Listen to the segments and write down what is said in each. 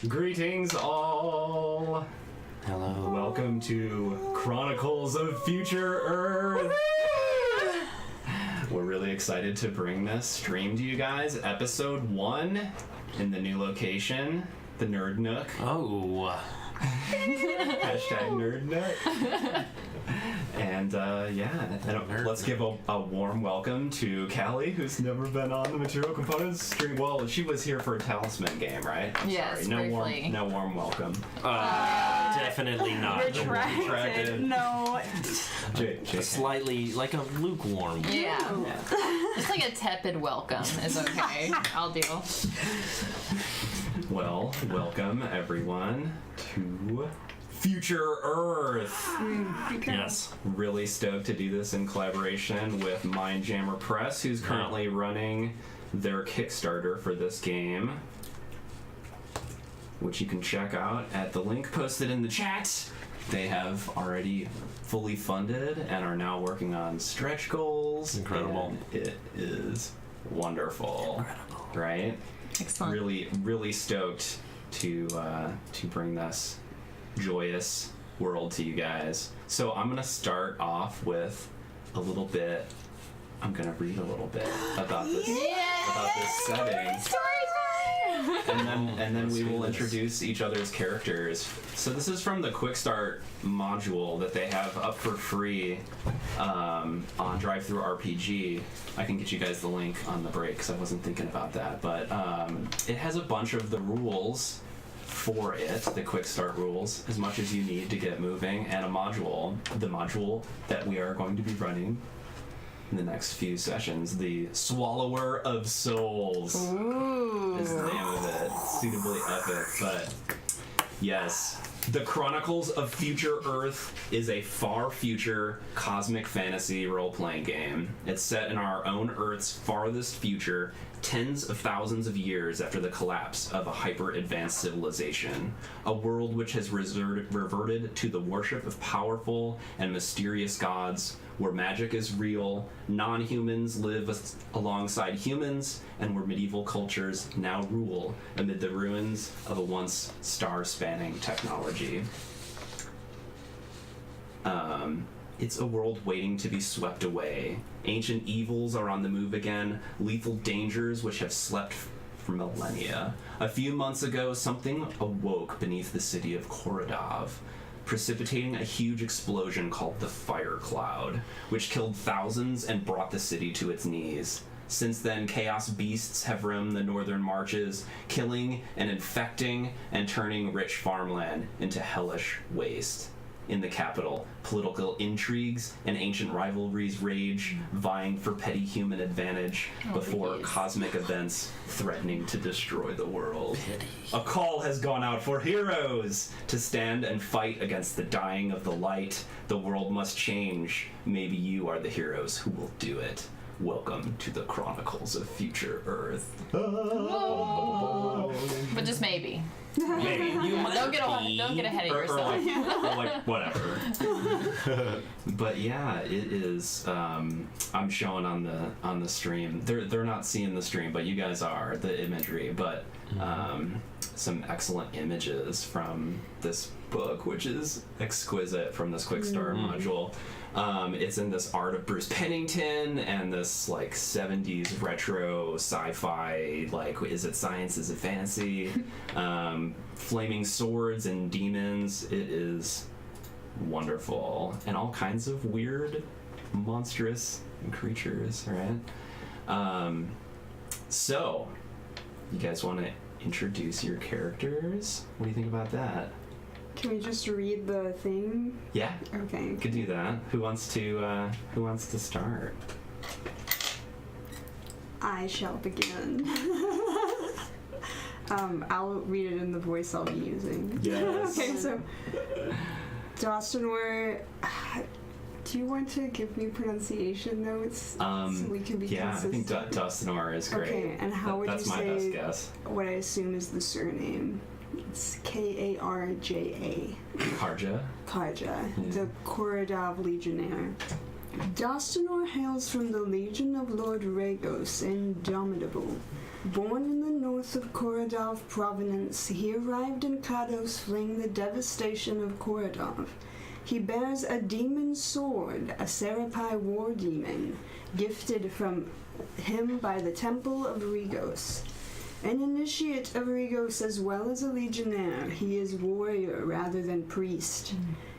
Greetings all! Hello. Welcome to Chronicles of Future Earth! We're really excited to bring this stream to you guys. Episode 1 in the new location, the Nerd Nook. Oh. Hashtag Nerd Nook. And let's give a warm welcome to Callie, who's never been on the Material Components stream. Well, she was here for a Talisman game, right? Yes, sorry. briefly. No warm welcome. Definitely not. Retracted. No. Slightly like a lukewarm. Yeah. Just like a tepid welcome is okay. I'll deal. Well, welcome everyone to Future Earth. Yes. Really stoked to do this in collaboration with Mindjammer Press, who's currently running their Kickstarter for this game, which you can check out at the link posted in the chat. They have already fully funded and are now working on stretch goals. Incredible. And it is wonderful. Incredible. Right? Excellent. Really stoked to bring this joyous world to you guys. So I'm gonna start off with a little bit. I'm gonna read a little bit about this setting, and then we will introduce each other's characters. So this is from the Quickstart module that they have up for free on Drive-Thru RPG. I can get you guys the link on the break because I wasn't thinking about that, but it has a bunch of the rules for it, the quick start rules, as much as you need to get moving, and a module, the module that we are going to be running in the next few sessions, the Swallower of Souls. Ooh. Is the name of it. Suitably epic, but yes. The Chronicles of Future Earth is a far future cosmic fantasy role-playing game. It's set in our own Earth's farthest future, tens of thousands of years after the collapse of a hyper-advanced civilization. A world which has reverted to the worship of powerful and mysterious gods, where magic is real, non-humans live alongside humans, and where medieval cultures now rule amid the ruins of a once star-spanning technology. It's a world waiting to be swept away. Ancient evils are on the move again, lethal dangers which have slept for millennia. A few months ago, something awoke beneath the city of Korodov, precipitating a huge explosion called the Fire Cloud, which killed thousands and brought the city to its knees. Since then, chaos beasts have roamed the northern marches, killing and infecting and turning rich farmland into hellish waste. In the capital, political intrigues and ancient rivalries rage, vying for petty human advantage before cosmic events threatening to destroy the world. A call has gone out for heroes to stand and fight against the dying of the light. The world must change. Maybe you are the heroes who will do it. Welcome to the Chronicles of Future Earth. Whoa. But just maybe. Maybe. Don't get ahead of yourself. Or like whatever. But yeah, it is. I'm showing on the stream. They're not seeing the stream, but you guys are, the imagery. But some excellent images from this book, which is exquisite, from this Quickstart module. It's in this art of Bruce Pennington and this like 70s retro sci-fi, like, is it science, is it fantasy? Flaming swords and demons. It is wonderful. And all kinds of weird, monstrous creatures, right? So, you guys want to introduce your characters? What do you think about that? Can we just read the thing? Yeah. Okay. Could do that. Who wants to start? I shall begin. I'll read it in the voice I'll be using. Yes. Okay, so Dostinor, do you want to give me pronunciation notes so we can be consistent? I think Dostinor is great. Okay, and how would you that's my say best guess. what I assume is the surname? It's Karja. Karja. Karja, the Korodov Legionnaire. Dostinor hails from the Legion of Lord Ragos, Indomitable. Born in the north of Korodov province, he arrived in Kados fleeing the devastation of Korodov. He bears a demon sword, a Serapai war demon, gifted from him by the Temple of Regos. An initiate of Regos as well as a legionnaire, he is warrior rather than priest.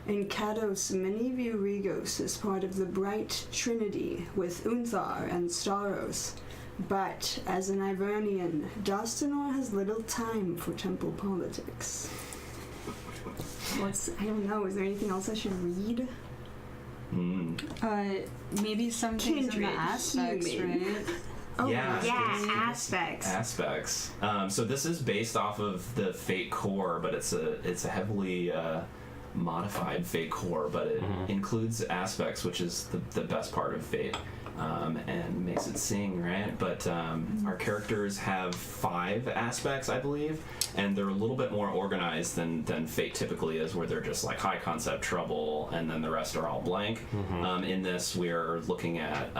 In Kados, many view Regos as part of the Bright Trinity with Unthar and Staros. But, as an Ivernian, Dostinor has little time for temple politics. I don't know, is there anything else I should read? Maybe some things in the Kindred, aspects, human. right? Oh, Yeah. aspects. So this is based off of the Fate core, but it's a heavily modified Fate core, but it includes aspects, which is the best part of Fate, and makes it sing, right? But our characters have 5 aspects, I believe, and they're a little bit more organized than Fate typically is, where they're just like high concept, trouble, and then the rest are all blank. In this, we're looking at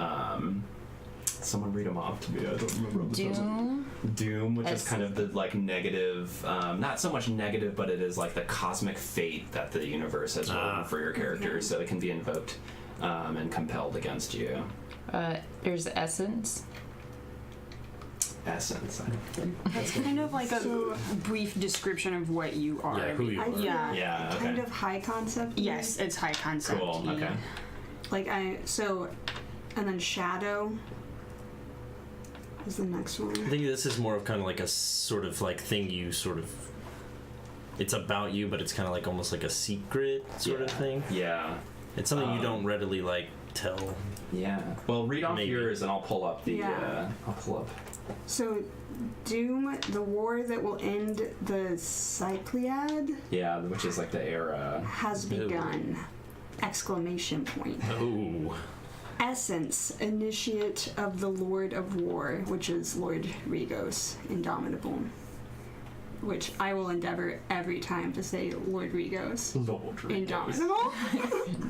someone read them off to me. I don't remember. Doom, which is kind of the like negative, not so much negative, but it is like the cosmic fate that the universe has written for your characters, so it can be invoked and compelled against you. There's Essence. Essence. That's kind of like a brief description of what you are. Yeah, who you are. Yeah. Yeah. Okay. Kind of high concept. Yes, it's high concept. Cool. Okay. And then Shadow is the next one. I think this is more of kind of like a sort of like thing you sort of. It's about you, but it's kind of like almost like a secret sort of thing. Yeah. It's something you don't readily like tell. Yeah. Well, read off Maybe. yours, and I'll pull up the. Yeah. I'll pull up. So, Doom, the war that will end the Cycliad, Yeah, which is like the era. has begun! Exclamation point. Oh. Essence, initiate of the Lord of War, which is Lord Regos, Indomitable. Which I will endeavor every time to say Lord Regos. Lord Indomitable.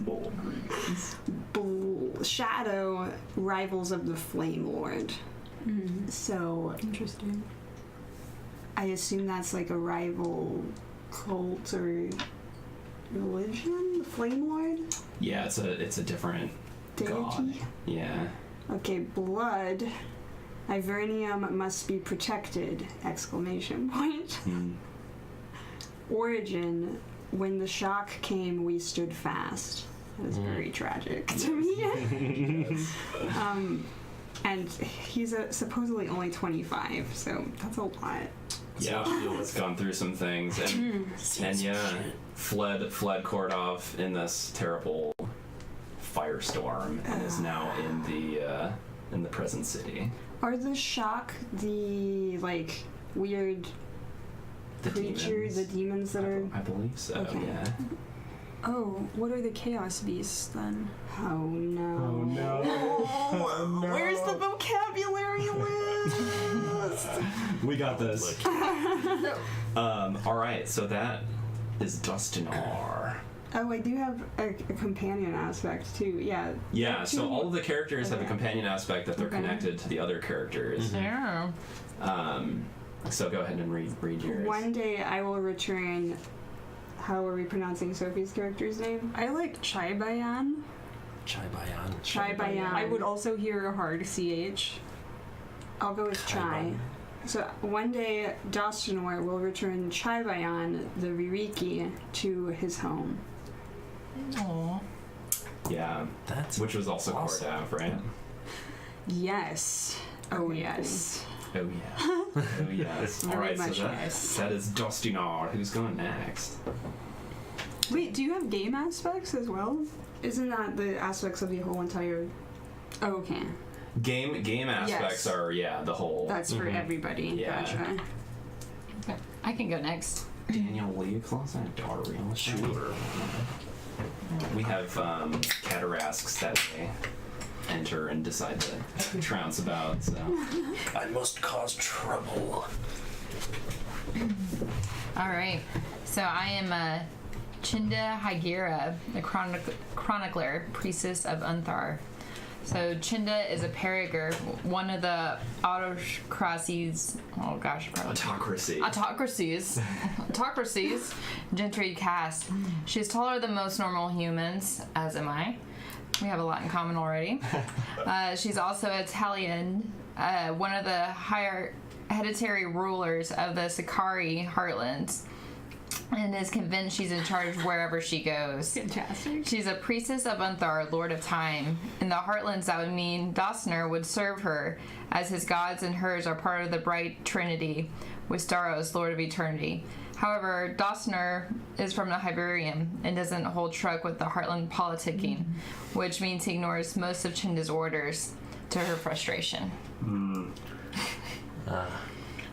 Lord Regos. Shadow, rivals of the Flame Lord. So Interesting. I assume that's like a rival cult or religion? The Flame Lord? Yeah, it's a different god. Deity? Yeah. Okay, blood. Ivernium must be protected! Exclamation point. Origin. When the shock came, we stood fast. That is very tragic to me. And he's supposedly only 25, so that's a lot. Yeah, it's gone through some things, and yeah, fled Kordov in this terrible firestorm, and is now in the present city. Are the shock the like weird creatures, the demons that are? I believe so. Okay. Yeah. Oh, what are the Chaos Beasts then? Oh no! Oh no! Where's the vocabulary list? We got this. All right, so that is Dustinar. Oh, I do have a companion aspect too. Yeah. Yeah, so all of the characters have a Okay. companion aspect that they're connected to the other characters. Yeah. So go ahead and read yours. One day I will return. How are we pronouncing Sophie's character's name? I like Chai Bayan. Chai Bayan. Chai. I would also hear a hard CH. I'll go with Chai. So one day Dostinor will return Chai Bayan, the Ririki, to his home. Aww. Yeah, That's which was also awesome. Kordav, right? Yes. Oh, yes. Oh yeah. Oh yes. All Very right, so much yes. that is Dustinar. Who's going next? Wait, do you have game aspects as well? Isn't that the aspects of the whole entire? Oh, okay. Game aspects Yes. are the whole. That's for everybody. Yeah. Gotcha. Okay. I can go next. Daniel Lee Claus and Dario. Sure. We have Catarasks that they enter and decide to trounce about. So. I must cause trouble. All right. So I am Chinda Hygira, the chronicler, priestess of Unthar. So Chinda is a Periger, one of the autocracies. Oh gosh, autocracies gentry caste. She's taller than most normal humans, as am I. We have a lot in common already. She's also Italian, one of the higher hereditary rulers of the Sakari Heartlands, and is convinced she's in charge wherever she goes. Fantastic. She's a priestess of Unthar, Lord of Time. In the Heartlands, that would mean Dosner would serve her, as his gods and hers are part of the Bright Trinity, with Staros, Lord of Eternity. However, Dosner is from the Hyberium and doesn't hold truck with the Heartland politicking, which means he ignores most of Chinda's orders, to her frustration.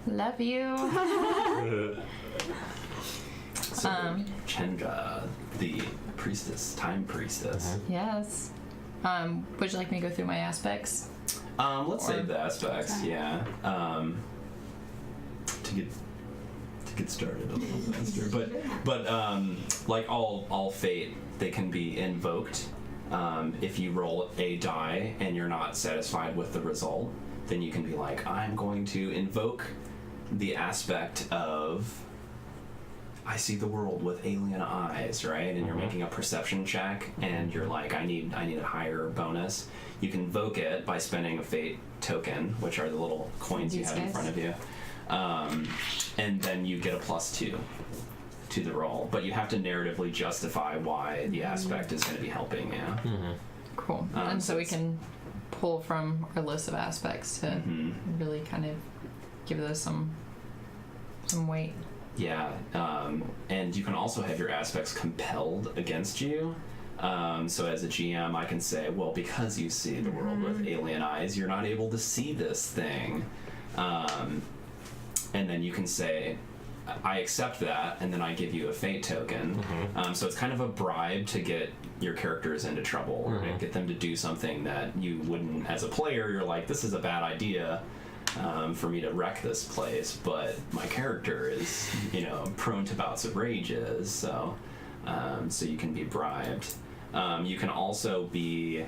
Love you. So Chinda, the priestess, time priestess. Yes. Would you like me to go through my aspects? Let's save the aspects, yeah. To get started a little faster. But like all fate, they can be invoked. If you roll a die and you're not satisfied with the result, then you can be like, I'm going to invoke the aspect of I see the world with alien eyes, right? And you're making a perception check, and you're like, I need a higher bonus. You can invoke it by spending a fate token, which are the little coins you have in front of you, and then you get a +2 to the roll. But you have to narratively justify why the aspect is going to be helping you. Cool. And so we can pull from our list of aspects to really kind of give those some weight. Yeah, and you can also have your aspects compelled against you. So as a GM, I can say, well, because you see the world with alien eyes, you're not able to see this thing. And then you can say, I accept that, and then I give you a fate token. So it's kind of a bribe to get your characters into trouble, or to get them to do something that you wouldn't, as a player, you're like, this is a bad idea. For me to wreck this place, but my character is, prone to bouts of rages, so you can be bribed. You can also be,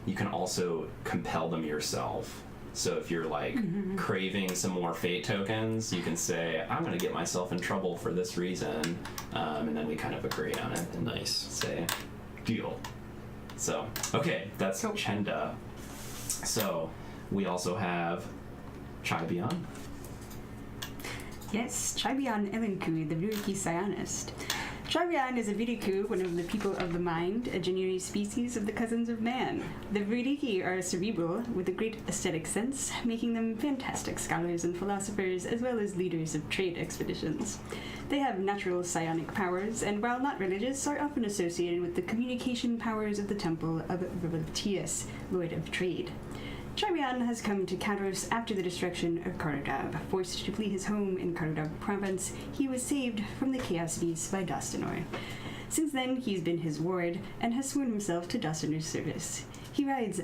you can also compel them yourself. So if you're like craving some more fate tokens, you can say, I'm going to get myself in trouble for this reason, and then we kind of agree on it. And say, deal. So, okay, that's Chenda. So, we also have Chaibian. Yes, Chaibian Elenku, the Viriki Scionist. Chaibian is a Viriku, one of the people of the mind, a genuine species of the cousins of man. The Viriki are cerebral, with a great aesthetic sense, making them fantastic scholars and philosophers, as well as leaders of trade expeditions. They have natural psionic powers, and while not religious, are often associated with the communication powers of the Temple of Revoltius, Lord of Trade. Chaibian has come to Kados after the destruction of Karodab. Forced to flee his home in Karodab province, he was saved from the Chaos Beasts by Dostinor. Since then, he's been his ward and has sworn himself to Dostinor's service. He rides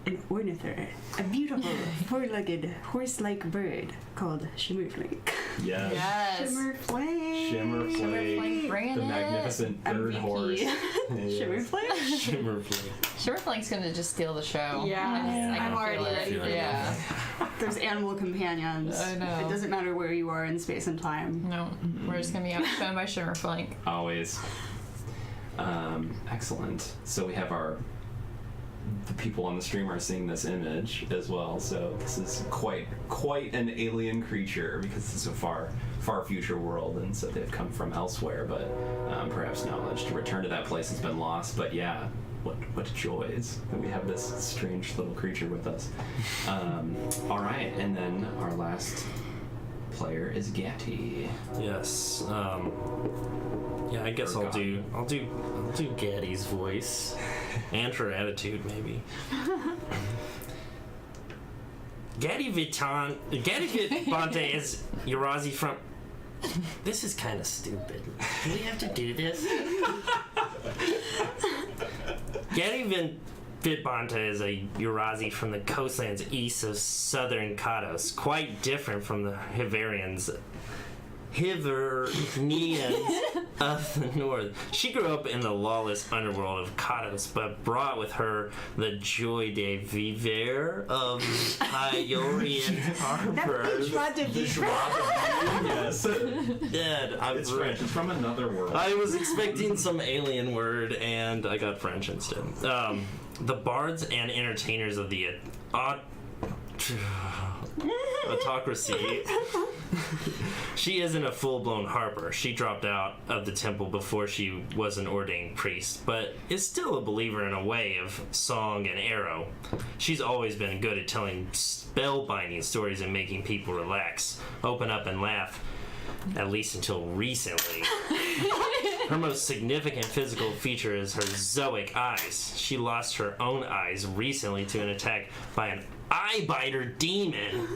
an ornithor, a beautiful, four-legged, horse-like bird called Shimmerflake. Yes. Shimmerflake. Shimmerflake. Bringing The it. magnificent bird MVP. horse. Shimmerflake? Shimmerflake. Shimmerflank's gonna just steal the show. Yeah. I can I'm feel already it. ready for Yeah. Those animal companions. I know. It doesn't matter where you are in space and time. No, we're just gonna be outshone by Shimmerflank. Always. Excellent. So we have the people on the stream are seeing this image as well, so this is quite an alien creature, because this is a far future world, and so they've come from elsewhere, but perhaps knowledge to return to that place has been lost. But yeah, what joys that we have this strange little creature with us. All right, and then our last player is Gatti. Yes. Yeah, I guess I'll do Gaddy's voice and her attitude, maybe. Gaddy Vitbante is Urazi from. This is kind of stupid. Do we have to do this? Gaddy Vitbante is a Urazi from the coastlands east of southern Kados, quite different from the Hivernians of the North. She grew up in the lawless underworld of Kados, but brought with her the joy de vivre of Iorian Harbor. Yes. Dead. It's French. It's from another world. I was expecting some alien word, and I got French instead. The bards and entertainers of the autocracy. She isn't a full-blown harper. She dropped out of the temple before she was an ordained priest, but is still a believer in a way of song and arrow. She's always been good at telling spellbinding stories and making people relax, open up and laugh, at least until recently. Her most significant physical feature is her zoic eyes. She lost her own eyes recently to an attack by an eye-biter demon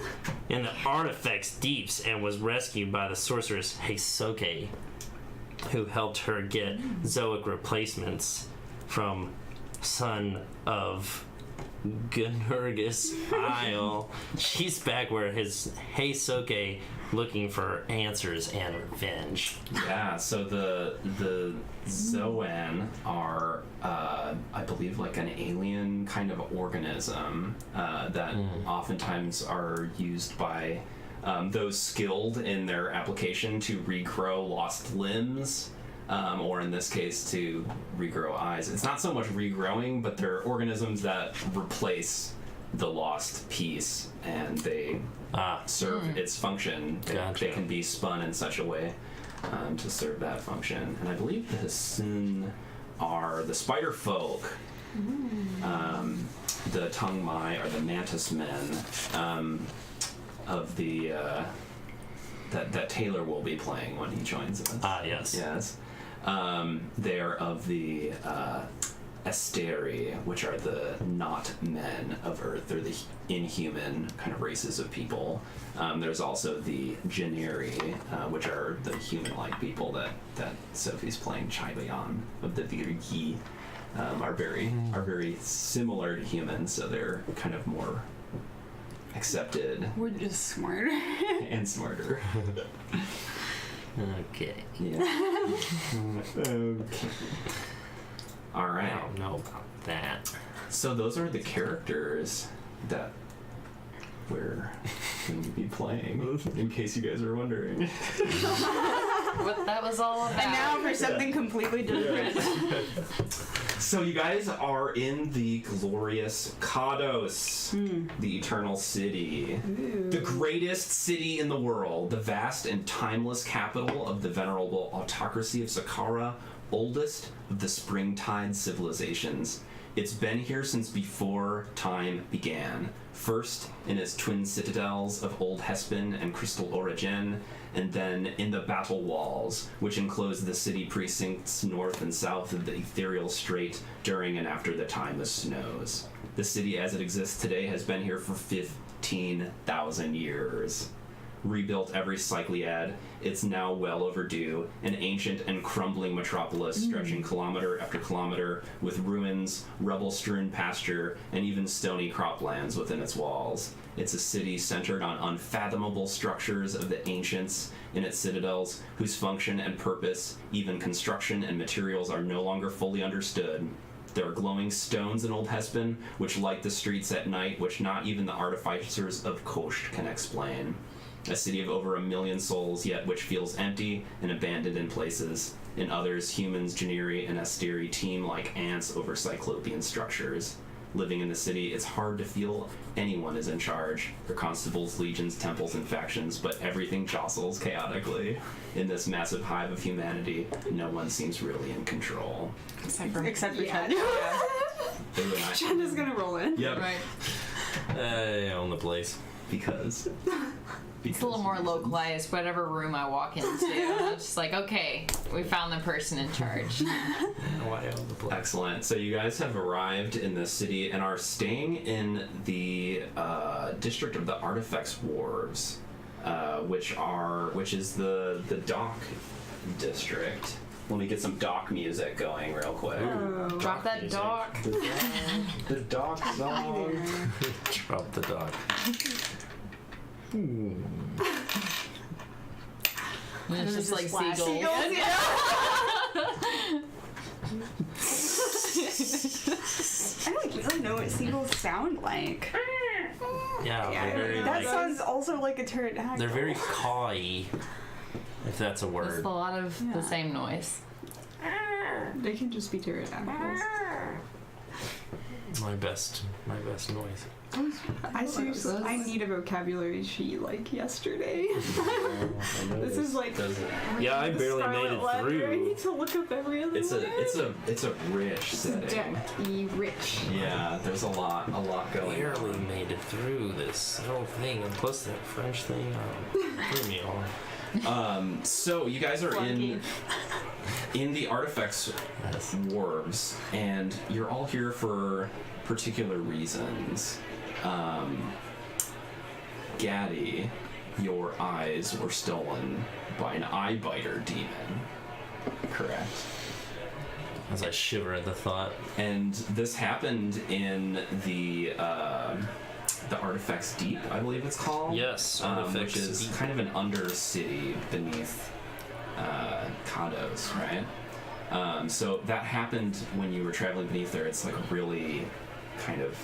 in the artifact's deeps and was rescued by the sorceress Heisoke, who helped her get zoic replacements from son of Gunurgus Isle. She's back where his Heisoke looking for answers and revenge. Yeah, so the Zoan are, I believe, like an alien kind of organism that oftentimes are used by those skilled in their application to regrow lost limbs, or in this case, to regrow eyes. It's not so much regrowing, but they're organisms that replace the lost piece, and they serve its function. They can be spun in such a way to serve that function. And I believe the Sin are the spider folk. The Tongue Mai are the mantis men of the that Taylor will be playing when he joins us. Yes. Yes. They are of the Asteri, which are the not men of Earth. They're the inhuman kind of races of people. There's also the Generi, which are the human-like people that Sophie's playing Chaibayan of the Virgi. Are very similar to humans, so they're kind of more accepted. We're just smarter. And smarter. Okay. Yeah. Okay. All right. I don't know about that. So those are the characters that we're going to be playing, in case you guys are wondering. What that was all about. And now for something completely different. So you guys are in the glorious Kados, the eternal city, the greatest city in the world, the vast and timeless capital of the venerable autocracy of Saqqara, oldest of the springtide civilizations. It's been here since before time began, first in its twin citadels of Old Hespin and Crystal Origin, and then in the battle walls, which enclose the city precincts north and south of the ethereal strait during and after the time of snows. The city as it exists today has been here for 15,000 years. Rebuilt every cycliad, it's now well overdue, an ancient and crumbling metropolis stretching kilometer after kilometer with ruins, rubble-strewn pasture, and even stony croplands within its walls. It's a city centered on unfathomable structures of the ancients in its citadels, whose function and purpose, even construction and materials, are no longer fully understood. There are glowing stones in Old Hespin, which light the streets at night, which not even the artificers of Kosht can explain. A city of over 1 million souls, yet which feels empty and abandoned in places. In others, humans, Generi, and Asteri teem like ants over cyclopean structures. Living in the city, it's hard to feel anyone is in charge. There are constables, legions, temples, and factions, but everything jostles chaotically. In this massive hive of humanity, no one sees really in control. Except for Chen. Chen is gonna roll in. Yep. Right. I own the place. Because It's a little more localized, whatever room I walk into. It's just like, okay, we found the person in charge. I own the place. excellent. So you guys have arrived in the city and are staying in the district of the Artifacts Wharves, which is the dock district. Let me get some dock music going real quick. Drop that dock. The dock song. Drop the dog. And it's just like seagulls. Seagulls, yeah. seagulls sound like? Yeah, they're very That like, sounds also like a pterodactyl. they're very cawy, if that's a It's word. a lot of the same noise. They can just be pterodactyls. My best noise. I seriously, I need a vocabulary sheet like yesterday. This is like Yeah, I the barely Scarlet made it Letter. I through. need to look up every other It's word. a rich setting. Depthy, rich. Yeah, there's a lot going Barely on. made it through this whole thing, and plus that French thing threw me off. So you guys are in the artifacts Yes. wharves, and you're all here for particular reasons. Gaddy, your eyes were stolen by an eye biter demon. Correct. As I shiver at the thought. And this happened in the Artifacts Deep, I believe it's called. Yes, which Artifacts is Deep. kind of an undercity beneath Kados, right? So that happened when you were traveling beneath there. It's like a really kind of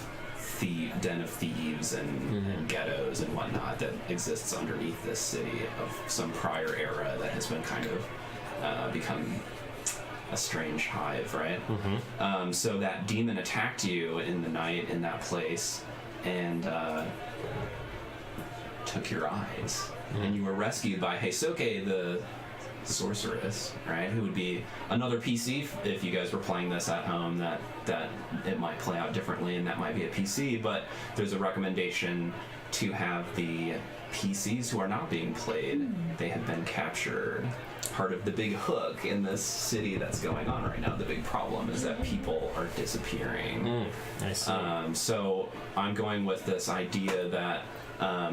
den of thieves and ghettos and whatnot that exists underneath this city of some prior era that has been kind of become a strange hive, right? So that demon attacked you in the night in that place and took your eyes. And you were rescued by Heisoke, the sorceress, right? Who would be another PC if you guys were playing this at home, that it might play out differently and that might be a PC, but there's a recommendation to have the PCs who are not being played, they have been captured. Part of the big hook in this city that's going on right now, the big problem is that people are disappearing. I see. So I'm going with this idea that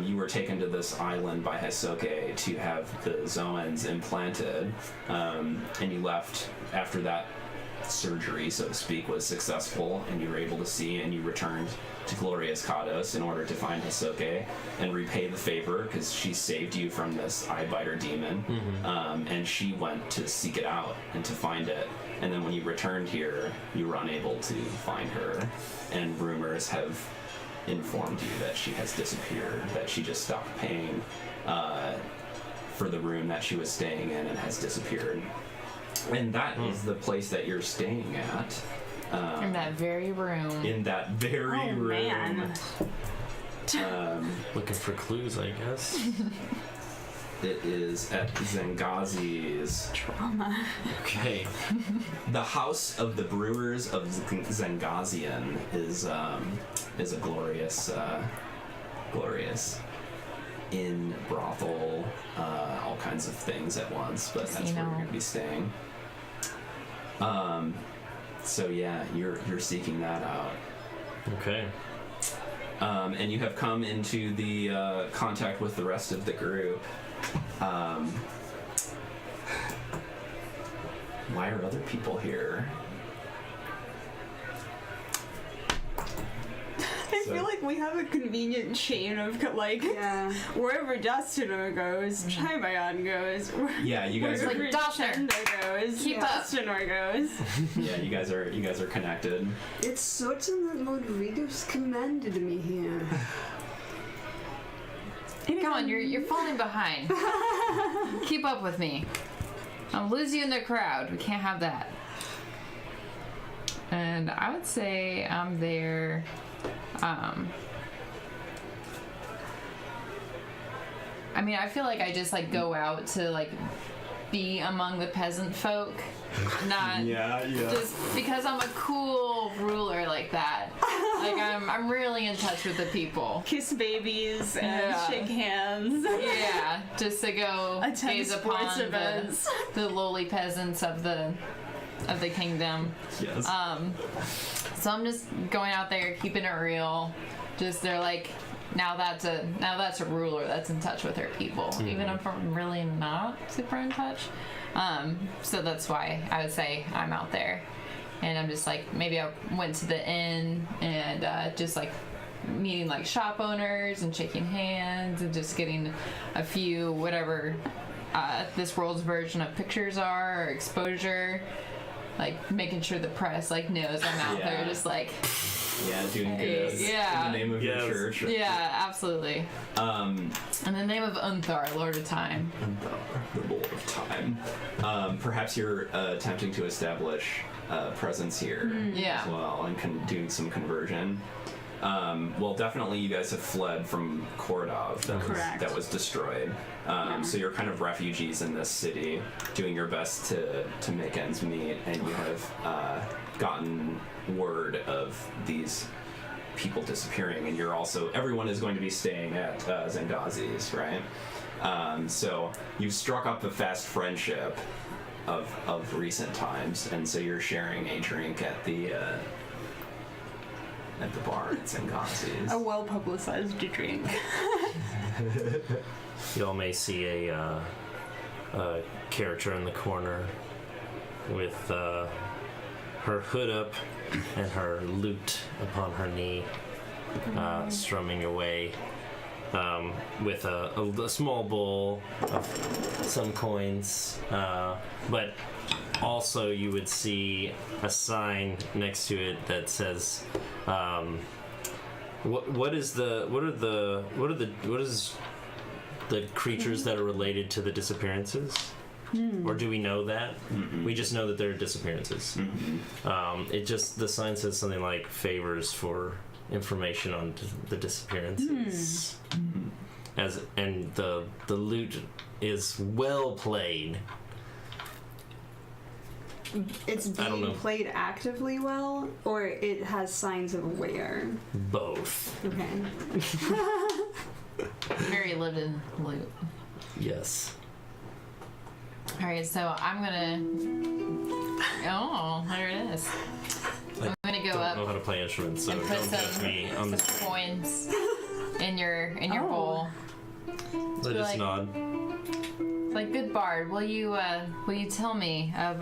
you were taken to this island by Heisoke to have the Zoans implanted, and you left after that surgery, so to speak, was successful, and you were able to see, and you returned to glorious Kados in order to find Heisoke and repay the favor because she saved you from this eye biter demon, and she went to seek it out and to find it. And then when you returned here, you were unable to find her, and rumors have informed you that she has disappeared, that she just stopped paying for the room that she was staying in and has disappeared. And that is the place that you're staying at. In that very room. In that very room. Man. Looking for clues, I guess. It is at Zengazi's. Trauma. Okay. The House of the Brewers of Zengazian is a glorious inn, brothel, all kinds of things at once, but that's where you're going to be staying. So yeah, you're seeking that out. Okay. And you have come into the contact with the rest of the group. Why are other people here? I feel like we have a convenient chain of like wherever Destino goes, Chimayon goes. Yeah, you guys are. Like Dawson goes, Keep up. Destino goes. Yeah, you guys are connected. It's certain that Lord Regus commanded me here. Come on, you're falling behind. Keep up with me. I'll lose you in the crowd. We can't have that. And I would say I'm there. I mean, I feel like I just like go out to like be among the peasant folk, not just because I'm a cool ruler like that. Like I'm really in touch with the people. Kiss babies and shake hands. Yeah, just to go Attend gaze sports upon events. the lowly peasants of the kingdom. Yes. So I'm just going out there, keeping it real. Just they're like, now that's a ruler that's in touch with her people, even if I'm really not super in touch. So that's why I would say I'm out there, and I'm just like, maybe I went to the inn and just like meeting like shop owners and shaking hands and just getting a few whatever this world's version of pictures are or exposure. Like making sure the press like knows I'm out there, just like Yeah, doing good Yeah. in the name of your church. Yeah, absolutely. In the name of Unthar, Lord of Time. The Lord of Time. Perhaps you're attempting to establish a presence here as well and doing some conversion. Well, definitely you guys have fled from Korodov that was destroyed. So you're kind of refugees in this city, doing your best to make ends meet, and you have gotten word of these people disappearing, and everyone is going to be staying at Zengazi's, right? So you've struck up a fast friendship of recent times, and so you're sharing a drink at the bar at Zengazi's. A well-publicized drink. Y'all may see a character in the corner with her hood up and her lute upon her knee, strumming away with a small bowl of some coins, but also you would see a sign next to it that says what is the creatures that are related to the disappearances? Or do we know that? We just know that there are disappearances. The sign says something like favors for information on the disappearances. And the lute is well played. It's being played actively well, or it has signs of wear? Both. Okay. Very lived lute. Yes. Alright, so I'm gonna... Oh, there it is. I'm gonna go up. I don't know how to play instruments, so and don't put judge me on the some coins in your bowl. I just nod. Like, good bard, will you tell me of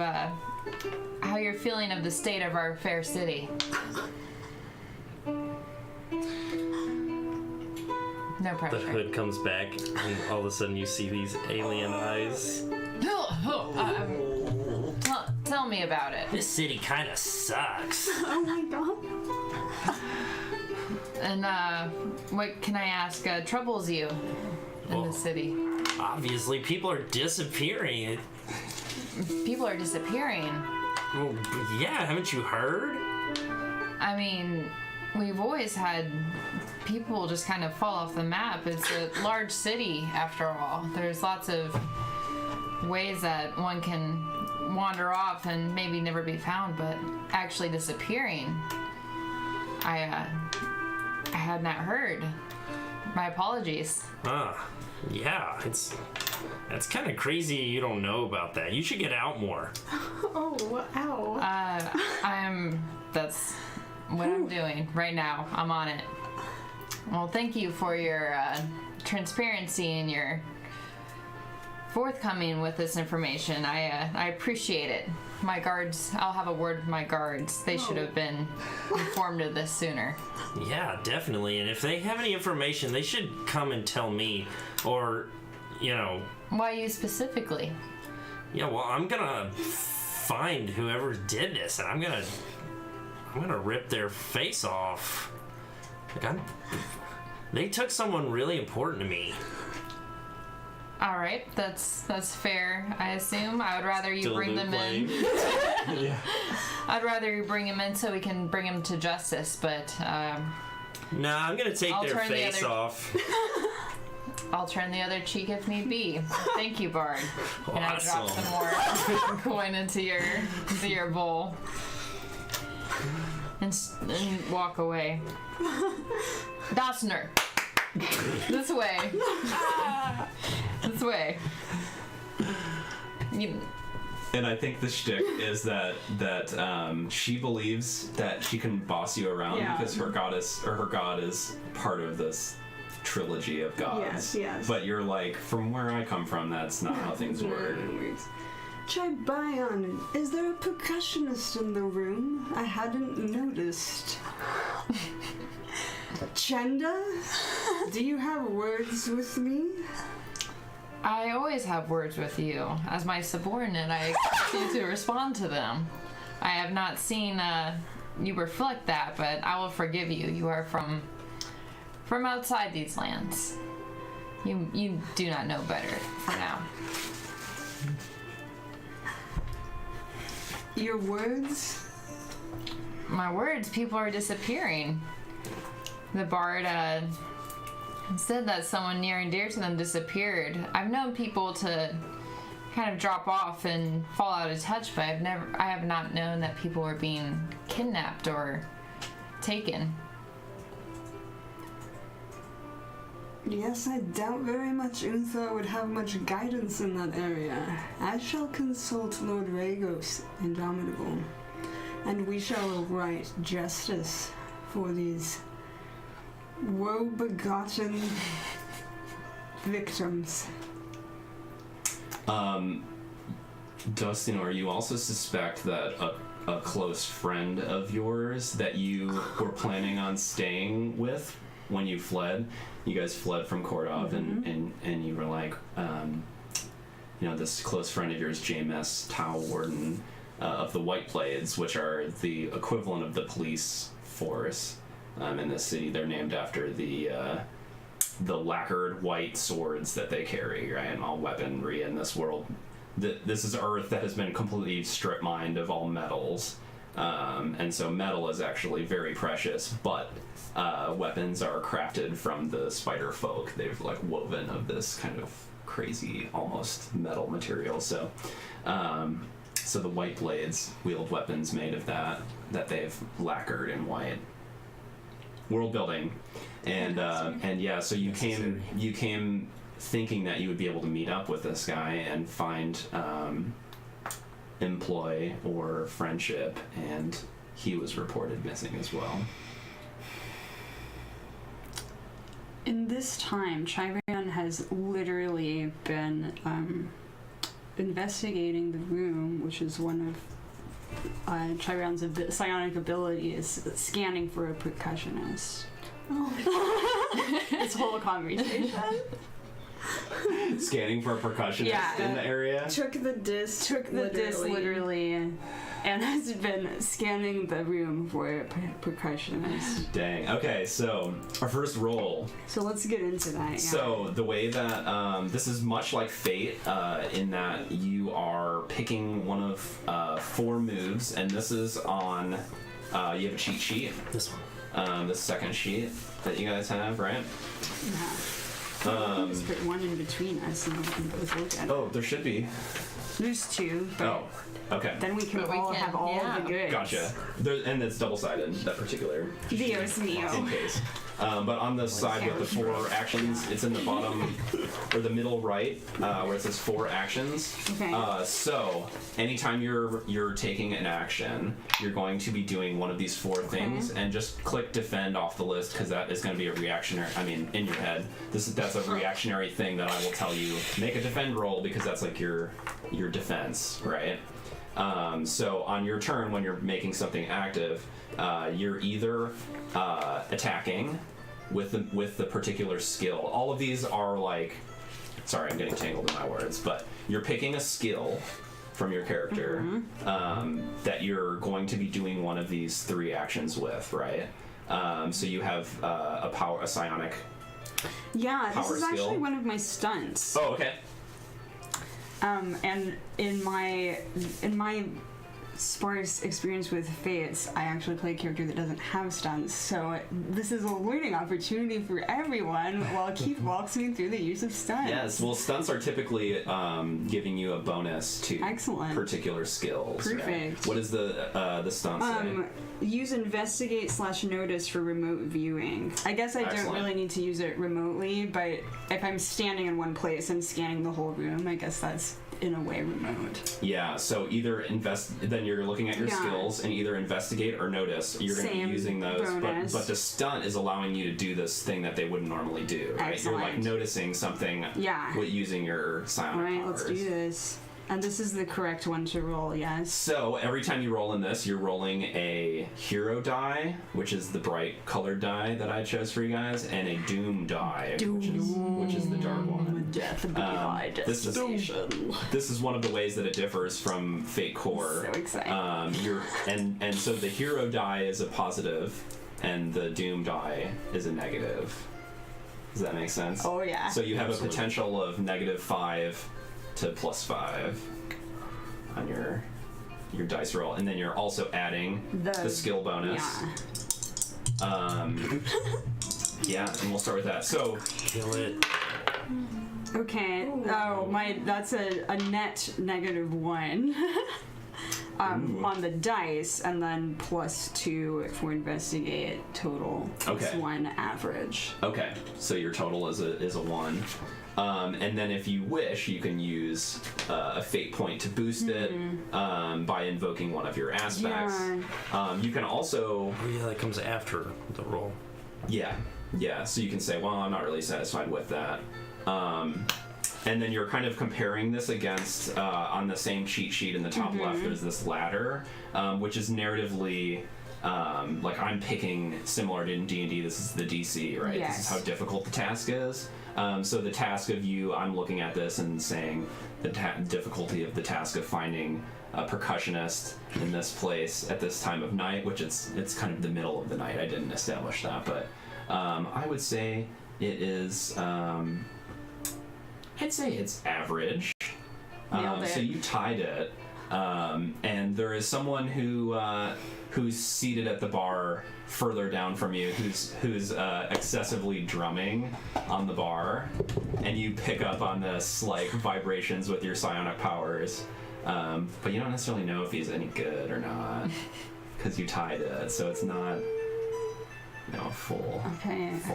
how you're feeling of the state of our fair city? No pressure. The hood comes back, and all of a sudden you see these alien eyes. Tell me about it. This city kind of sucks. Oh my god. And what can I ask troubles you in the city? Obviously, people are disappearing. People are disappearing. Well, yeah, haven't you heard? I mean, we've always had people just kind of fall off the map. It's a large city, after all. There's lots of ways that one can wander off and maybe never be found, but actually disappearing, I had not heard. My apologies. Yeah, that's kind of crazy you don't know about that. You should get out more. Oh, ow. That's what I'm doing right now. I'm on it. Well, thank you for your transparency and your forthcoming with this information. I appreciate it. My guards, I'll have a word with my guards. They should have been informed of this sooner. Yeah, definitely. And if they have any information, they should come and tell me. Or, Why you specifically? Yeah, well, I'm gonna find whoever did this, and I'm gonna rip their face off. They took someone really important to me. All right, that's fair. I assume. I would rather you bring them in. Yeah. I'd rather you bring him in so we can bring him to justice. But Nah, I'm gonna take their face off. I'll turn the other cheek if need be. Thank you, Bard. Awesome. And I drop some more coin into your bowl and walk away. Dosner. This way. This way. And I think the shtick is that she believes that she can boss you around because her god is part of this trilogy of gods. Yes. But you're like, from where I come from, that's not how things work. Chibion, is there a percussionist in the room? I hadn't noticed. Chenda, do you have words with me? I always have words with you. As my subordinate, I expect you to respond to them. I have not seen you reflect that, but I will forgive you. You are from outside these lands. You do not know better for now. Your words? My words, people are disappearing. The bard said that someone near and dear to them disappeared. I've known people to kind of drop off and fall out of touch, but I have not known that people were being kidnapped or taken. Yes, I doubt very much Uthar would have much guidance in that area. I shall consult Lord Ragos, Indomitable, and we shall right justice for these woe-begotten victims. Dustinor, you also suspect that a close friend of yours that you were planning on staying with when you fled, you guys fled from Kordov, and you were like, this close friend of yours, James Tau Warden of the White Blades, which are the equivalent of the police force in this city. They're named after the lacquered white swords that they carry, right? And all weaponry in this world. This is Earth that has been completely strip mined of all metals. And so metal is actually very precious, but weapons are crafted from the spider folk. They've like woven of this kind of crazy, almost metal material. So the White Blades wield weapons made of that they've lacquered in white. World building, and yeah. So you came thinking that you would be able to meet up with this guy and find employ or friendship, and he was reported missing as well. In this time, Chirayan has literally been investigating the room, which is one of Chirayan's psionic abilities, scanning for a percussionist. Oh. This whole conversation. Scanning for a percussionist in the area. Took the disc literally, and has been scanning the room for a percussionist. Dang. Okay, so our first roll. So let's get into that. Yeah. So the way that this is much like Fate in that you are picking one of 4 moves, and this is on. You have a cheat sheet. This one. The second sheet that you guys have, right? Yeah. Just put one in between us and we can both look at it. Oh, there should be. There's 2, but okay. then we can have all the goods. Gotcha. And it's double-sided, that particular Dios mío. in case. But on the side with the 4 actions, it's in the bottom or the middle right where it says 4 actions. Okay. So anytime you're taking an action, you're going to be doing one of these 4 things, and just click defend off the list because that is going to be a reactionary. I mean, in your head, that's a reactionary thing that I will tell you. Make a defend roll because that's like your defense, right? So on your turn, when you're making something active, you're either attacking with the particular skill. All of these are like, sorry, I'm getting tangled in my words, but you're picking a skill from your character that you're going to be doing one of these 3 actions with, right? So you have a psionic. Yeah, this power is skill. actually one of my stunts. Oh, okay. And in my sparse experience with Fates, I actually play a character that doesn't have stunts, so this is a learning opportunity for everyone while Keith walks me through the use of stunts. Yes, well, stunts are typically giving you a bonus to particular skills. Perfect. Right? What is the stunt say? Use investigate/notice for remote viewing. I guess I don't really need to use it remotely, but if I'm standing in one place and scanning the whole room, I guess that's in a way remote. Yeah, so either then you're looking at your skills and either investigate or notice. You're going to be using those, but the stunt is allowing you to do this thing that they wouldn't normally do, right? Excellent. You're like noticing something with using your psionic powers. Alright, let's do this. And this is the correct one to roll, yes. So every time you roll in this, you're rolling a hero die, which is the bright colored die that I chose for you guys, and a doom die, which is the dark one. death of the my destination. This is one of the ways that it differs from Fate Core. So exciting. And so the hero die is a positive, and the doom die is a negative. Does that make sense? Oh yeah. So you have a potential of -5 to +5 on your dice roll, and then you're also adding the skill bonus. Yeah. Yeah, and we'll start with that. So Kill it. Okay. Oh my, that's a net -1. On the dice, and then +2 for investigate total. Okay. +1 average. okay, so your total is a 1. And then if you wish, you can use a fate point to boost it by invoking one of your aspects. You can also... Oh yeah, that comes after the roll. Yeah, so you can say, well, I'm not really satisfied with that. And then you're kind of comparing this against, on the same cheat sheet in the top left, there's this ladder, which is narratively... like I'm picking, similar to in D&D, this is the DC, right? Yes. This is how difficult the task is. So the task of you, I'm looking at this and saying the difficulty of the task of finding a percussionist in this place at this time of night, which it's kind of the middle of the night. I didn't establish that, but I would say it is, I'd say it's average. Nailed it. So you tied it, and there is someone who's seated at the bar further down from you, who's excessively drumming on the bar, and you pick up on this like vibrations with your psionic powers, but you don't necessarily know if he's any good or not because you tied it, so it's not full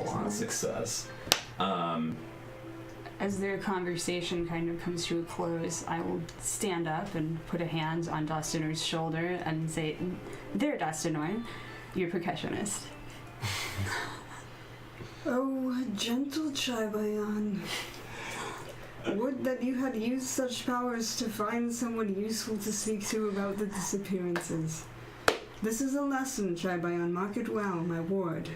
on success. As their conversation kind of comes to a close, I will stand up and put a hand on Dostinor's shoulder and say, "There, Dostinor, your percussionist." Oh, gentle Chaibayan. Would that you had used such powers to find someone useful to speak to about the disappearances. This is a lesson, Chaibayan. Mark it well, my ward.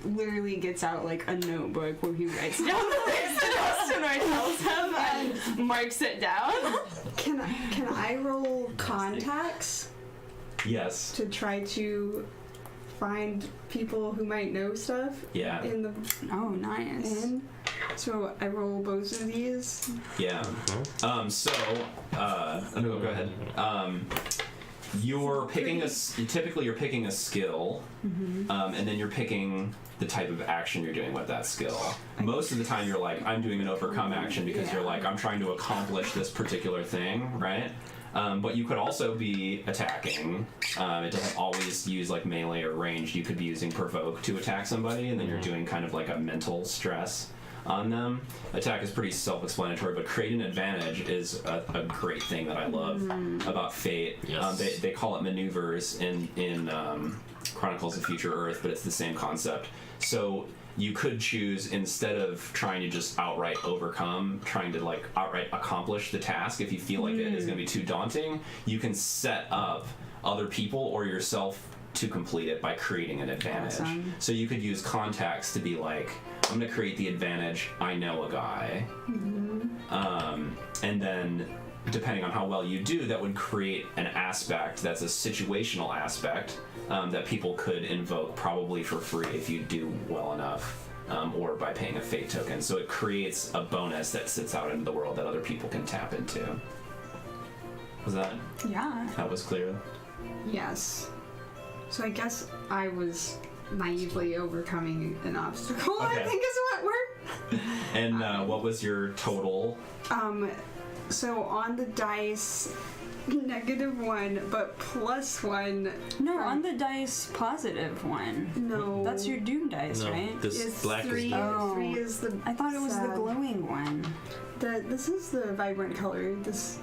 Literally gets out like a notebook where he writes down the things that Dostinor tells him and marks it down. Can I roll contacts Yes. to try to find people who might know stuff? Yeah. In the Oh, nice. inn? So I roll both of these. Yeah. Go ahead. You're picking typically you're picking a skill, and then you're picking the type of action you're doing with that skill. Most of the time you're like, I'm doing an overcome action because you're like, I'm trying to accomplish this particular thing, right? But you could also be attacking. It doesn't always use like melee or ranged. You could be using provoke to attack somebody, and then you're doing kind of like a mental stress on them. Attack is pretty self-explanatory, but create an advantage is a great thing that I love about Fate. Yes. They call it maneuvers in Chronicles of Future Earth, but it's the same concept. So you could choose, instead of trying to just outright overcome, trying to like outright accomplish the task, if you feel like it is going to be too daunting, you can set up other people or yourself to complete it by creating an advantage. Awesome. So you could use contacts to be like, I'm going to create the advantage, I know a guy. And then, depending on how well you do, that would create an aspect that's a situational aspect that people could invoke probably for free if you do well enough, or by paying a fate token. So it creates a bonus that sits out into the world that other people can tap into. Was that was clear? Yes. So I guess I was naively overcoming an obstacle, Okay. I think is what we're... And what was your total? So on the dice, -1, but +1. No, on the dice, +1. No. That's your doom dice, No, right? this It's black three. is dark. 3 is the. I thought it was the sad. glowing one. This is the vibrant color. This,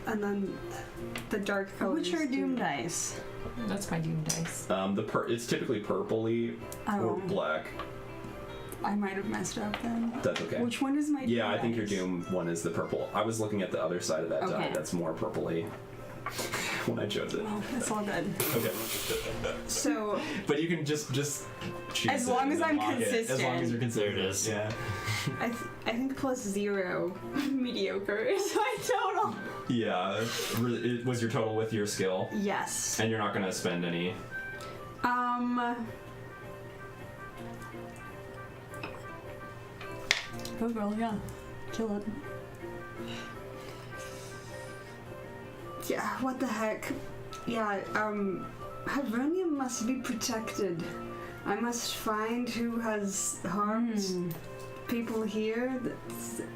and then the dark color. Which are doom dice? That's my doom dice. It's typically purpley or Oh. black. I might have messed up then. That's okay. Which one is my doom Yeah, I think your dice? doom one is the purple. I was looking at the other side of that die. Okay. That's more purpley. when I chose it. Oh, that's all good. Okay. So, But you can just choose As it long and as then I'm lock it. As long as you're consistent. consistent. There it is. Yeah. I think +0 mediocre is my total. Yeah. It was your total with your skill, Yes. and you're not gonna spend any. Go girl, yeah. Kill it. Yeah, what the heck? Yeah, Hibernium must be protected. I must find who has harmed people here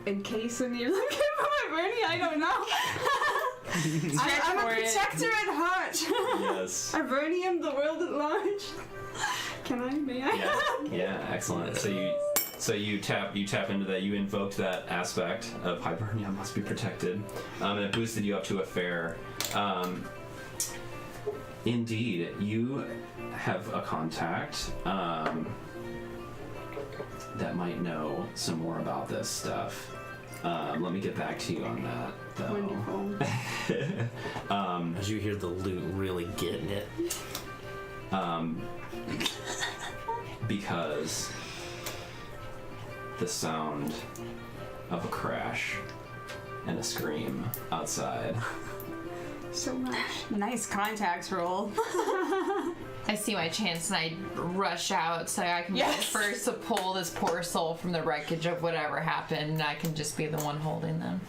in case when you're looking for Hibernium. I don't know. I'm a for it. protector at heart. Yes. Hibernium, the world at large. Can I? May I? Yeah. Excellent. So you tap into that. You invoked that aspect of Hibernium must be protected, and it boosted you up to a fair. Indeed, you have a contact that might know some more about this stuff. Let me get back to you on that, though. Wonderful. As you hear the loot really getting it. Because the sound of a crash and a scream outside. So much. Nice contacts roll. I see my chance and I rush out so I can be the first to pull this poor soul from the wreckage of whatever happened, and I can just be the one holding them.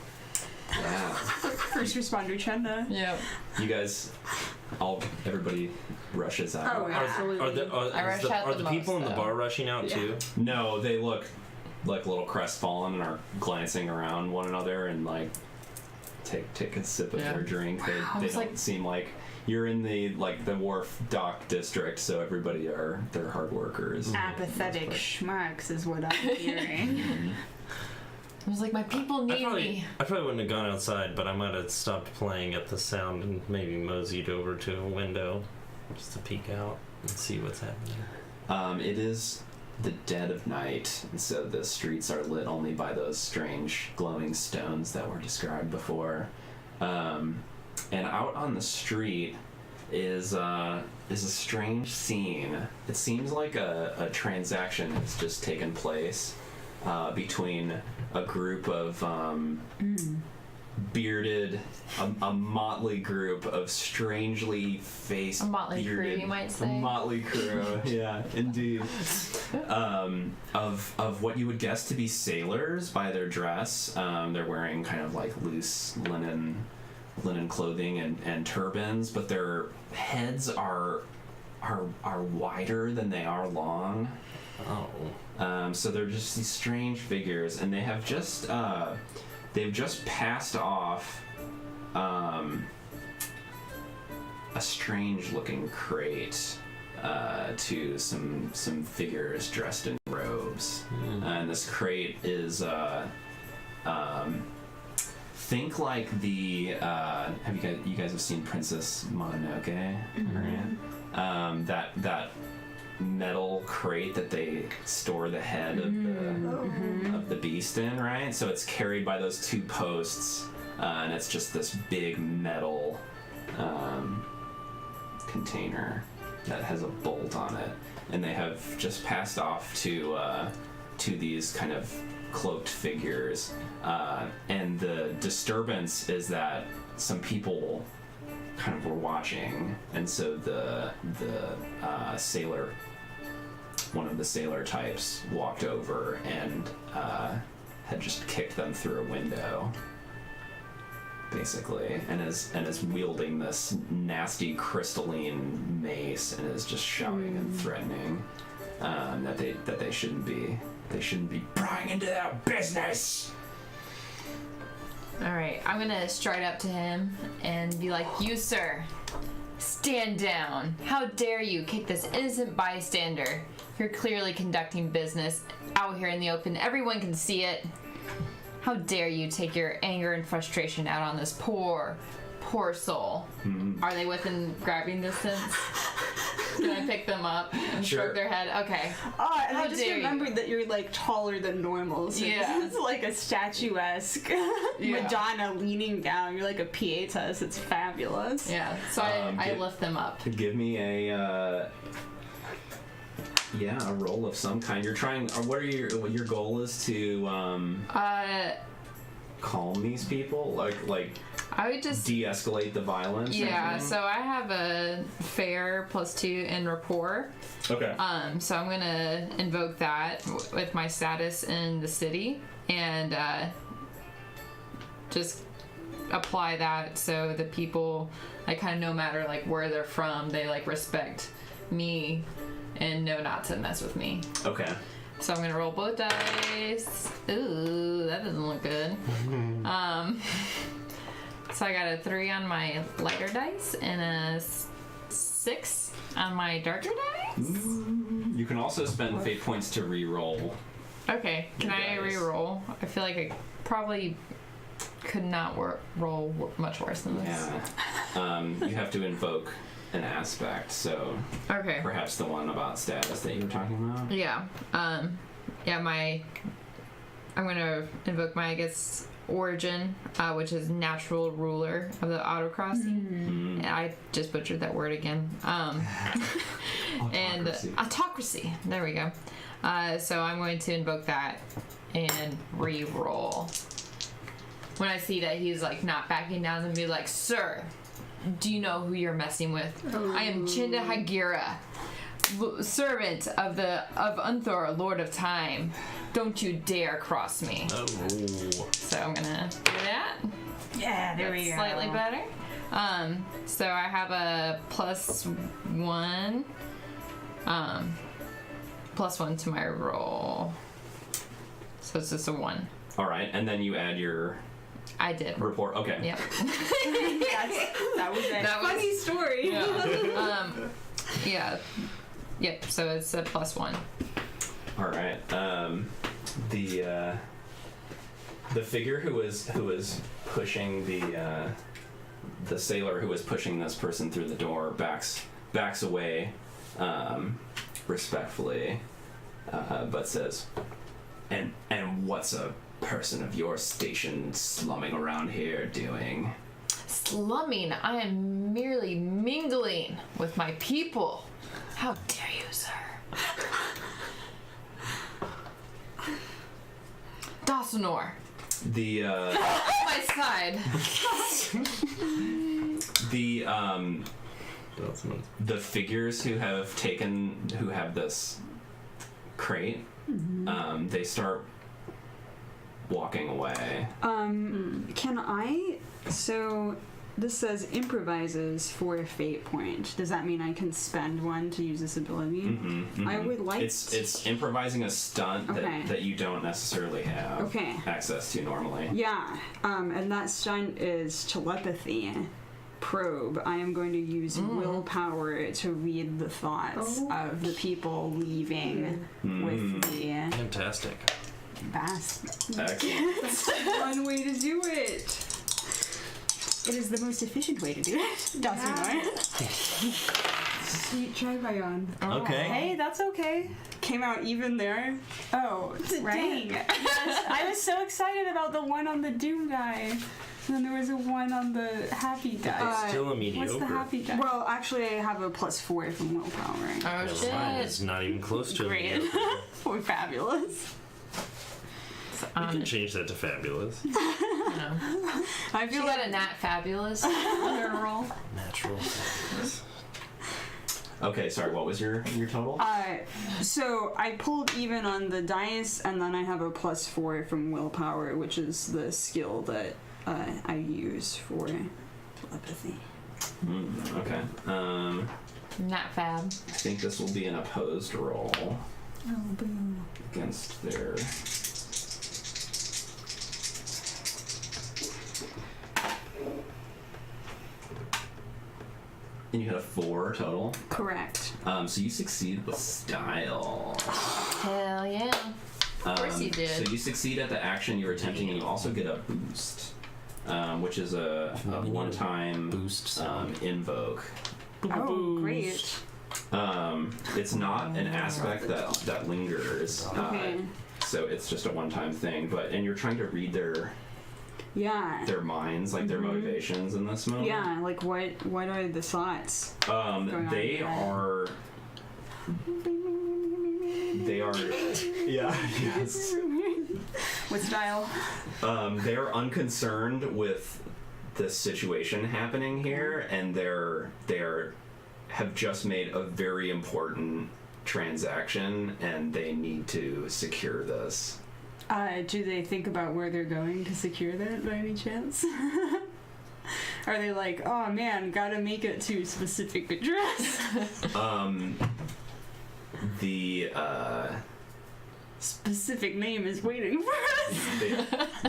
Yeah. First responder Chenda. Yep. You guys, everybody rushes out. Oh, absolutely. I rush out are the the people most, in the though. bar rushing out Yeah. too? No, they look like a little crestfallen and are glancing around one another and like take a sip of their drink. They was don't like- seem like you're in the wharf dock district, so everybody they're hard workers. Apathetic schmucks is what I'm hearing. I was like, my people need me. I probably wouldn't have gone outside, but I might have stopped playing at the sound and maybe moseyed over to a window just to peek out and see what's happening. It is the dead of night, and so the streets are lit only by those strange glowing stones that were described before. And out on the street is a strange scene. It seems like a transaction has just taken place between a group of bearded, a motley group of strangely faced, A motley crew, bearded, you might say. A motley crew, yeah, indeed. Of what you would guess to be sailors by their dress. They're wearing kind of like loose linen clothing and turbans, but their heads are wider than they are long. Oh. So they're just these strange figures, and they have just they've just passed off a strange looking crate to some figures dressed in robes. And this crate is think like the you guys have seen Princess Mononoke, right? That metal crate that they store the head of the beast in, right? So it's carried by those two posts, and it's just this big metal container that has a bolt on it, and they have just passed off to these kind of cloaked figures, and the disturbance is that some people kind of were watching, and so the sailor, one of the sailor types, walked over and had just kicked them through a window, basically, and is wielding this nasty crystalline mace and is just shouting and threatening that they shouldn't be prying into their business. Alright, I'm gonna stride up to him and be like, you, sir, stand down. How dare you kick this innocent bystander? You're clearly conducting business out here in the open. Everyone can see it. How dare you take your anger and frustration out on this poor soul? Are they within grabbing distance? Can I pick them up and Sure. stroke their head? Okay. Oh, and How I just dare you. remembered that you're like taller than normal, so Yeah. this is like a statuesque Madonna leaning down. You're like a pietas. It's fabulous. Yeah. So I lift them up. Give me a a roll of some kind. You're trying. What are your goal is to calm these people, like I would just. de-escalate the violence. or Yeah. anything? So I have a fair +2 in rapport. Okay. So I'm gonna invoke that with my status in the city and just apply that so the people, like, kind of no matter like where they're from, they like respect me and know not to mess with me. Okay. So I'm gonna roll both dice. Ooh, that doesn't look good. So I got a 3 on my lighter dice and a 6 on my darker dice. You can also spend fate points to re-roll. Okay, can I Dice. re-roll? I feel like I probably could not roll much worse than this. Yeah. You have to invoke an aspect, so Okay. perhaps the one about status that you were talking about. Yeah. I'm gonna invoke my, I guess, origin, which is natural ruler of the autocracy. And I just butchered that word again. And autocracy. There we go. So I'm going to invoke that and re-roll. When I see that he's like not backing down and be like, "Sir, do you know who you're messing with? I am Chinda Hagira, servant of Unthor, Lord of Time. Don't you dare cross me." Oh. So I'm gonna do that. Yeah, there That's we go. slightly better. So I have a +1. +1 to my roll. So it's just a 1. All right, and then you add your I did. report. Okay. Yep. That was a That was- funny story. Yeah. Yeah. Yep. So it's a +1. All right. The figure who was pushing the sailor who was pushing this person through the door backs away respectfully, but says, "And what's a person of your station slumming around here doing?" Slumming. I am merely mingling with my people. How dare you, sir? Dawsonor. The My side. the figures who have this crate, they start walking away. Can I? So this says improvises for a fate point. Does that mean I can spend one to use this ability? I would like. It's improvising a stunt Okay. that you don't necessarily have Okay. access to normally. Yeah, and that stunt is telepathy. Probe. I am going to use willpower to read the thoughts of the people leaving with the Fantastic. bass. Excellent. That's one way to do it. It is the most efficient way to do it. Dawson. Sweet try, Ryan. Okay. Hey, that's okay. Came out even there. Oh, right. Yes, I was so excited about the one on the Doom guy. And then there was a one on the Happy guy. Still a mediocre. What's the Happy guy? Well, actually, I have a +4 from willpower. Oh Mine shit. is not even close to Great. a mediocre. We're fabulous. You can change that to fabulous. I You feel got like a nat fabulous on your roll. Natural fabulous. Okay, sorry. What was your total? so I pulled even on the dice, and then I have a +4 from willpower, which is the skill that I use for telepathy. Okay. Nat fab. I think this will be an opposed roll Oh, boo. against their. And you had a 4 total. Correct. So you succeed with style. Hell yeah. Of course you did. So you succeed at the action you're attempting, and you also get a boost, which is a one-time Boost. invoke. Oh, great. It's not an aspect that lingers. Okay. So it's just a one-time thing. And you're trying to read their minds, like their motivations in this moment. Yeah, like what are the thoughts? They are. Yeah. Yes. What style? They are unconcerned with the situation happening here, and they're have just made a very important transaction, and they need to secure this. Do they think about where they're going to secure that by any chance? Are they like, oh man, gotta make it to a specific address? The specific name is waiting for us.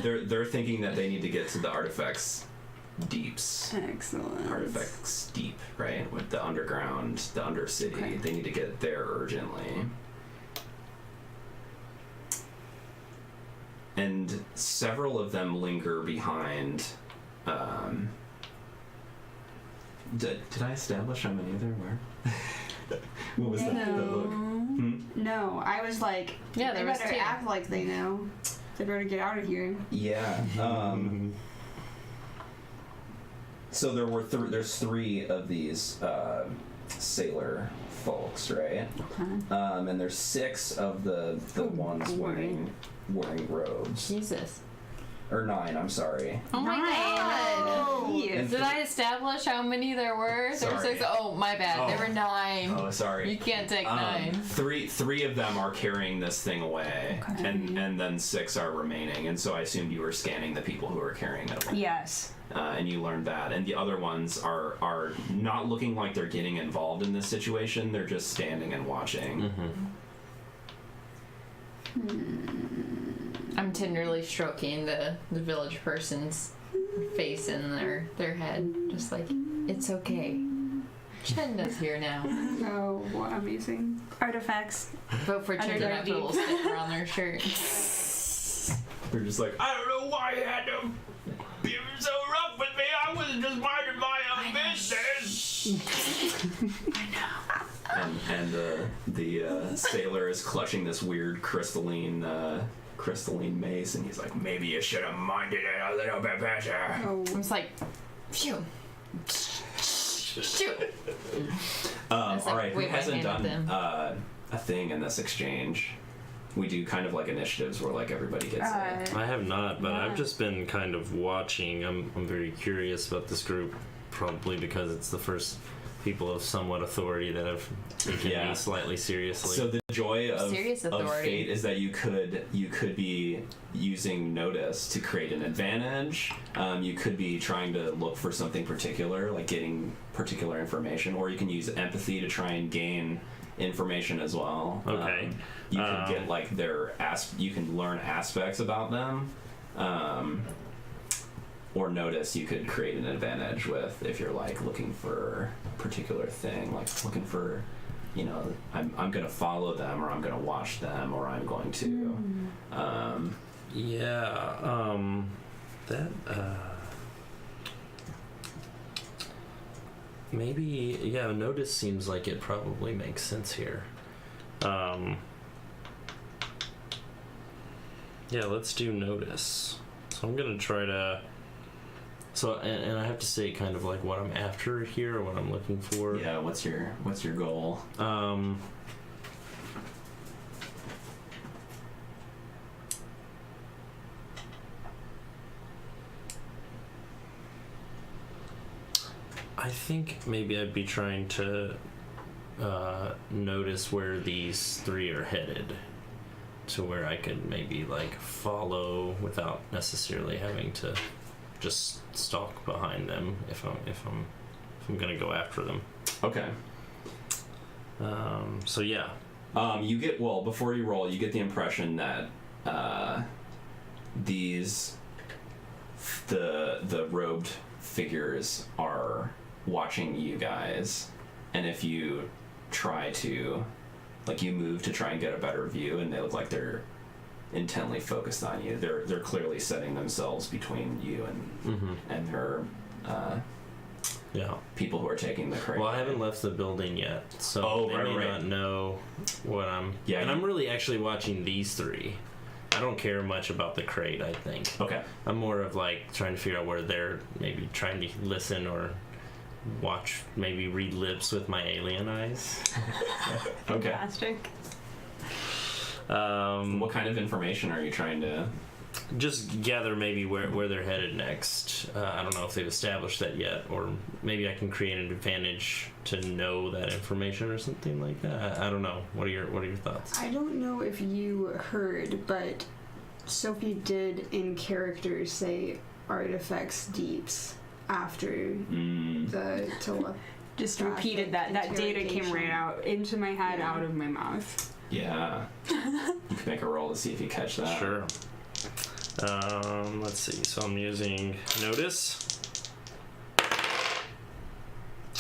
they're thinking that they need to get to the artifacts deeps. Excellent. Artifacts deep, right? With the underground, the undercity. Okay. They need to get there urgently. And several of them linger behind. Did I establish how many there were? What was that? The look? No, I was like, Yeah, they there was better two. act like they know. They better get out of here. Yeah. So there's three of these sailor folks, right? And there's six of the ones wearing robes. Jesus. Or 9, I'm sorry. Oh my god. And Did I establish how many there were? There were Sorry. 6. Oh, my bad. There were 9. Oh, sorry. You can't take 9. Three of them are carrying this thing away, Okay. and then 6 are remaining. And so I assumed you were scanning the people who are carrying it away. Yes. And you learned that. And the other ones are not looking like they're getting involved in this situation. They're just standing and watching. I'm tenderly stroking the village person's face in their head. Just like, it's okay. Chenda's here now. Oh, what amazing. Artifacts. Vote for Chenda and have a little sticker on their shirt. They're just like, I don't know why you had to be so rough with me. I was just minding my own business. I know. And the sailor is clutching this weird crystalline mace, and he's like, maybe you should have minded it a little bit better. Oh. I'm just like, phew. Shoot. All like, right, who wave my hasn't hand at done them. a thing in this exchange? We do kind of like initiatives where like everybody gets it. I have not, but I've just been kind of watching. I'm very curious about this group, probably because it's the first people of somewhat authority that have taken me slightly seriously. So the joy of authority. fate is that you could be using notice to create an advantage. You could be trying to look for something particular, like getting particular information, or you can use empathy to try and gain information as well. Okay. You can get like you can learn aspects about them. Or notice you could create an advantage with if you're like looking for a particular thing, like looking for, I'm going to follow them, or I'm going to watch them, or I'm going to. Maybe, notice seems like it probably makes sense here. Let's do notice. So I'm going to try to... So, and I have to say kind of like what I'm after here, or what I'm looking for. Yeah, what's your goal? I think maybe I'd be trying to notice where these 3 are headed, to where I could maybe like follow without necessarily having to just stalk behind them if I'm gonna go after them. Okay. You get before you roll, you get the impression that the robed figures are watching you guys, and if you try to, like, you move to try and get a better view, and they look like they're intently focused on you. They're clearly setting themselves between you and their people who are taking the crate. Well, I haven't left the building yet, so they may not know what I'm... Yeah, and I'm really actually watching these three. I don't care much about the crate, I think. Okay. I'm more of like trying to figure out where they're maybe trying to listen or watch, maybe read lips with my alien eyes. Okay. Fantastic. What kind of information are you trying to... Just gather maybe where they're headed next. I don't know if they've established that yet, or maybe I can create an advantage to know that information or something like that. I don't know. What are your thoughts? I don't know if you heard, but Sophie did in character say artifacts deeps after the Just repeated that. That data came right out into my head, out of my mouth. Yeah. You can make a roll to see if you catch that. Sure. Let's see. So I'm using Notice.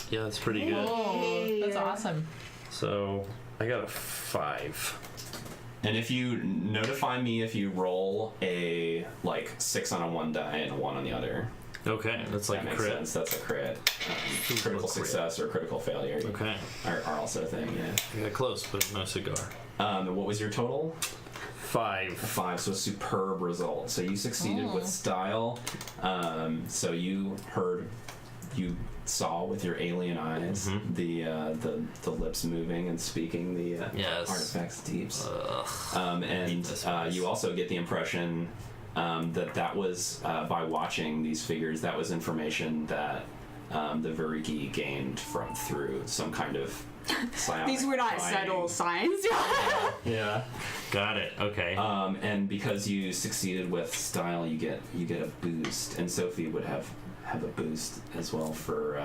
Yeah, that's pretty good. Oh, that's awesome. So I got a 5. And if you notify me if you roll a 6 on a one die and a 1 on the other. Okay, that's like that a makes crit. sense. That's a crit. Critical success or critical failure. Okay. Are also a thing, yeah. I got close, but no cigar. What was your total? 5. 5, so a superb result. So you succeeded with style. So you saw with your alien eyes the lips moving and speaking the artifacts deeps. And you also get the impression that was by watching these figures, that was information that the Viriki gained through some kind of psionic These were not flying. subtle signs. Yeah. Got it. Okay. And because you succeeded with style, you get a boost, and Sophie would have a boost as well for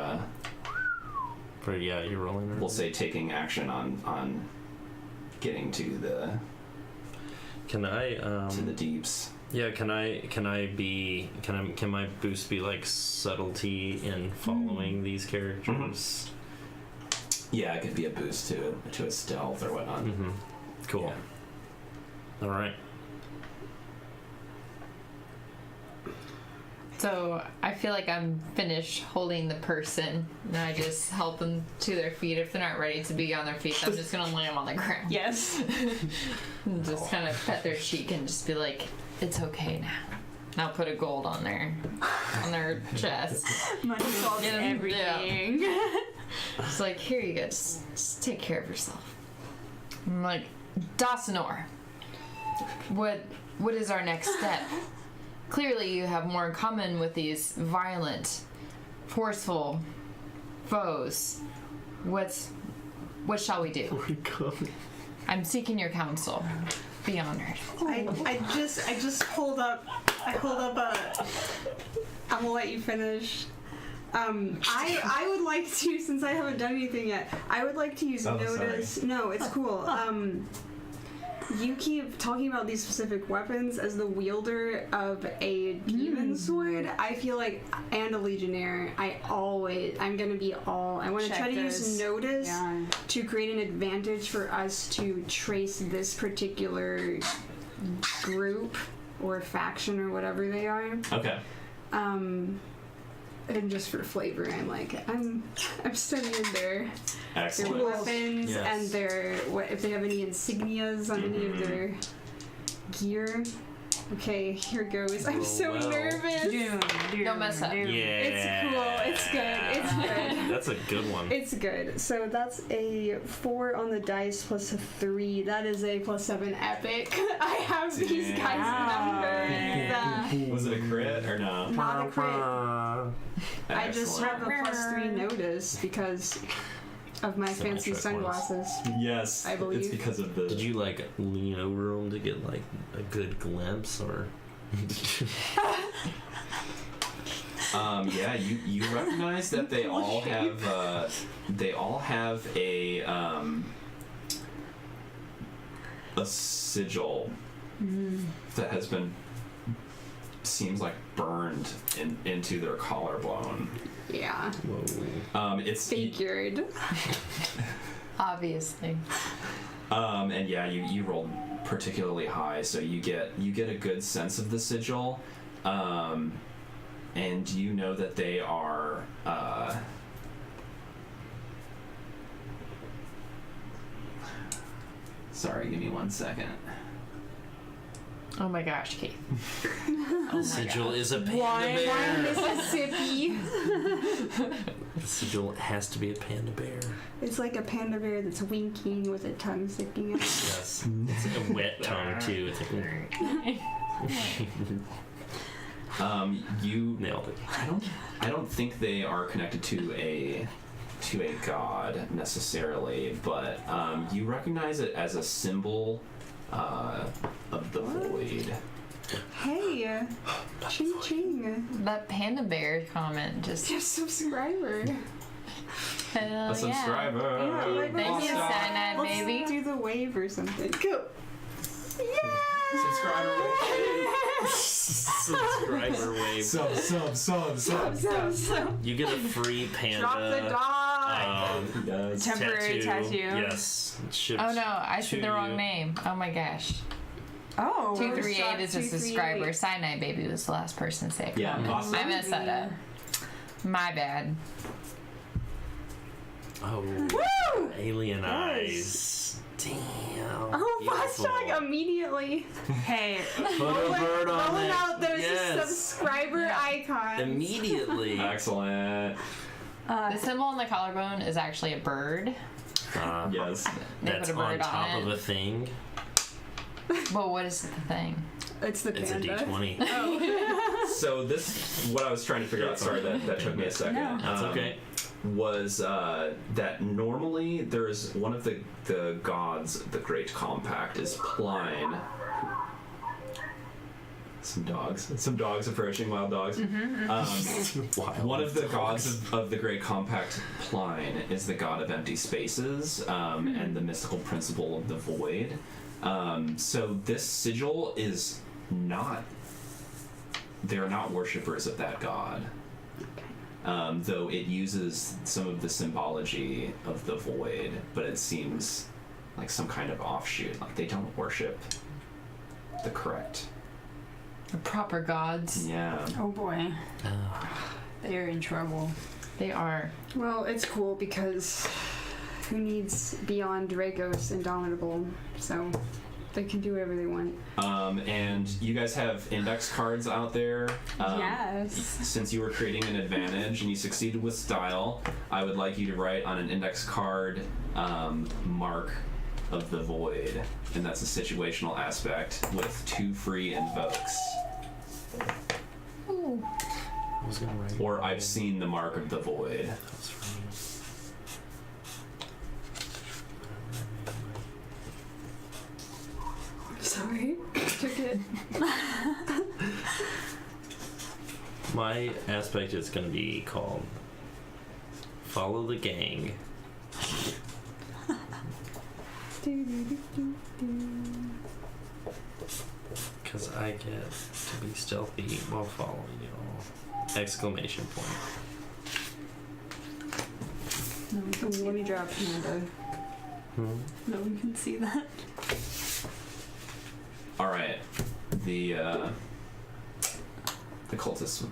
you're rolling. we'll say taking action on getting to the Can I to the deeps. Yeah, can my boost be like subtlety in following these characters? Yeah, it could be a boost to a stealth or whatnot. Cool. Yeah. All right. So I feel like I'm finished holding the person, and I just help them to their feet. If they're not ready to be on their feet, I'm just gonna lay them on the ground. Yes. And just kind of pet their cheek and just be like, "It's okay now." And I'll put a gold on their chest. Money solves Yeah, everything. It's like, here you go. Just take care of yourself. I'm like, Dasanor, what is our next step? Clearly, you have more in common with these violent, forceful foes. What shall we do? I'm seeking your counsel. Be honored. I just hold up. I hold up a. I'm gonna let you finish. I would like to, since I haven't done anything yet, I would like to use Notice. Sorry. No, it's cool. You keep talking about these specific weapons as the wielder of a demon sword. I feel like, and a legionnaire, I want to Check try to use those. Notice to create an advantage for us to trace this particular group or faction or whatever they are. Okay. And just for flavor, I'm studying their Excellent. weapons and if they have any insignias on any of their gear. Okay, here goes. I'm so nervous. Don't mess up. Yeah. It's cool. It's good. It's good. That's a good one. It's good. So that's a 4 on the dice plus a 3. That is a +7 epic. I have these guys' numbers. Was it a crit or no? Not a crit. I just have a Excellent. +3 notice because of my fancy extra points. sunglasses. Yes, I believe. it's because of the. Did you lean over them to get a good glimpse, or? Yeah, you recognize that they all have a sigil that has been seems like burned into their collarbone. Yeah. Whoa. It's Figured. Obviously. And yeah, you rolled particularly high, so you get a good sense of the sigil, and you know that they are Sorry, give me 1 second. Oh my gosh, Keith. The sigil is a panda Why bear. Mississippi? The sigil has to be a panda bear. It's like a panda bear that's winking with a tongue sticking out. Yes. It's like a wet tongue too. It's like You nailed it. I don't think they are connected to a god necessarily, but you recognize it as a symbol of the void. Hey, ching ching. That panda bear comment just. Your subscriber. Hell A subscriber. Yeah, Thank you, Cyanide Let's Baby. do the wave or something. Go. Subscriber. Subscriber wave. Sub. So. You get a free panda. Drop the dog. He does. Temporary tattoo. Yes. It ships Oh no, I said to the wrong you. name. Oh my gosh. Oh. 238 is a 238. subscriber. Cyanide Baby was the last person to say it. Yeah, awesome. I messed that up. My bad. Oh. Woo! Alien Yes. eyes. Damn. Oh, Beautiful. hashtag immediately. Hey, Put a bird on rolling it. out those Yes. subscriber icons. Immediately. Excellent. The symbol on the collarbone is actually a bird. Yes. They That's put a bird on top on of it. a thing. But what is the thing? It's the It's a panda. D20. So this, what I was trying to figure out. Sorry, that took me a second. No. That's okay. Was that normally there is one of the gods of the Great Compact is Pline. Some dogs approaching, wild dogs. One of the gods of the Great Compact, Pline, is the god of empty spaces and the mystical principle of the void. So this sigil is not. They are not worshippers of that god. Though it uses some of the symbology of the void, but it seems like some kind of offshoot. Like they don't worship the correct. The proper gods. Yeah. Oh boy. They're in trouble. They are. Well, it's cool because who needs Beyond Dragos Indomitable? So they can do whatever they want. And you guys have index cards out there. Yes. Since you were creating an advantage and you succeeded with style, I would like you to write on an index card mark of the void, and that's a situational aspect with 2 free invokes. Ooh. I was gonna write. Or I've seen the mark of the void. That's funny. Sorry. Took it. My aspect is gonna be called Follow the Gang. Because I get to be stealthy while following you all. Exclamation point. No, we can, let me drop panda. No one can see that. All right, the cultists,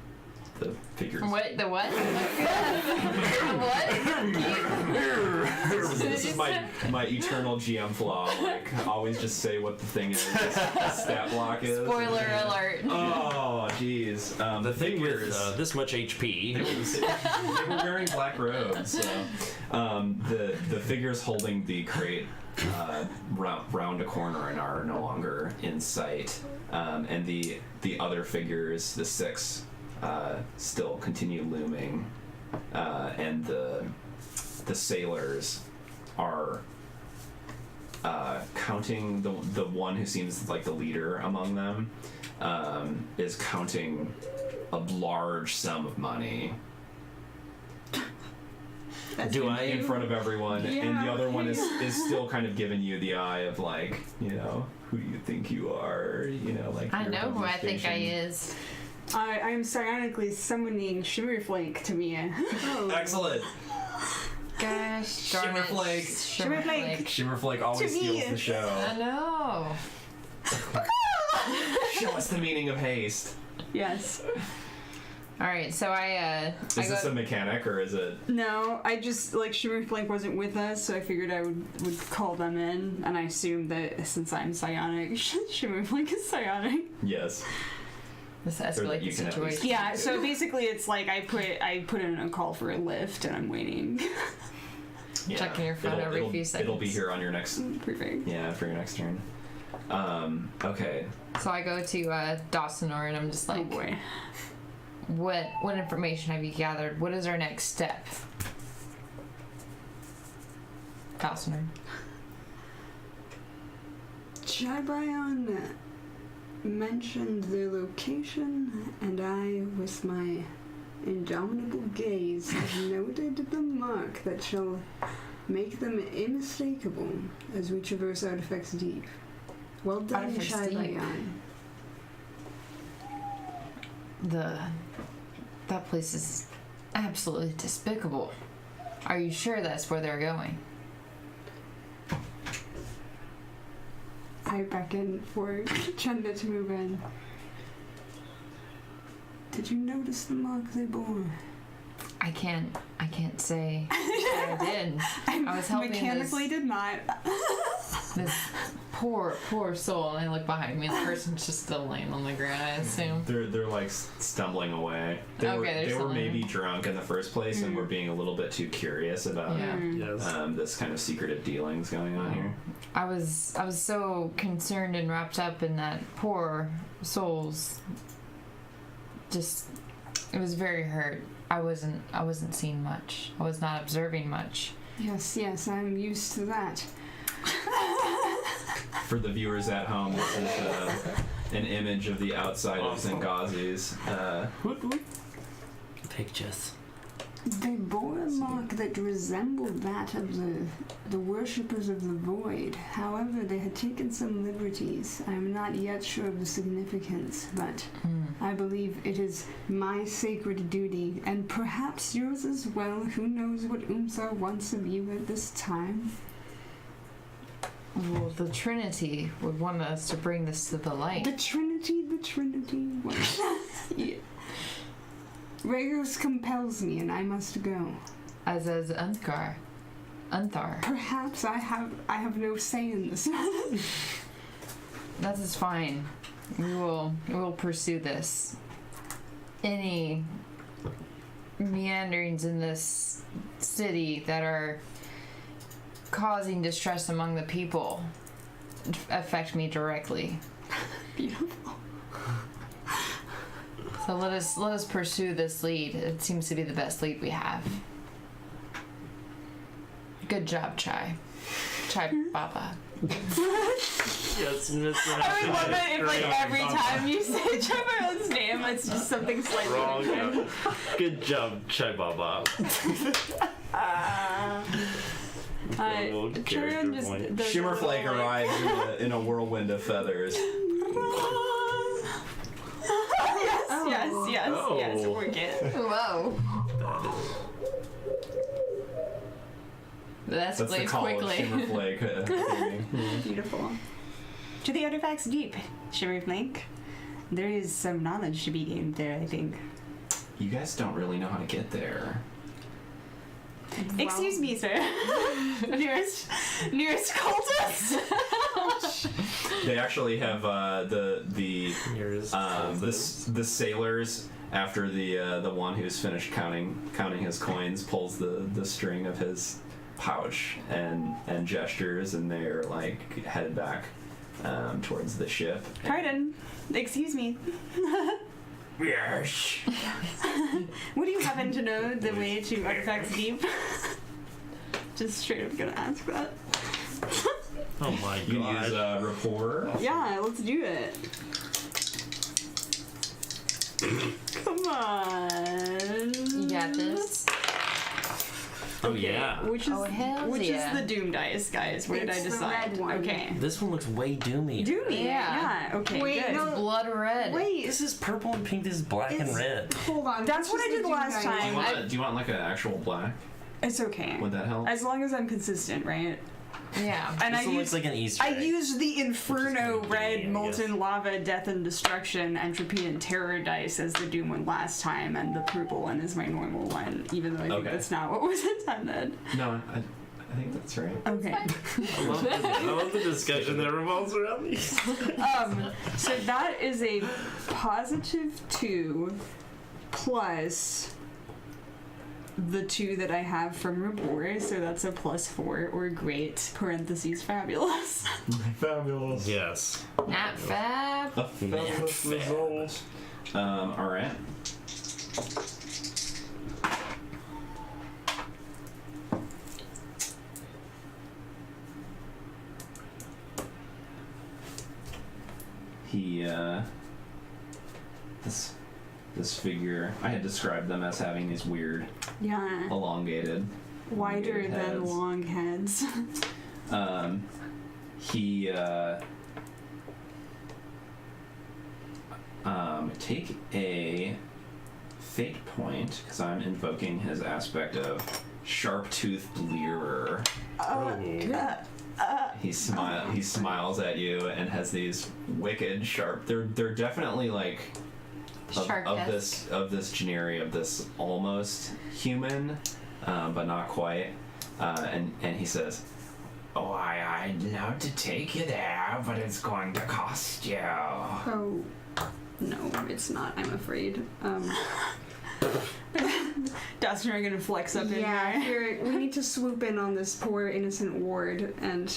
the figures. What? The what? What? This is my eternal GM flaw. Like, always just say what the thing is. The stat block is. Spoiler alert. Oh, jeez. The thing with figures. this much HP. They were wearing black robes. So, the figures holding the crate round a corner and are no longer in sight. And the other figures, the 6, still continue looming. And the sailors are counting. The one who seems like the leader among them is counting a large sum of money. In front of everyone, and the other one is still kind of giving you the eye of like, you know, who do you think you are? You know, like I your know who I think I conversation. is. I'm psionically summoning Shimmerflake to me. Oh. Excellent. Gosh, darn it. Shimmerflake. Shimmerflake. Shimmerflake always To me. steals the show. I know. Show us the meaning of haste. Yes. All right, so I Is this a mechanic or is it? No, I just, like, Shimmer Flake wasn't with us, so I figured I would call them in, and I assumed that since I'm psionic, Shimmer Flake is psionic. Yes. This escalates the situation. Yeah, so basically it's like I put in a call for a lift, and I'm waiting. Yeah. Checking your phone every few seconds. It'll be here on your next. Perfect. Yeah, for your next turn. Okay. So I go to Dawsonor and I'm just like, Oh boy. what information have you gathered? What is our next step? Dawsonor. Chaibrion mentioned their location, and I, with my indomitable gaze, have noted the mark that shall make them unmistakable as we traverse Artifacts Deep. Well done, Artifacts Deep. Chaibrion. That place is absolutely despicable. Are you sure that's where they're going? I beckon for Chenda to move in. Did you notice the mark they bore? I can't say that I did. I was helping mechanically did not. this poor soul, and I look behind me, and the person's just still laying on the ground, I assume. They're like stumbling away. They were maybe drunk in the first place and were being a little bit too curious about this kind of secretive dealings going on here. I was so concerned and wrapped up in that poor soul's. Just, it was very hurt. I wasn't seeing much. I was not observing much. Yes, I'm used to that. For the viewers at home, this is an image of the outside of Zengazi's. Pictures. They bore a mark that resembled that of the worshippers of the void. However, they had taken some liberties. I am not yet sure of the significance, but I believe it is my sacred duty, and perhaps yours as well. Who knows what Umsar wants of you at this time? Well, the Trinity would want us to bring this to the light. The Trinity. What? Yeah. Rhaegar compels me, and I must go. As Unthar. Perhaps I have no say in this matter. That is fine. We will pursue this. Any meanderings in this city that are causing distress among the people affect me directly. Beautiful. So let us pursue this lead. It seems to be the best lead we have. Good job, Chai Baba. Yes, Mr. I would love it if, like, every time you say Chaibrion's name, it's just something slightly Wrong. different. Good job, Chai Baba. Chaibrion just does Shimmerflake arrives in a whirlwind of feathers. Yes, work it. Whoa. That's the played call quickly. of Shimmerflake. Beautiful. To the artifacts deep, Shimmerflake. There is some knowledge to be gained there, I think. You guys don't really know how to get there. Excuse me, sir. nearest cultist. They actually have the sailors. After the one who's finished counting his coins pulls the string of his pouch and gestures, and they're like headed back towards the ship. Pardon. Excuse me. Yes. Would you happen to know the way to Artifacts Deep? Just straight up gonna ask that. Oh my god. You can use rapport. Yeah, let's do it. Come on. You got this. Oh yeah. Which is hell which yeah. is the Doom dice, guys? What did I It's the decide? red one. Okay. This one looks way doomy. Doomy. Yeah. Okay. Wait, good. no. Blood red. Wait, This is purple and pink. This is black and It's- red. hold on. That's what Which I is did the last Doom time. dice? Do you want like an actual black? It's okay. Would that help? As long as I'm consistent, right? Yeah. And This one looks like an Easter I egg. used the Inferno Which is red I guess. molten lava death and destruction entropy and terror dice as the Doom one last time, and the purple one is my normal one, even though I think Okay. that's not what was intended. No, I think that's right. Okay. I love the discussion that revolves around these. So that is a +2 plus the 2 that I have from Rabor, so that's a +4 or great parentheses fabulous. Fabulous. Yes. Not fab. A fabulous result. All right. He, this figure, I had described them as having these weird, Yeah. elongated, Wider elongated than heads. long heads. He, take a fate point, because I'm invoking his aspect of sharp-toothed leerer. He smiles at you and has these wicked sharp. They're definitely like of Shark-esque. this generi of this almost human, but not quite. And he says, "Oh, I'd love to take you there, but it's going to cost you." Oh, no, it's not, I'm afraid. Dustin are gonna flex up in Yeah, there. here, we need to swoop in on this poor innocent ward, and,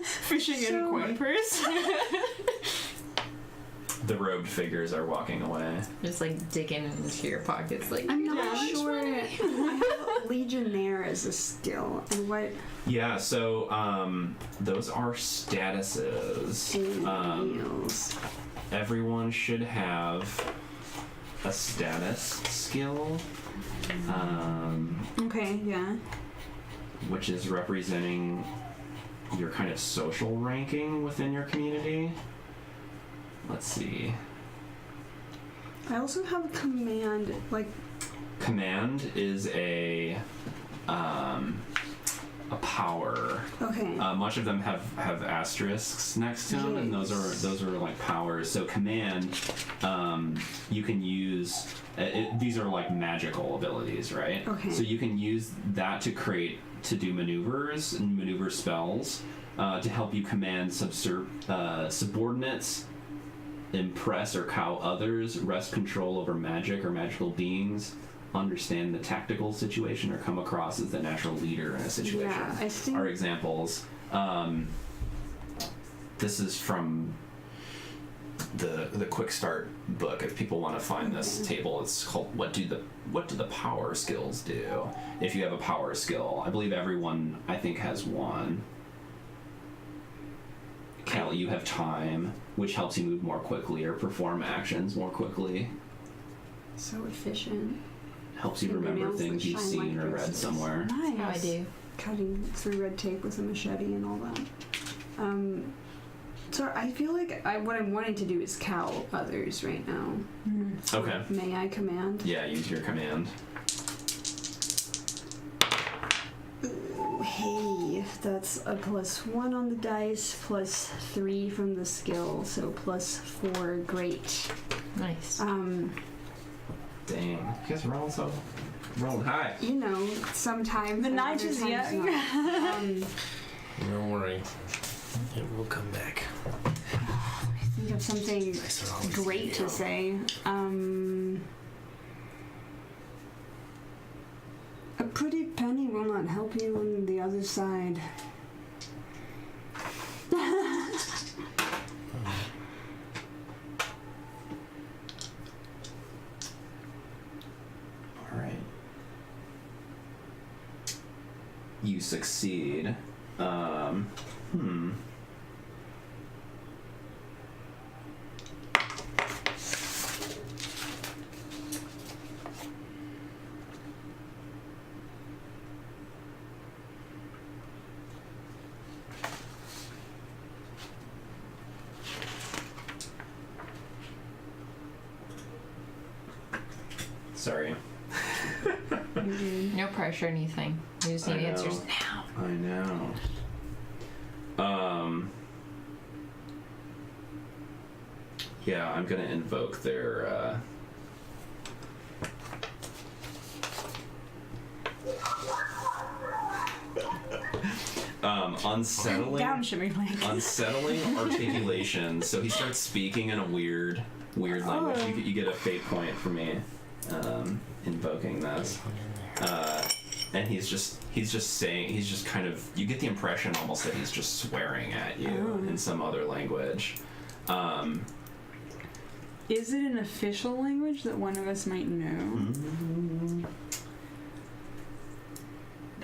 Fishing in So- coin purse. The robed figures are walking away. Just like digging into your pockets, like I'm not Yeah. sure. I have Legionnaire as a skill, and what Yeah, so those are statuses. meals. Everyone should have a status skill, Okay, yeah. which is representing your kind of social ranking within your community. Let's see. I also have a command, like, Command is a power. okay. Much of them have asterisks next to them, and those are like powers. So command, you can use. These are like magical abilities, right? Okay. So you can use that to do maneuvers and maneuver spells to help you command subordinates, impress or cow others, wrest control over magic or magical beings, understand the tactical situation, or come across as the natural leader in a situation. Yeah, I think- Are examples. This is from the Quickstart book. If people want to find this table, it's called "What do the power skills do?" If you have a power skill, I believe everyone has one. Callie, you have time, which helps you move more quickly or perform actions more quickly. So efficient. Helps you Fingernails remember that things you've shine seen like or read bristles. somewhere. Nice. how I do. Cutting through red tape with a machete and all that. So I feel like what I'm wanting to do is cow others right now. Okay. May I command? Yeah, use your command. Ooh, hey, that's a +1 on the dice, +3 from the skill, so +4. Great. Nice. Dang. You guys rolling high. You know, sometimes The and night other is times young. not. Don't worry. It will come back. Think of something Dice are always great to evil. say. A pretty penny will not help you on the other side. All right. You succeed. Sorry. No pressure or anything. We just need I know. answers now. I know. Yeah, I'm gonna invoke their, unsettling. Down, Shimmy Blank. Unsettling articulation. So he starts speaking in a weird language. You get a fate point for me, invoking this. And he's just kind of, you get the impression almost that he's just swearing at you in some other language. Is it an official language that one of us might know?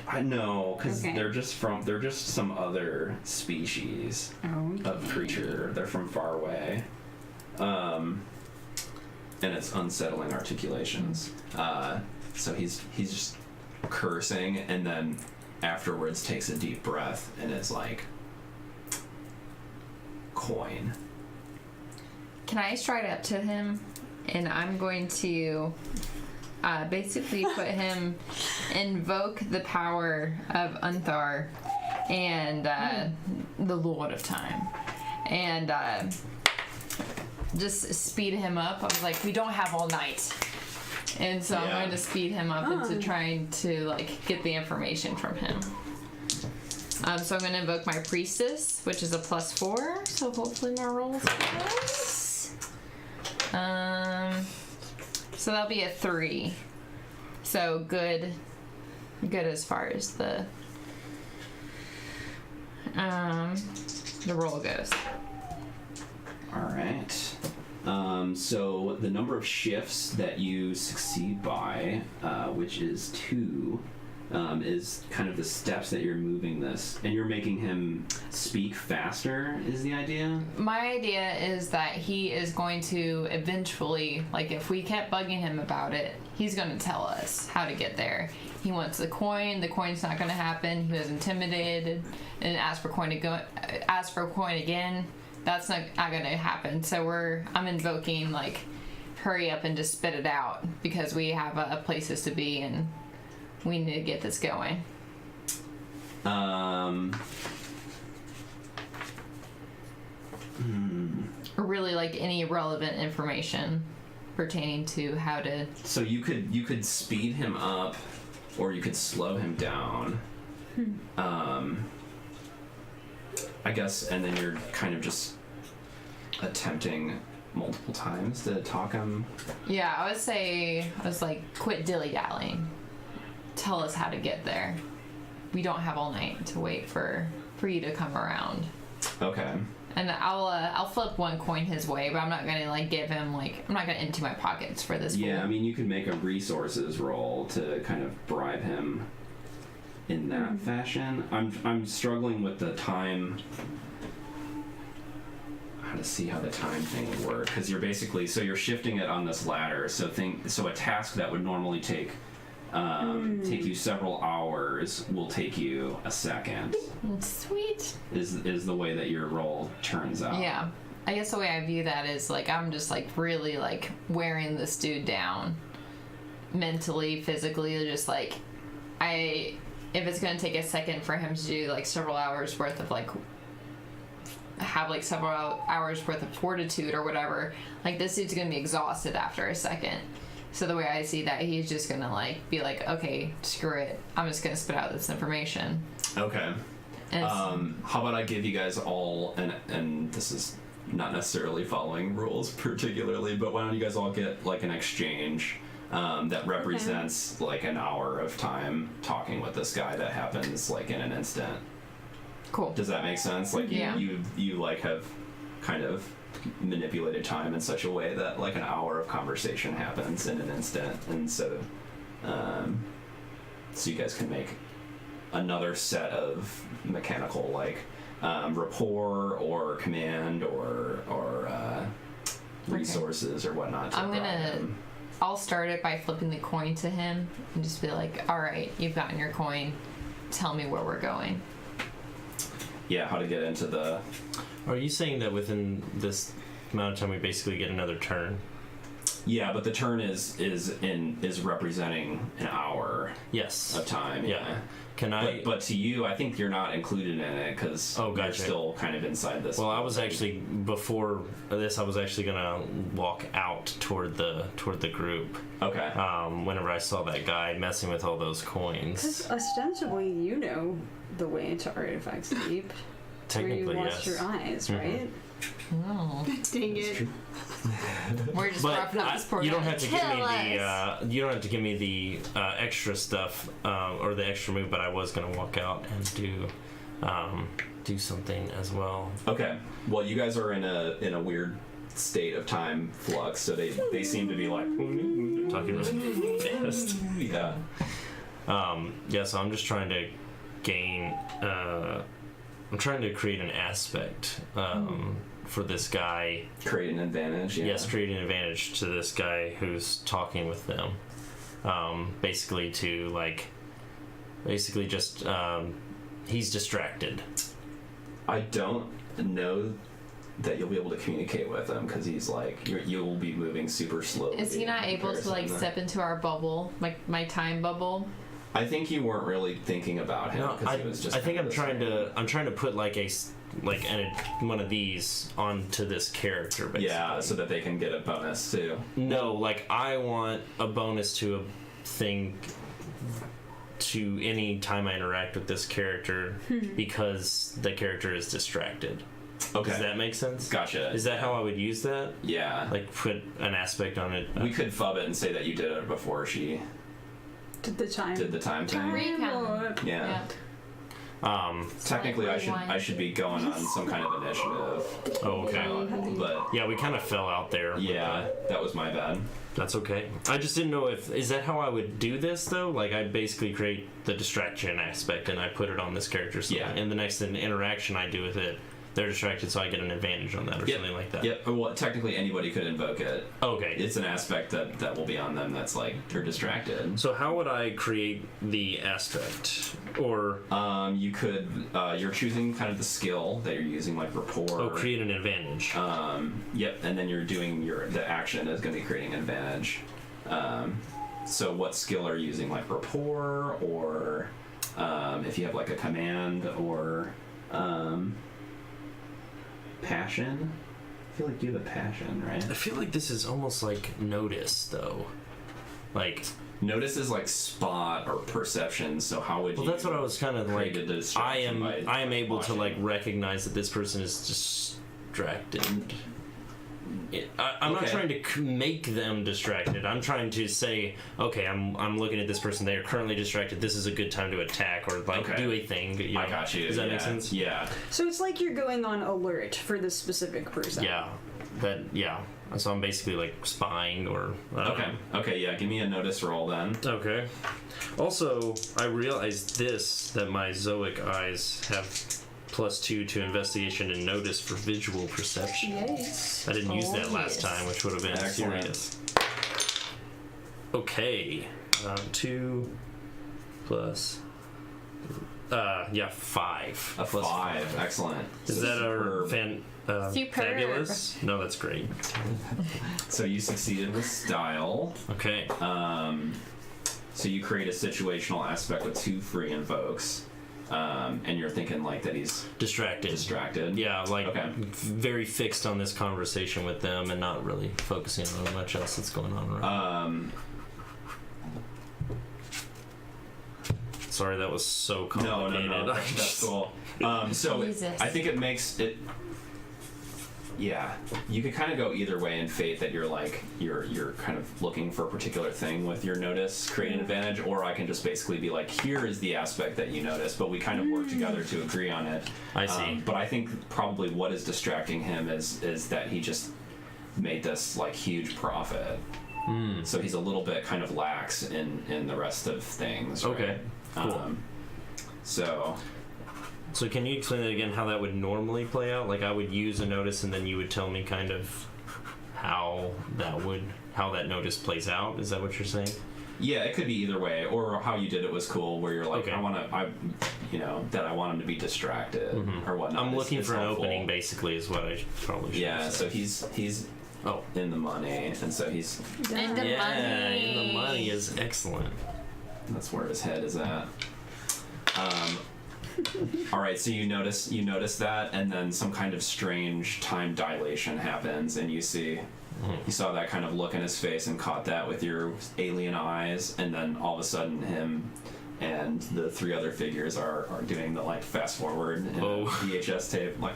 I know, because they're just some other species of creature. They're from far away. And it's unsettling articulations. So he's just cursing, and then afterwards takes a deep breath and is like, coin. Can I stride up to him, and I'm going to basically put him, invoke the power of Unthar and the Lord of Time, and just speed him up. I was like, we don't have all night. And so I'm going to speed him up into trying to get the information from him. So I'm going to invoke my priestess, which is a +4. So hopefully my roll is close. So that'll be a 3. So good as far as the roll goes. All right. So the number of shifts that you succeed by, which is 2, is kind of the steps that you're moving this, and you're making him speak faster, is the idea? My idea is that he is going to eventually, if we kept bugging him about it, he's going to tell us how to get there. He wants the coin's not going to happen. He was intimidated and asked for coin again. That's not going to happen. So I'm invoking hurry up and just spit it out, because we have places to be and we need to get this going. Or really any relevant information pertaining to how to. So you could speed him up, or you could slow him down. I guess, and then you're kind of just attempting multiple times to talk him. Yeah, I was quit dilly-dallying. Tell us how to get there. We don't have all night to wait for you to come around. Okay. And I'll flip one coin his way, but I'm not gonna give him I'm not gonna empty my pockets for this. Yeah, fool. I mean, you could make a resources roll to kind of bribe him in that fashion. I'm struggling with the time. How to see how the time thing would work, because you're basically you're shifting it on this ladder. So a task that would normally take you several hours will take you a second. Sweet. Is the way that your roll turns out. Yeah. I guess the way I view that is I'm just really wearing this dude down mentally, physically, just if it's gonna take a second for him to do several hours worth of have several hours worth of fortitude or whatever, this dude's gonna be exhausted after a second. So the way I see that, he's just gonna be okay, screw it, I'm just gonna spit out this information. Okay. How about I give you guys all, and this is not necessarily following rules particularly, but why don't you guys all get an exchange that represents an hour of time talking with this guy that happens in an instant. Cool. Does that make sense? You have kind of manipulated time in such a way that an hour of conversation happens in an instant, and so you guys can make another set of mechanical rapport or command or resources or whatnot. I'll start it by flipping the coin to him and just be all right, you've gotten your coin, tell me where we're going. Yeah, how to get into the... Are you saying that within this amount of time we basically get another turn? Yeah, but the turn is representing an hour Yes. of time. Yeah. Can I? But to you, I think you're not included in it because Oh, you're gotcha. still kind of inside this. Well, I was actually before this. I was actually gonna walk out toward the group. Okay. Whenever I saw that guy messing with all those coins. Because ostensibly you know the way to Artifact Sleep. Technically, where you lost yes. your eyes, right? No. Dang it. We're just But wrapping up this program. you don't have to give Tell me us. the you don't have to give me the extra stuff or the extra move. But I was gonna walk out and do something as well. Okay. Well, you guys are in a weird state of time flux, so they seem to be like Talking really fast. yeah. Yeah. So I'm just trying to gain. I'm trying to create an aspect for this guy. Create an advantage. Yeah. Yes, create an advantage to this guy who's talking with them. Basically just he's distracted. I don't know that you'll be able to communicate with him because he's like you'll be moving super slowly. Is he not in able to like comparison. step into our bubble, like my time bubble? I think you weren't really thinking about him No, because he was just. I think kind of I'm trying to put one of these onto this character. Basically. Yeah, so that they can get a bonus too. No, like I want a bonus to a thing to any time I interact with this character because the character is distracted. Okay. Does that make sense? Gotcha. Is that how I would use that? Yeah. Like put an aspect on it? We could fub it and say that you did it before she Did the time. did the time thing. Recount. Yeah. Yeah. Technically, I Rewind. should be going on some kind of initiative. Oh, okay. But Yeah, we kind of fell out there. with yeah, that was my bad. That's okay. I just didn't know is that how I would do this though? Like I basically create the distraction aspect and I put it on this character. So Yeah. in the next interaction I do with it, they're distracted, so I get an advantage on that or something like that. Yep. Well, technically, anybody could invoke it. Okay. It's an aspect that will be on them that's like they're distracted. So how would I create the aspect? Or You could you're choosing kind of the skill that you're using, like rapport. create an advantage. Yep, and then you're doing the action is going to be creating an advantage. So what skill are you using, like rapport, or if you have like a command, or passion? I feel like you have a passion, right? I feel like this is almost like notice though. Like Notice is like spot or perception. So how would you? well, that's what I was kind of like. create a distraction I am by able to watching? like recognize that this person is distracted. I'm not Okay. trying to make them distracted. I'm trying to say, okay, I'm looking at this person. They are currently distracted. This is a good time to attack or like Okay. do a thing. You know? I got you. Does that yeah. make sense? Yeah. So it's like you're going on alert for this specific person. Yeah. Yeah. So I'm basically like spying or. Okay. Okay. Yeah. Give me a notice roll then. Okay. Also, I realized that my Zoic eyes have +2 to investigation and notice for visual perception. Yes. I didn't use that last yes. time, which would have been Excellent. serious. Okay. 2 plus. 5. A Plus 5. Excellent. Is that our Superb. Superb. fabulous? No, that's great. So you succeeded with style. Okay. So you create a situational aspect with 2 free invokes, and you're thinking like that he's Distracted. Yeah, like Okay. very fixed on this conversation with them and not really focusing on much else that's going on around. Sorry, that was so complicated. No, that's cool. So Jesus. I think it makes it. Yeah, you could kind of go either way in Fate. That you're like you're kind of looking for a particular thing with your notice, create an advantage, or I can just basically be like, here is the aspect that you notice, but we kind of work together to agree on it. I see. But I think probably what is distracting him is that he just made this like huge profit. So he's a little bit kind of lax in the rest of things. Right? Okay. Cool. So can you explain that again, how that would normally play out? Like I would use a notice and then you would tell me kind of how that notice plays out? Is that what you're saying? Yeah, it could be either way, or how you did it was cool, where you're like, Okay. I want him to be distracted or whatnot. I'm looking is for an helpful. opening basically is what I probably should Yeah, have so said. he's Oh. in the money, and so he's And the Yeah, money. and the money is excellent. that's where his head is at. All right, so you notice that, and then some kind of strange time dilation happens, and you saw that kind of look in his face and caught that with your alien eyes, and then all of a sudden him and the three other figures are doing the like fast forward in a VHS tape, like.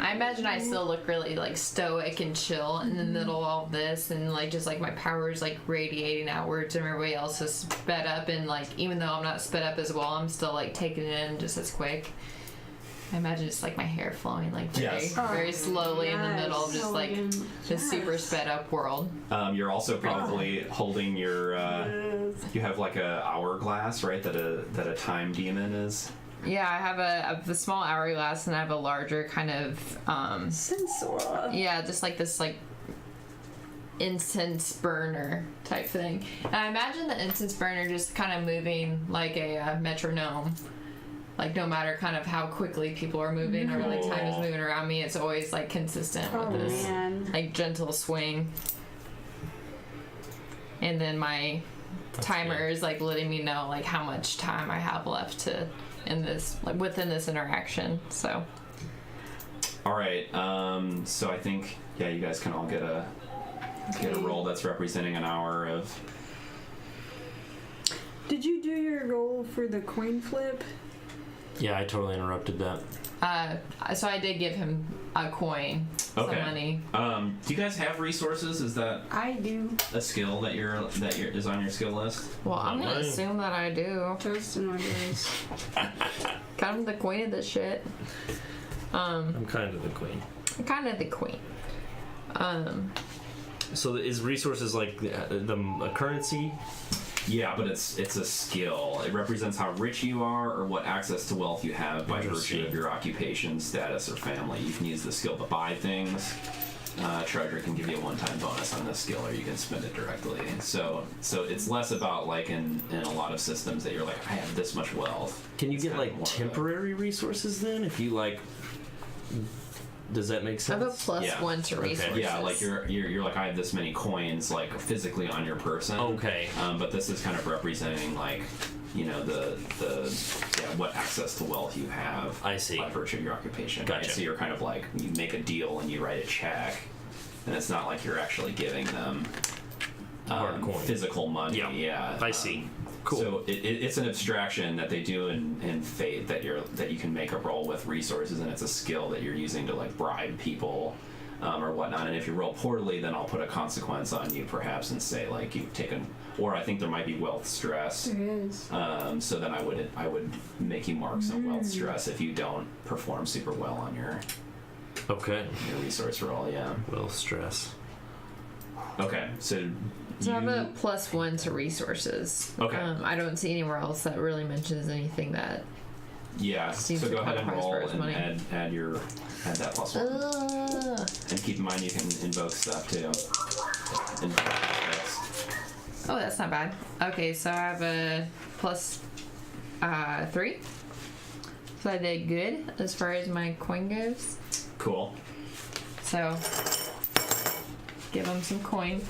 I imagine I still look really like stoic and chill in the middle of all this, and like just like my power is like radiating outwards, and everybody else is sped up, and like even though I'm not sped up as well, I'm still like taking it in just as quick. I imagine it's like my hair flowing like very, Yes. very slowly in the middle of just So like again, this super sped up world. You're also probably holding your. You have like a hourglass, right? That a time demon is. Yeah, I have a small hourglass, and I have a larger kind of Sensor. yeah, just like this like incense burner type thing. And I imagine the incense burner just kind of moving like a metronome. Like no matter kind of how quickly people are moving or like time is moving around me, it's always like consistent with this Man. like gentle swing. And then my timer is like letting me know like how much time I have left in this like within this interaction. So All right. So I think you guys can all get a roll that's representing an hour of. Did you do your roll for the coin flip? Yeah, I totally interrupted that. so I did give him a coin, some money. Do you guys have resources? Is that I do. a skill that is on your skill list? Well, I'm gonna Money. assume that I do. Toast and orders. Kind of the queen of this shit. I'm kind of the queen. Kind of the queen. So is resources like a currency? Yeah, but it's a skill. It represents how rich you are or what access to wealth you have by virtue Interesting. of your occupation, status, or family. You can use the skill to buy things. Treasure can give you a one-time bonus on this skill, or you can spend it directly. So it's less about like in a lot of systems that you're like, I have this much wealth. Can you It's get kind of like more of a- temporary resources then? If you like, does that make I have a sense? plus Yeah. one to Okay. resources. Yeah, like you're like I have this many coins like physically on your person. Okay. But this is kind of representing like the what access to wealth you have. I see. By virtue of your occupation. Gotcha. Right? So you're kind of like you make a deal and you write a check, and it's not like you're actually giving them Hard coin. physical money. Yeah. Yeah. I see. Cool. So it's an abstraction that they do in Fate that you can make a roll with resources, and it's a skill that you're using to like bribe people or whatnot. And if you roll poorly, then I'll put a consequence on you, perhaps, and say like you've taken, or I think there might be wealth stress. There is. So then I would make you mark some wealth stress if you don't perform super well on your resource roll. Yeah. Well, stress. Okay. So I have a plus one to resources. Okay. I don't see anywhere else that really mentions anything that. yeah. Seems So to go ahead and qualify as roll far as and money. add that plus one. And keep in mind you can invoke stuff too. Invoke effects. Oh, that's not bad. Okay, so I have a plus 3. So I did good as far as my coin goes. Cool. So give him some coin.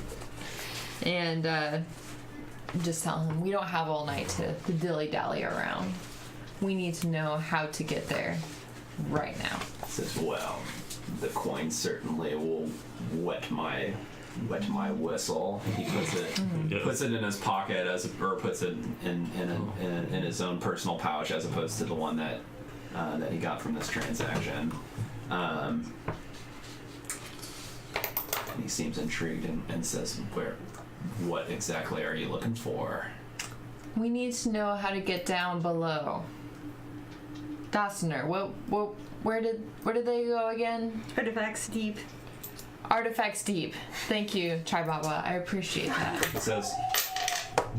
And just tell him we don't have all night to dilly-dally around. We need to know how to get there right now. Says, well, the coin certainly will wet my whistle. He puts it in his pocket or puts it in his own personal pouch as opposed to the one that he got from this transaction. And he seems intrigued and says, what exactly are you looking for? We need to know how to get down below. Dosner, where did they go again? Artifacts deep. Artifacts deep. Thank you, Chai Baba. I appreciate that. It says,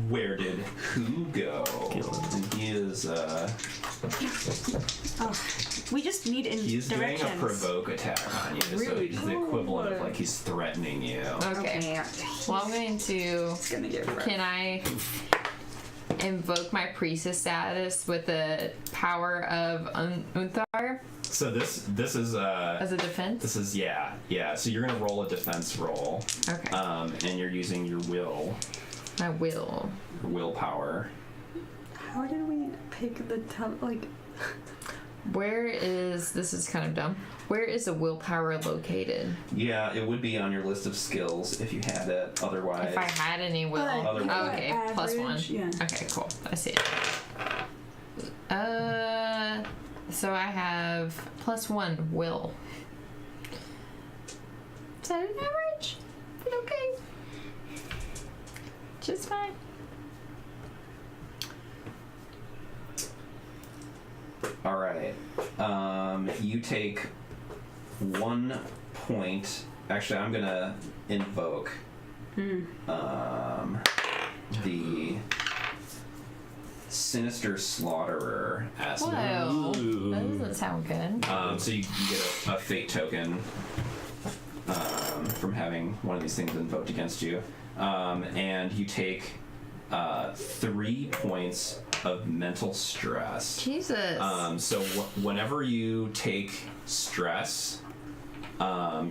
where did who go? And he is We just need he's doing directions. a provoke attack on you. So Rude. he's the equivalent of like he's threatening you. Okay. Well, I'm going to. It's gonna get rough. Can I? invoke my priestess status with the power of Unthar So this is as a defense? this is yeah. So you're gonna roll a defense roll. Okay. And you're using your My will. willpower. How did we pick the like? Where is, this is kind of dumb, where is the willpower located? Yeah, it would be on your list of skills if you had it. Otherwise, If I had any will. Otherwise- Oh, okay, plus one. Average, yeah. Okay, cool. I see it. So I have plus one will. Is that an average? Okay. Just fine. all right. You take 1 point. Actually, I'm gonna invoke the Sinister Slaughterer as Whoa. Ooh. That doesn't sound good. So you get a fate token from having one of these things invoked against you, and you take 3 points of mental stress. Jesus. So whenever you take stress,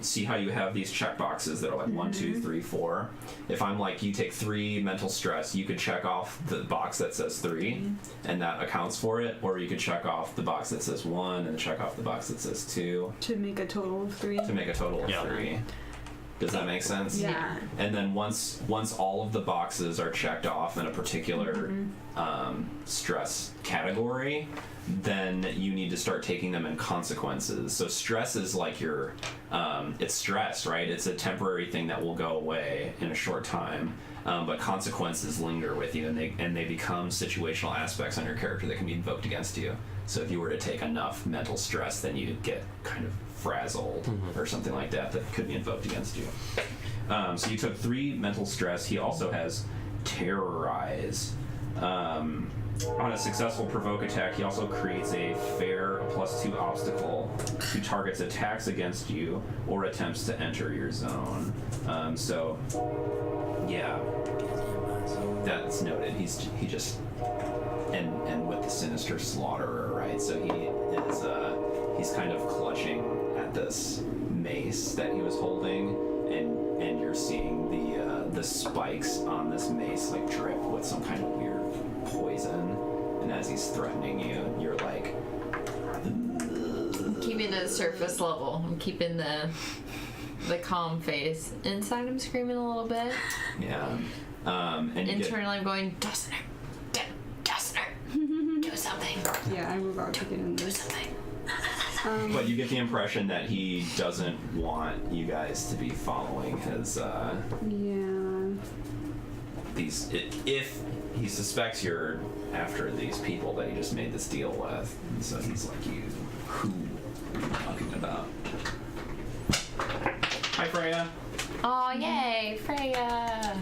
see how you have these check boxes that are like 1, 2, 3, 4. If I'm like, you take 3 mental stress, you could check off the box that says 3, and that accounts for it, or you could check off the box that says 1 and check off the box that says 2 To make a total of 3. to make a total of Yeah. 3. Does that make sense? Yeah. And then once all of the boxes are checked off in a particular stress category, then you need to start taking them in consequences. So stress is like your, it's stress, right? It's a temporary thing that will go away in a short time. But consequences linger with you, and they become situational aspects on your character that can be invoked against you. So if you were to take enough mental stress, then you get kind of frazzled or something like that could be invoked against you. So you took 3 mental stress. He also has Terrorize. On a successful provoke attack, he also creates a fair +2 obstacle to targets attacks against you or attempts to enter your zone. So, yeah, that's noted. He just and with the Sinister Slaughterer, right? So he's kind of clutching at this mace that he was holding, and you're seeing the spikes on this mace like drip with some kind of weird poison, and as he's threatening you, you're like, I'm keeping it surface level. I'm keeping the calm face. Inside, I'm screaming a little bit. yeah. And you Internally, I'm going, Dustin, do something. Yeah, I move out to get in Do this. something. but you get the impression that he doesn't want you guys to be following his if he suspects you're after these people that he just made this deal with, and so he's like, who are you talking about? Hi, Freya. Oh, yay, Freya.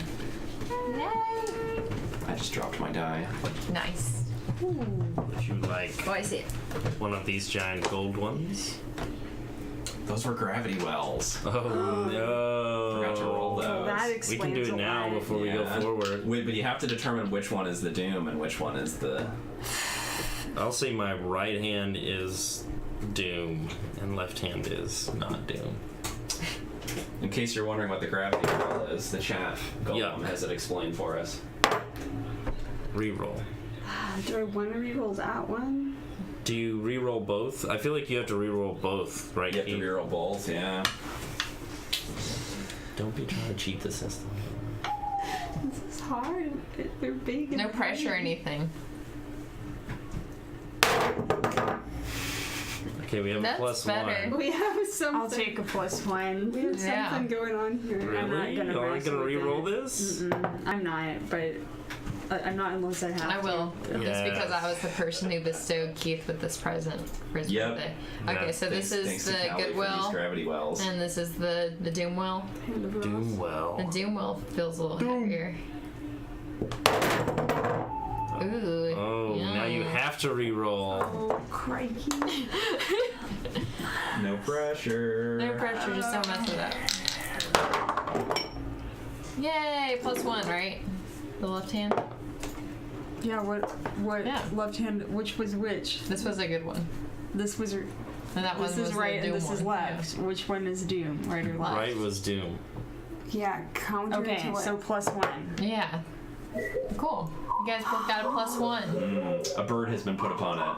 Yay. I just dropped my die. Nice. Would you like Oh, I see it. one of these giant gold ones? Those were gravity wells. Oh no! Forgot to roll those. That We explains can do it a now lot. before we go Yeah. forward. Wait, but you have to determine which one is the doom and which one is the... I'll say my right hand is doom and left hand is not doom. In case you're wondering what the gravity well is, the chat golem Yeah. has it explained for us. Reroll. Do I want to reroll that one? Do you reroll both? I feel like you have to reroll both, right? You have to Keith? reroll both, yeah. Don't be trying to cheat the system. This is hard. They're big. No and pressure or heavy. anything. Okay, we have That's a plus better. one. We have something. I'll take a +1. We have Yeah. something going on here. Really? I'm not gonna You aren't mess gonna with reroll it. this? I'm not, but I'm not unless I have I to. will. Just Yes. because I was the person who bestowed Keith with this present for his Yep. birthday. Yeah. Okay, so this is Thanks to the Callie for these Goodwill, gravity wells. and this is the Doom Will. Hand of Doom Wrath. well. The Doom Will feels a little heavier. Ooh. Oh, now you yum. have to reroll. Oh, crikey. No pressure. No pressure, just don't mess with that. Yay, +1, right? The left hand? Yeah, what Yeah. left hand, which was which? This was a good one. This was, And that one this was is right the and Doom this is one. left. Which one is Doom, right or left? Right was Doom. Yeah, counter to Okay, what? so +1. Yeah. Cool. You guys both got a +1. A bird has been put upon it.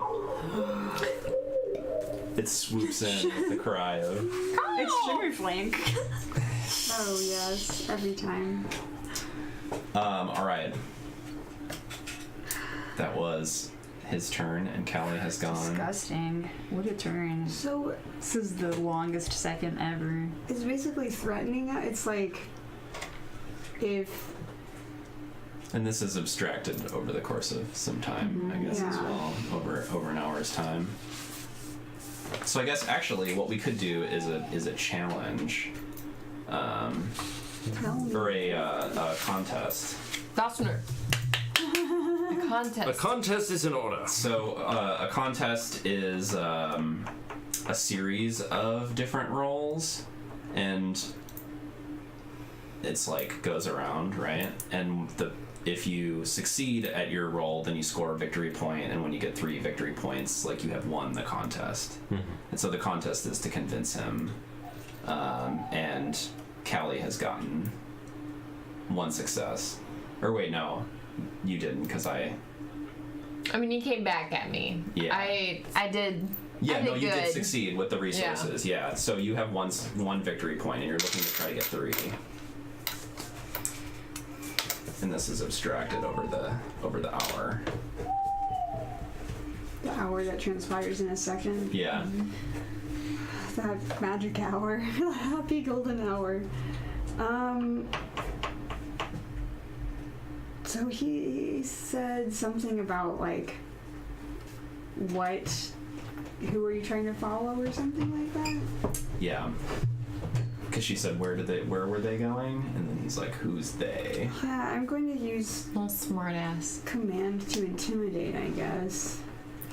It swoops in with the cry of. It's Shimmerflank. Oh yes, every time. All right. That was his turn, and Callie has gone. Disgusting. What a turn. So This is the longest second ever. it's basically threatening it. It's like if And this is abstracted over the course of some time, I guess, as Yeah. well, over an hour's time. So I guess actually, what we could do is a challenge, tell me. or a contest. Dawsoner. A contest. A contest is in order. So a contest is a series of different roles, and it's like goes around, right? And if you succeed at your role, then you score a victory point, and when you get 3 victory points, like you have won the contest. And so the contest is to convince him, and Callie has gotten 1 success. Or wait, no, you didn't, because I mean, he came back at me. Yeah. I did. Yeah, I no, did you good. did succeed with the resources. Yeah. So you have one victory point, and you're looking to try to get 3. And this is abstracted over the hour. The hour that transpires in a second. Yeah. That magic hour. That happy golden hour. So he said something about like who are you trying to follow or something like that? Yeah. Because she said, where were they going? And then he's like, who's they? Yeah, I'm going to use Little smart ass. command to intimidate, I guess.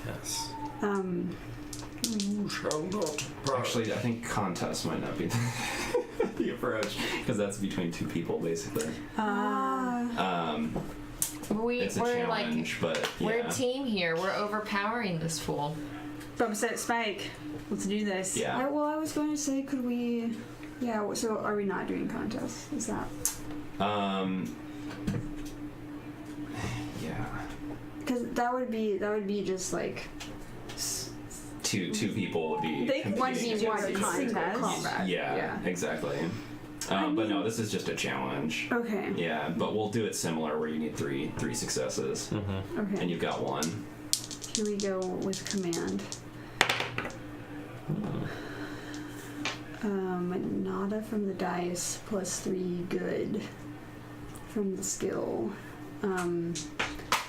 Yes. You shall not Actually, I think contest might not be the approach, because that's between 2 people, basically. It's a We're like challenge, but yeah. we're a team here. We're overpowering this fool. Bump set Spike. Let's do this. Yeah. I was going to say, could we? Yeah. So, are we not doing contests? Is that? Yeah. Because that would be just like. Two people would be They competing want to be against one each other. contest. combat. Yeah, exactly. But no, this is just a challenge. Okay. Yeah, but we'll do it similar where you need three successes, Okay. and you've got 1. Here we go with command. Nada from the dice plus 3 good from the skill. And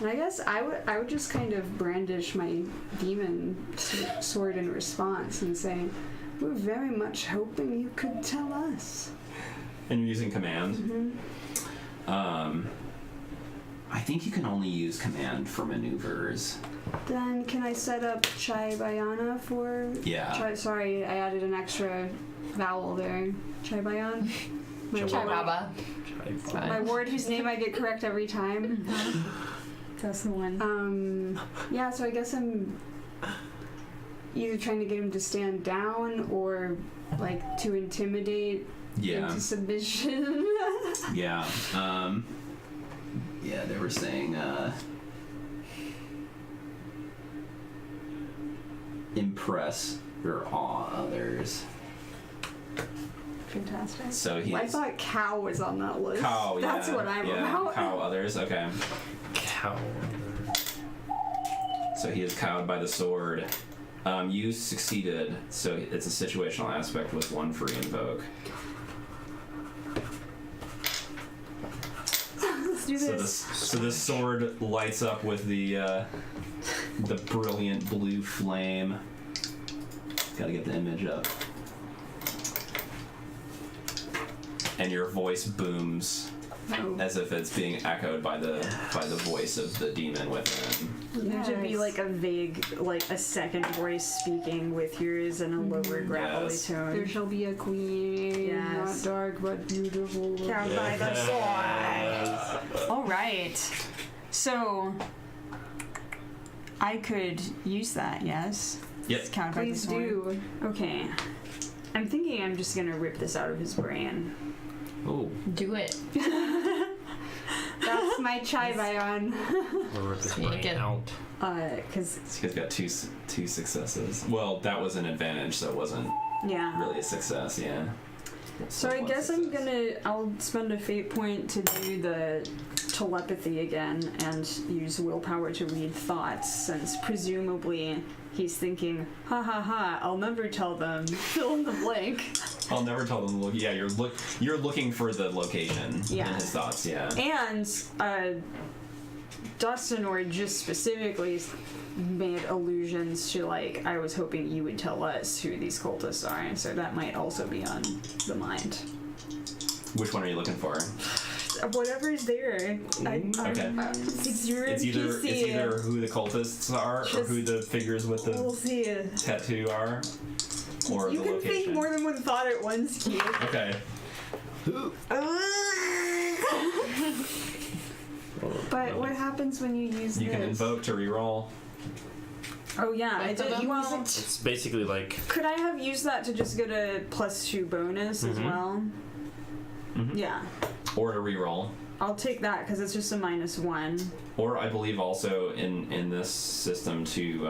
I guess I would just kind of brandish my demon sword in response and say, "We're very much hoping you could tell us." And you're using command. I think you can only use command for maneuvers. Then can I set up Chai Bayana for? Yeah. Sorry, I added an extra vowel there. Chai Bayan. Chai Baba. My ward whose name I get correct every time. That's the one. Yeah, so I guess I'm either trying to get him to stand down or like to intimidate Yeah. into submission. Yeah. Yeah, they were saying impress or awe others. Fantastic. So he's I thought cow was on that list. cow. That's yeah, what I'm yeah, about. Cow others. Okay. Cow. So he is cowed by the sword. You succeeded, so it's a situational aspect with 1 free invoke. Let's do this. So this sword lights up with the brilliant blue flame. Gotta get the image up. And your voice booms as if it's being echoed by the voice of the demon within. There should be like a vague, like a second voice speaking with yours in a lower gravelly Yes. tone. There shall be a queen, Yes. not dark but beautiful. Down by the sword. All right. So I could use that, yes? Yep. It's counterpart Please this one. do. Okay. I'm thinking I'm just gonna rip this out of his brain. Ooh. Do it. That's my chai bayon. We'll rip his So you brain get- out. Cause He's got two successes. Well, that was an advantage, so it wasn't yeah. really a success. Yeah. So I one guess success. I'll spend a fate point to do the telepathy again and use willpower to read thoughts, since presumably he's thinking, ha ha ha, I'll never tell them, fill in the blank. I'll never tell them. Yeah, you're looking for the location Yeah. in his thoughts. Yeah. And Dustinor just specifically made allusions to, like, I was hoping you would tell us who these cultists are, so that might also be on the mind. Which one are you looking for? Whatever's there. Okay. It's your It's NPC. either who the cultists are or who the figures with We'll the see. tattoo are, or You the can location. think more than one thought at once, Keith. Okay. But what happens when you use You this? can invoke to reroll. Oh yeah, I Both of did. them? You Well- use it. It's basically like Could I have used that to just get a +2 bonus as well? Mhm. Yeah, Or to reroll. I'll take that because it's just a -1. Or I believe also in this system to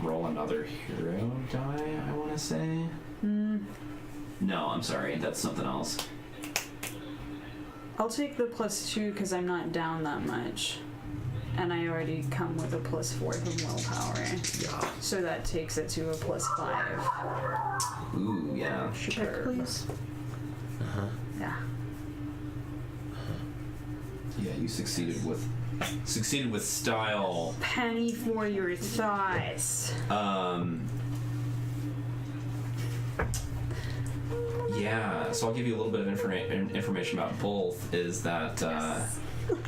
roll another hero die, I want to say. No, I'm sorry. That's something else. I'll take the +2 because I'm not down that much. And I already come with a +4 from willpower. Yeah. So that takes it to a +5. Ooh, yeah. Check, please. Yeah. Yeah, you succeeded with style. Penny for your thoughts. Yeah, so I'll give you a little bit of information about both. Is that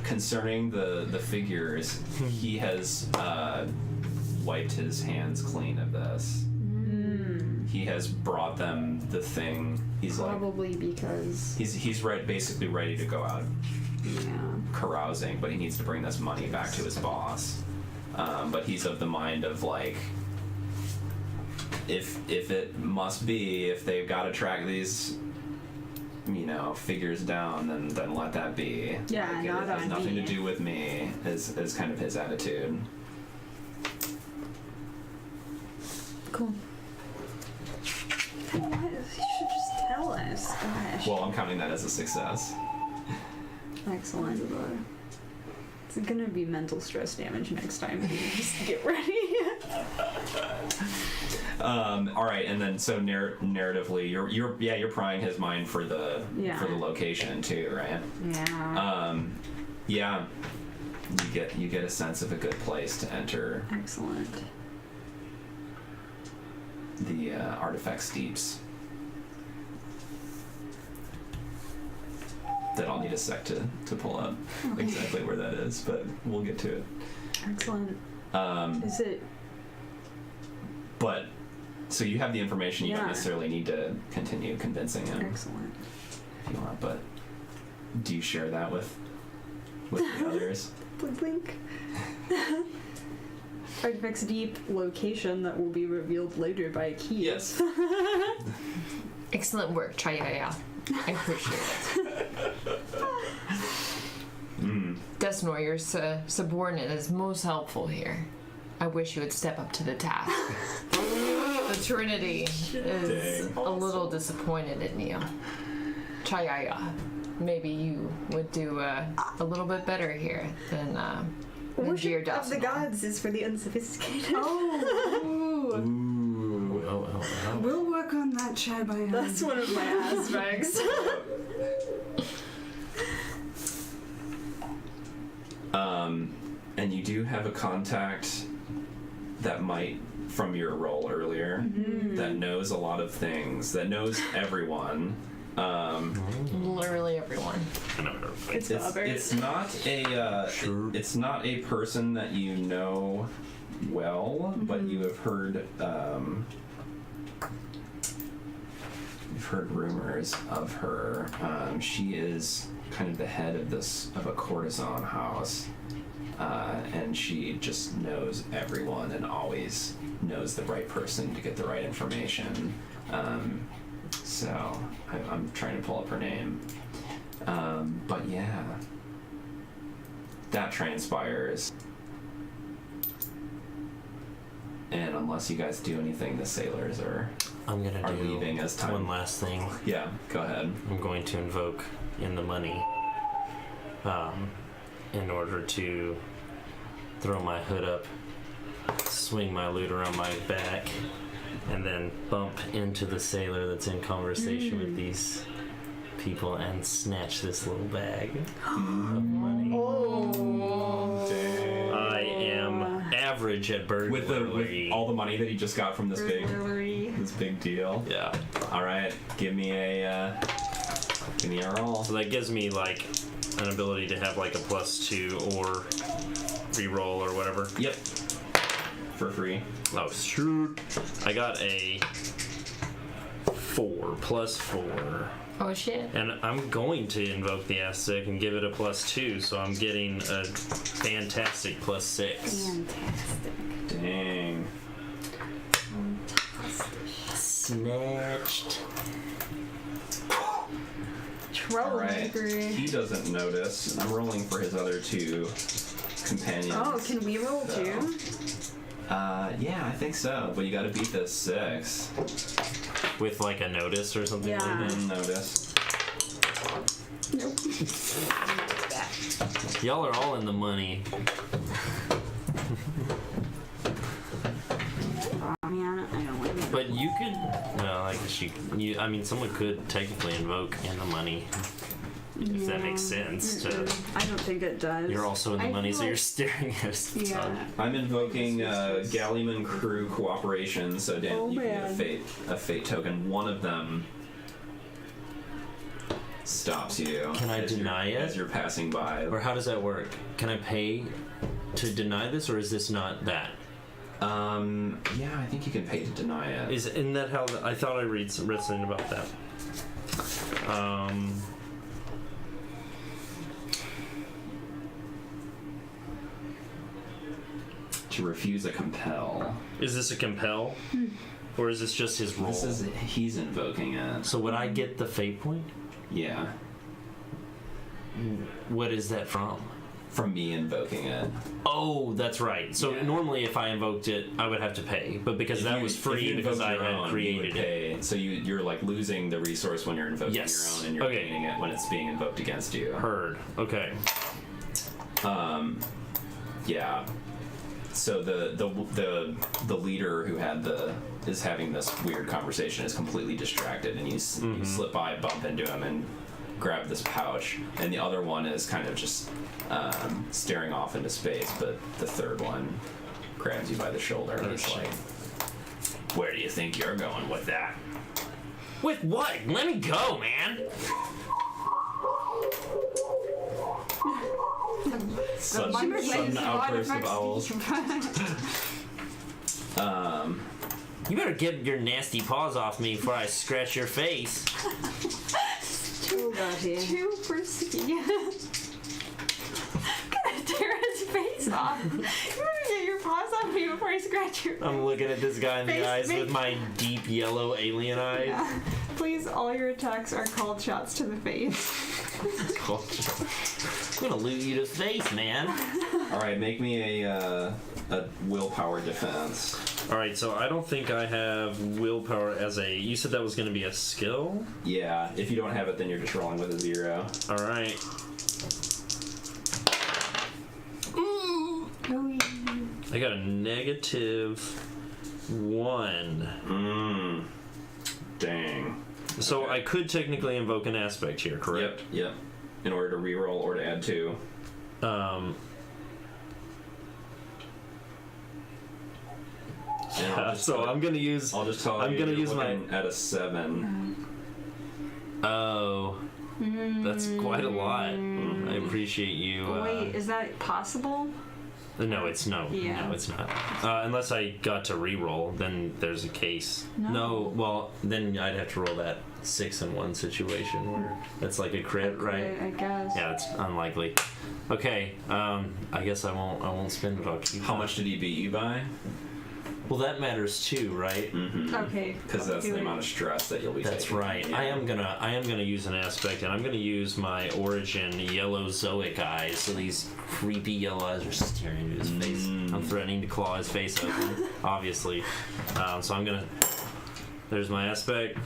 concerning the figures, he has wiped his hands clean of this. He has brought them the thing. He's Probably because. he's basically ready to go out Yeah. carousing, but he needs to bring this money back to his boss. But he's of the mind of like, if it must be, if they've got to track these, figures down, then let that be. Yeah, Like, not it has on nothing me. to do with me. Is kind of his attitude. Cool. What? You should just tell us. Gosh. Well, I'm counting that as a success. Excellent. It's gonna be mental stress damage next time. Just get ready. All right, and then so narratively, you're prying his mind for the location too, right? Yeah. Yeah. You get a sense of a good place to enter Excellent. the artifact steeps. That I'll need a sec to pull up exactly where that is, but we'll get to it. Excellent. Is it? But so you have the information. You don't Yeah. necessarily need to continue convincing him Excellent. if you want. But do you share that with the others? Blink blink. Artifacts deep location that will be revealed later by Keith. Yes. Excellent work, Chayaya. I appreciate it. Desnor, your subordinate is most helpful here. I wish you would step up to the task. The Trinity is Dang. a little disappointed in you. Chayaya, maybe you would do a little bit better here than dear Worship of the Desnor. gods is for the unsophisticated. Oh! Ooh. oh. We'll work on that, Chai Bayan. That's one of my aspects. And you do have a contact that might, from your role earlier, that knows a lot of things, that knows everyone. Literally everyone. It's Robert. It's not a it's not a person that you know well, but you have heard you've heard rumors of her. She is kind of the head of a courtesan house and she just knows everyone and always knows the right person to get the right information. So I'm trying to pull up her name. But yeah, that transpires. And unless you guys do anything, the sailors are gonna do leaving as time. one last thing. Yeah, go ahead. I'm going to invoke in the money in order to throw my hood up, swing my loot around my back, and then bump into the sailor that's in conversation with these people and snatch this little bag of money. Dang. I am average at burglary. With all the money that he just got from this big deal. Yeah. All right, give me a roll. So that gives me like an ability to have like a +2 or reroll or whatever. Yep. For free. Oh shoot! I got a 4 +4. Oh shit. And I'm going to invoke the Aztec and give it a +2, so I'm getting a fantastic +6. Fantastic. Dang. Snatched. All right. He doesn't notice. I'm rolling for his other two companions. Oh, can we roll So, too? Yeah, I think so. But you got to beat this 6. With like a notice or something Yeah. like that. Notice. Nope. Y'all are all in the money. Oh man, I don't want to. But you could, well, I guess I mean, someone could technically invoke in the money, if that makes sense. To, I don't think it does. you're also in the I money, feel so you're like- staring at us. Yeah. I'm invoking Galleyman crew cooperation, so Dan, Oh, you can man. get a fate token. One of them stops you. Can I as you're- deny it? As you're passing by. Or how does that work? Can I pay to deny this, or is this not that? Yeah, I think you can pay to deny it. Isn't that how? I thought I read something about that. To refuse a compel. Is this a compel, or is this just his roll? He's invoking it. So would I get the fate point? Yeah. What is that from? From me invoking it. Oh, that's right. So Yeah. normally, if I invoked it, I would have to pay, but because If that you- was if free you because invoked I your had own, you created would it. pay. So you're like losing the resource when you're invoking Yes. your own, and you're Okay. gaining it when it's being invoked against you. Heard. Okay. Yeah. So the leader who is having this weird conversation is completely distracted, and you slip by, bump into him, and grab this pouch. And the other one is kind of just staring off into space, but the third one grabs you by the shoulder and is like, "Where do you think you're going with that?" With what? Let me go, man. Sudden outburst of owls. You better get your nasty paws off me before I scratch your face. Oh god, here. Too frisky. Gonna tear his face off. You better get your paws off me before I scratch your face. I'm looking at this guy in the Face eyes make- with my deep yellow alien eyes. Yeah. Please, all your attacks are called shots to the face. I'm gonna loot you to face, man. All right, make me a willpower defense. All right, so I don't think I have willpower as a. You said that was gonna be a skill. Yeah, if you don't have it, then you're just rolling with a 0. All right. I got a -1. Dang. So Okay. I could technically invoke an aspect here, correct? Yep. In order to reroll or to add 2. And I'll just So tell- I'm gonna use. I'll just tell I'm you gonna you're use my. looking at a 7. Oh, that's quite a lot. I appreciate you. Wait, is that possible? No, it's no. Yeah. No, it's not. Unless I got to re-roll, then there's a case. No. Well, then I'd have to roll that 6-in-1 situation where it's like a crit, right? I guess. Yeah, it's unlikely. Okay, I guess I won't spend it. I'll keep. How much did he beat you by? Well, that matters too, right? Mm-hmm. Okay. Because that's the amount of stress that you'll be That's taking. right. Yeah. I am gonna use an aspect, and I'm gonna use my origin yellow zoic eyes. So these creepy yellow eyes are staring into his face. I'm threatening to claw his face open, obviously. So I'm gonna. There's my aspect.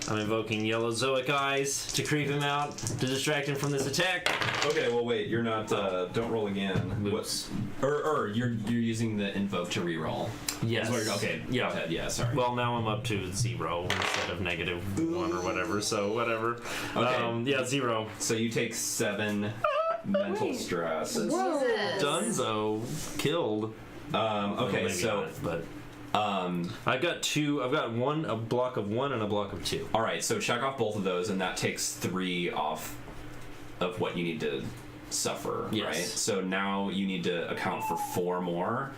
I'm invoking yellow zoic eyes to creep him out, to distract him from this attack. Okay, well wait, you're not. Don't roll again. Whoops. Or you're using the invoke to reroll. Yes. Okay. Yeah. Go ahead. Yeah. Sorry. Well, now I'm up to 0 instead of -1 or whatever. So whatever. Okay. Yeah, 0. So you take 7 mental stress. Jesus. Dunzo killed. Okay. Well, maybe So. not, but I've got 2. I've got a block of 1 and a block of 2. All right. So check off both of those, and that takes 3 off of what you need to suffer. Yes. Right. So now you need to account for 4 more.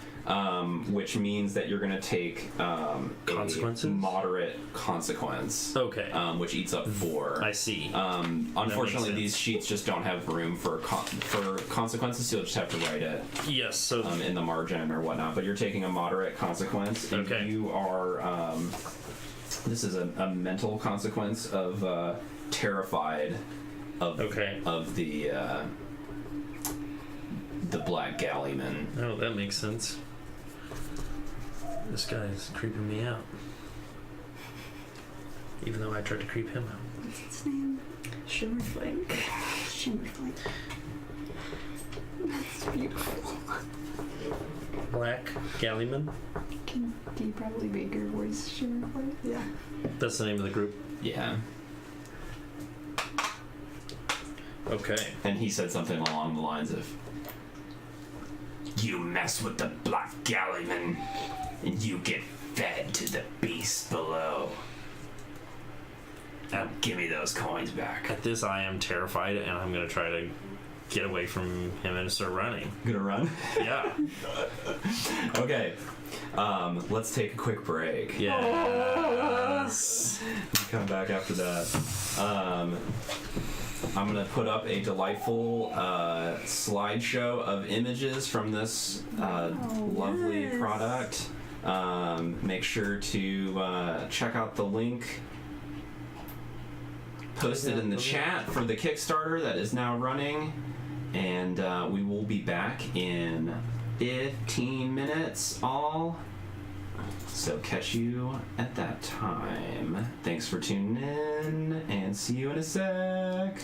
Which means that you're going to take Consequences? a moderate consequence, Okay. which eats up 4. I see. Unfortunately, sense. these sheets just don't have room for consequences, so you'll just have to write it Yes. So in the margin or whatnot. But you're taking a moderate consequence. And Okay. You are. This is a mental consequence of terrified of Okay. of the black galleyman. Oh, that makes sense. This guy's creeping me out. Even though I tried to creep him out. What's its name? Shimmerflake. Shimmerflake. That's beautiful. Black Galleyman? Can you probably make your voice Shimmerflake? Yeah. That's the name of the group. Yeah. Okay. And he said something along the lines of, "You mess with the black galleyman, and you get fed to the beasts below. Now give me those coins back." At this, I am terrified, and I'm going to try to get away from him and start running. Gonna run? Yeah. Okay. Let's take a quick break. Yes. Come back after that. I'm gonna put up a delightful slideshow of images from this lovely yes. product. Make sure to check out the link posted in the chat for the Kickstarter that is now running, and we will be back in 15 minutes all. So catch you at that time. Thanks for tuning in, and see you in a sec.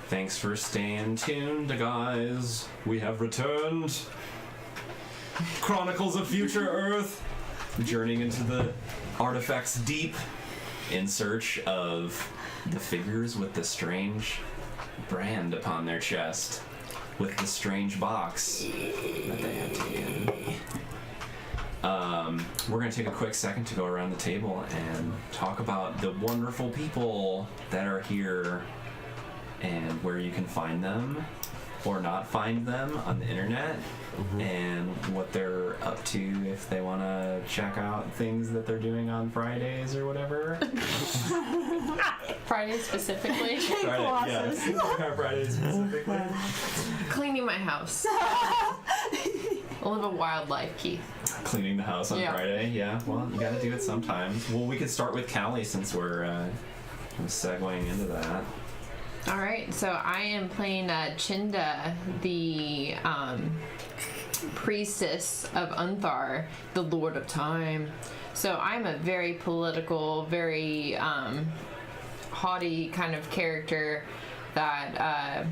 Thanks for staying tuned, guys. We have returned. Chronicles of Future Earth. Journeying into the artifacts deep in search of the figures with the strange brand upon their chest, with the strange box that they have taken. We're going to take a quick second to go around the table and talk about the wonderful people that are here and where you can find them or not find them on the internet, and what they're up to if they want to check out things that they're doing on Fridays or whatever. Friday specifically. Fridays specifically. Cleaning my house. I live a wild life, Keith. Cleaning the house on Friday, yeah. Well, you gotta do it sometimes. Well, we could start with Callie since we're segueing into that. All right, so I am playing Chinda, the priestess of Unthar, the Lord of Time. So I'm a very political, very haughty kind of character that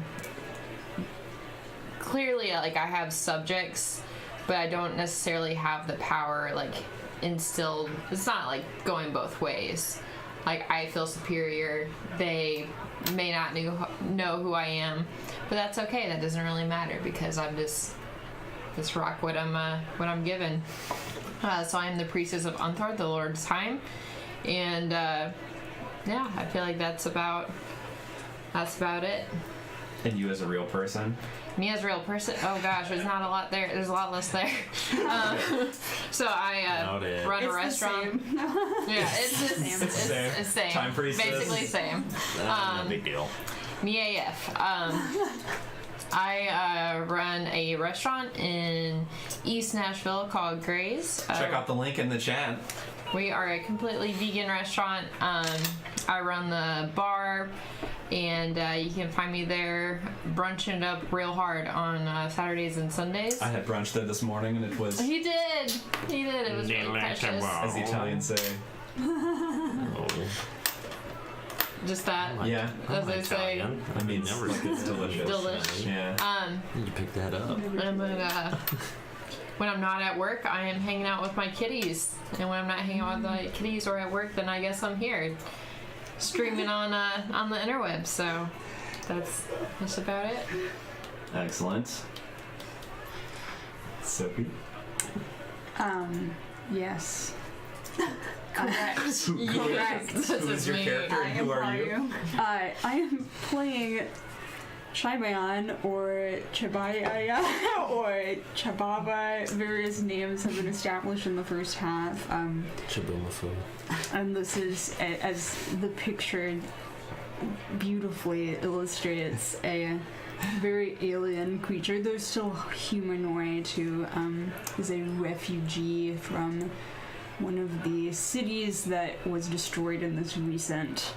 clearly, like, I have subjects, but I don't necessarily have the power, like, instilled. It's not like going both ways. Like, I feel superior. They may not know who I am, but that's okay. That doesn't really matter because I'm just rock what I'm given. So I am the priestess of Unthar, the Lord's Time, and yeah, I feel like that's about it. And you as a real person? Me as a real person? Oh gosh, there's not a lot there. There's a lot less there. So I run a restaurant. Yeah, it's the same. It's the same. Time priestess. Basically same. No big deal. Me AF. I run a restaurant in East Nashville called Gray's. Check out the link in the chat. We are a completely vegan restaurant. I run the bar, and you can find me there brunching it up real hard on Saturdays and Sundays. I had brunch there this morning, and it was... He did! It was really precious. As the Italians say. Just that. Yeah. As they say. I mean, never it's delicious. Delish. Yeah. You pick that up. When I'm not at work, I am hanging out with my kitties. And when I'm not hanging out with my kitties or at work, then I guess I'm here streaming on the interweb. So that's about it. Excellent. Sophie? Yes. Correct. Correct. Who's your character and who are you? I am playing Chaibayan or Chabaya or Chababa. Various names have been established in the first half. Chabumafu. And this is, as the picture beautifully illustrates, a very alien creature, though still humanoid, who is a refugee from one of the cities that was destroyed in this recent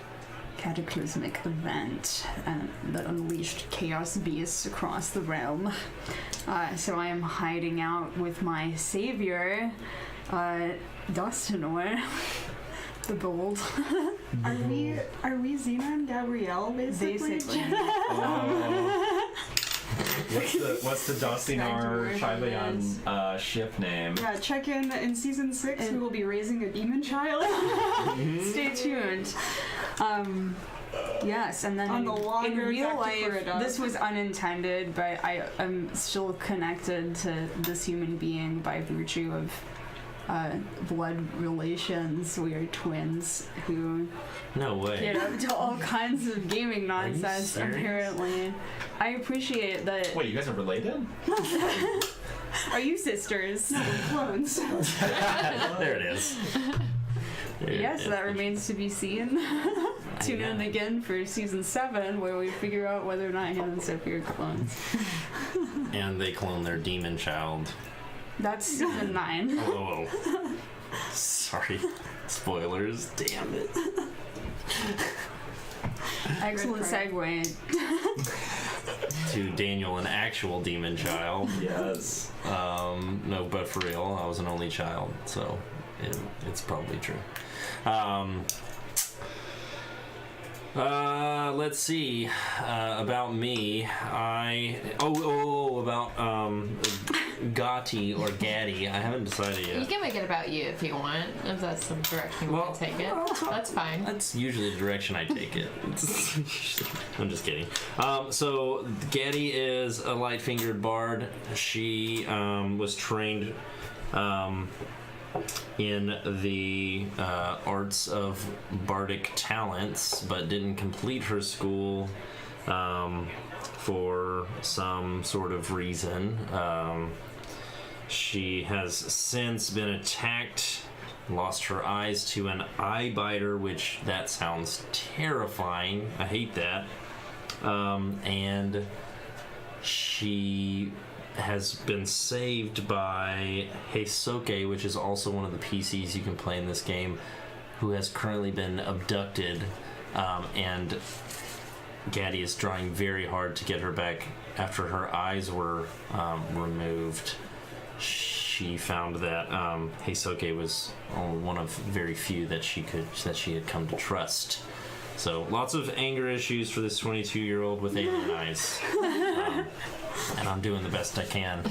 cataclysmic event that unleashed chaos beasts across the realm. So I am hiding out with my savior, Dostinor, the Bold. Are we Xena and Gabrielle, basically? What's the Dostinar Chaibayan ship name? Yeah, check in season 6. We will be raising a demon child. Stay tuned. Yes, and then in real life, this was unintended, but I am still connected to this human being by virtue of blood relations. We are twins who get up to all kinds of gaming nonsense, apparently. I appreciate that. Wait, you guys are related? Are you sisters? No, we're clones. There it is. Yes, that remains to be seen. Tune in again for season 7, where we figure out whether or not him and Sophie are clones. And they clone their demon child. That's season 9. Oh, sorry. Spoilers. Damn it. Excellent segue. To Daniel, an actual demon child. Yes. No, but for real, I was an only child, so it's probably true. Let's see. About me, about Gotti or Gaddy. I haven't decided You yet. can make it about you if you want, if that's the direction you want to take it. That's fine. That's usually the direction I take it. I'm just kidding. So Gaddy is a light-fingered bard. She was trained in the arts of bardic talents, but didn't complete her school for some sort of reason. She has since been attacked, lost her eyes to an eye biter, which that sounds terrifying. I hate that. And she has been saved by Heisoke, which is also one of the PCs you can play in this game, who has currently been abducted, and Gaddy is trying very hard to get her back after her eyes were removed. She found that Heisoke was only one of very few that she had come to trust. So lots of anger issues for this 22-year-old with alien eyes. And I'm doing the best I can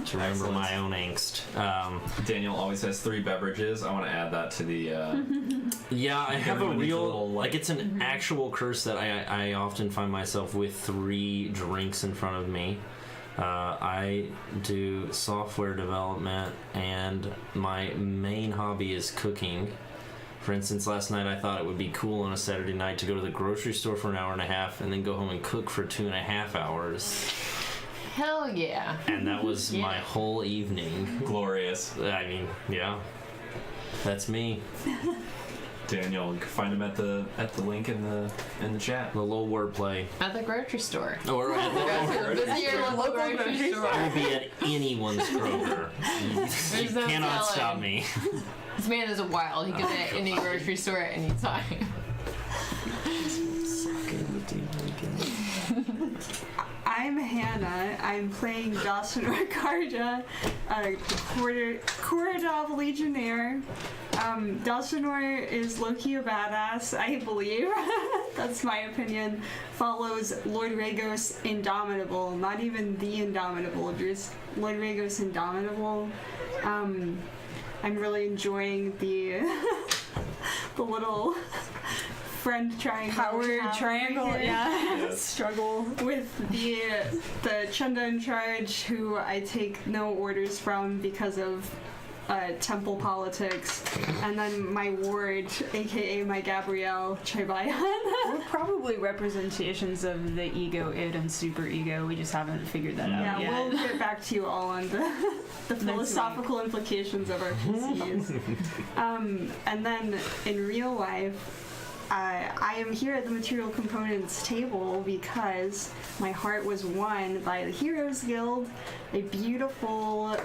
to remember my own angst. Daniel always has 3 beverages. I want to add that to the... Yeah, I have a everyone needs a real... little, Like, it's an actual curse that I often find myself with 3 drinks in front of me. I do software development, and my main hobby is cooking. For instance, last night I thought it would be cool on a Saturday night to go to the grocery store for an hour and a half and then go home and cook for 2.5 hours. Hell yeah. And that was my whole evening. Glorious. I mean, yeah. That's me. Daniel, you can find him at the link in the chat. The little wordplay. At the grocery store. Or at Visit your local grocery store. I will be at anyone's Kroger. You There's no cannot telling. stop me. This man is wild. He can be at any grocery store at any time. I'm Hannah. I'm playing Dawson Karja, a Koradov Legionnaire. Dawsonor is low-key a badass, I believe. That's my opinion. Follows Lord Ragos Indomitable. Not even the Indomitable, just Lord Ragos Indomitable. I'm really enjoying the little friend triangle. Power triangle, yeah. Struggle with the Chunda in charge, who I take no orders from because of temple politics, and then my ward, aka my Gabrielle Chaibayan. We're probably representations of the ego, id, and super ego. We just haven't figured that out yet. We'll get back to you all on the philosophical implications of our PCs. And then in real life, I am here at the Material Components table because my heart was won by the Heroes Guild, a beautiful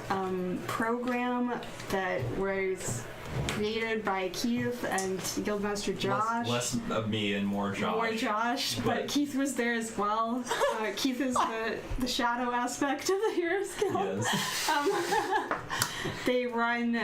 program that was created by Keith and Guildmaster Josh. Less of me and more Josh. More Josh, but Keith was there as well. Keith is the shadow aspect of the Heroes Guild. Yes. They run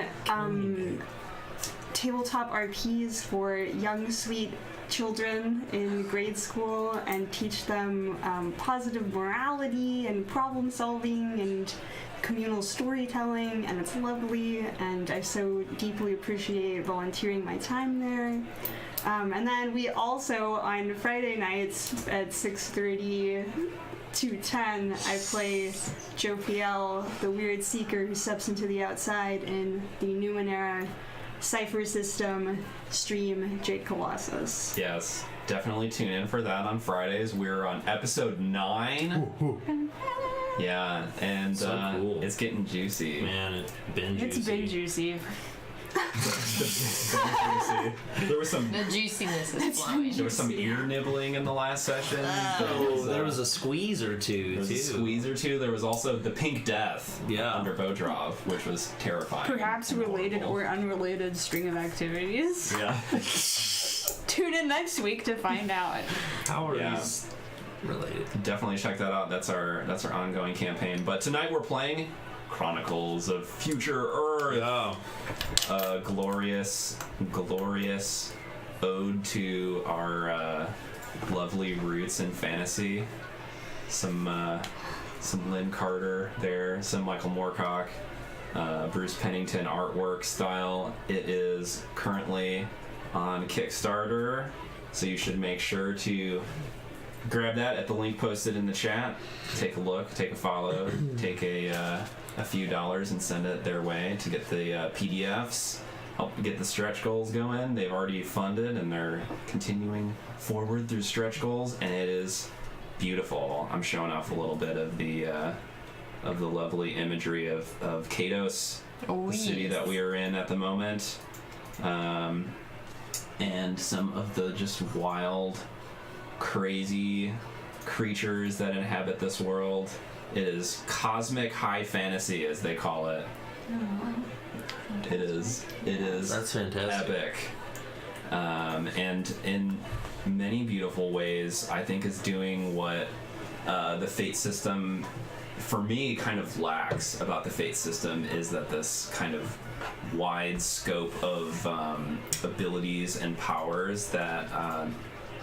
tabletop RPs for young, sweet children in grade school and teach them positive morality and problem solving and communal storytelling, and it's lovely, and I so deeply appreciate volunteering my time there. And then we also, on Friday nights at 6:30 to 10, I play Jophiel, the weird seeker who steps into the outside in the Numenera Cypher System stream, Jade Colossus. Yes. Definitely tune in for that on Fridays. We're on episode 9. Yeah, and So cool. It's getting juicy. Man, it's been juicy. It's been juicy. There was some The juiciness is flowing. there was some ear nibbling in the last session. There was a squeeze or two, there was too. a squeeze or two. There was also the Pink Death under Bodrov, which was terrifying. Perhaps and related horrible. or unrelated string of activities. Yeah. Tune in next week to find out. How are Yeah. these related? Definitely check that out. That's our ongoing campaign. But tonight we're playing Chronicles of Future Earth. Yeah. Glorious ode to our lovely roots in fantasy. Some Lynn Carter there, some Michael Moorcock, Bruce Pennington artwork style. It is currently on Kickstarter, so you should make sure to grab that at the link posted in the chat. Take a look, take a follow, take a few dollars and send it their way to get the PDFs, help get the stretch goals going. They've already funded and they're continuing forward through stretch goals, and it is beautiful. I'm showing off a little bit of the lovely imagery of Kados, the city that we are in at the moment, and some of the just wild, crazy creatures that inhabit this world. It is cosmic high fantasy, as they call it. It is. That's fantastic. Epic. And in many beautiful ways, I think is doing what the Fate system, for me, kind of lacks about the Fate system, is that this kind of wide scope of abilities and powers that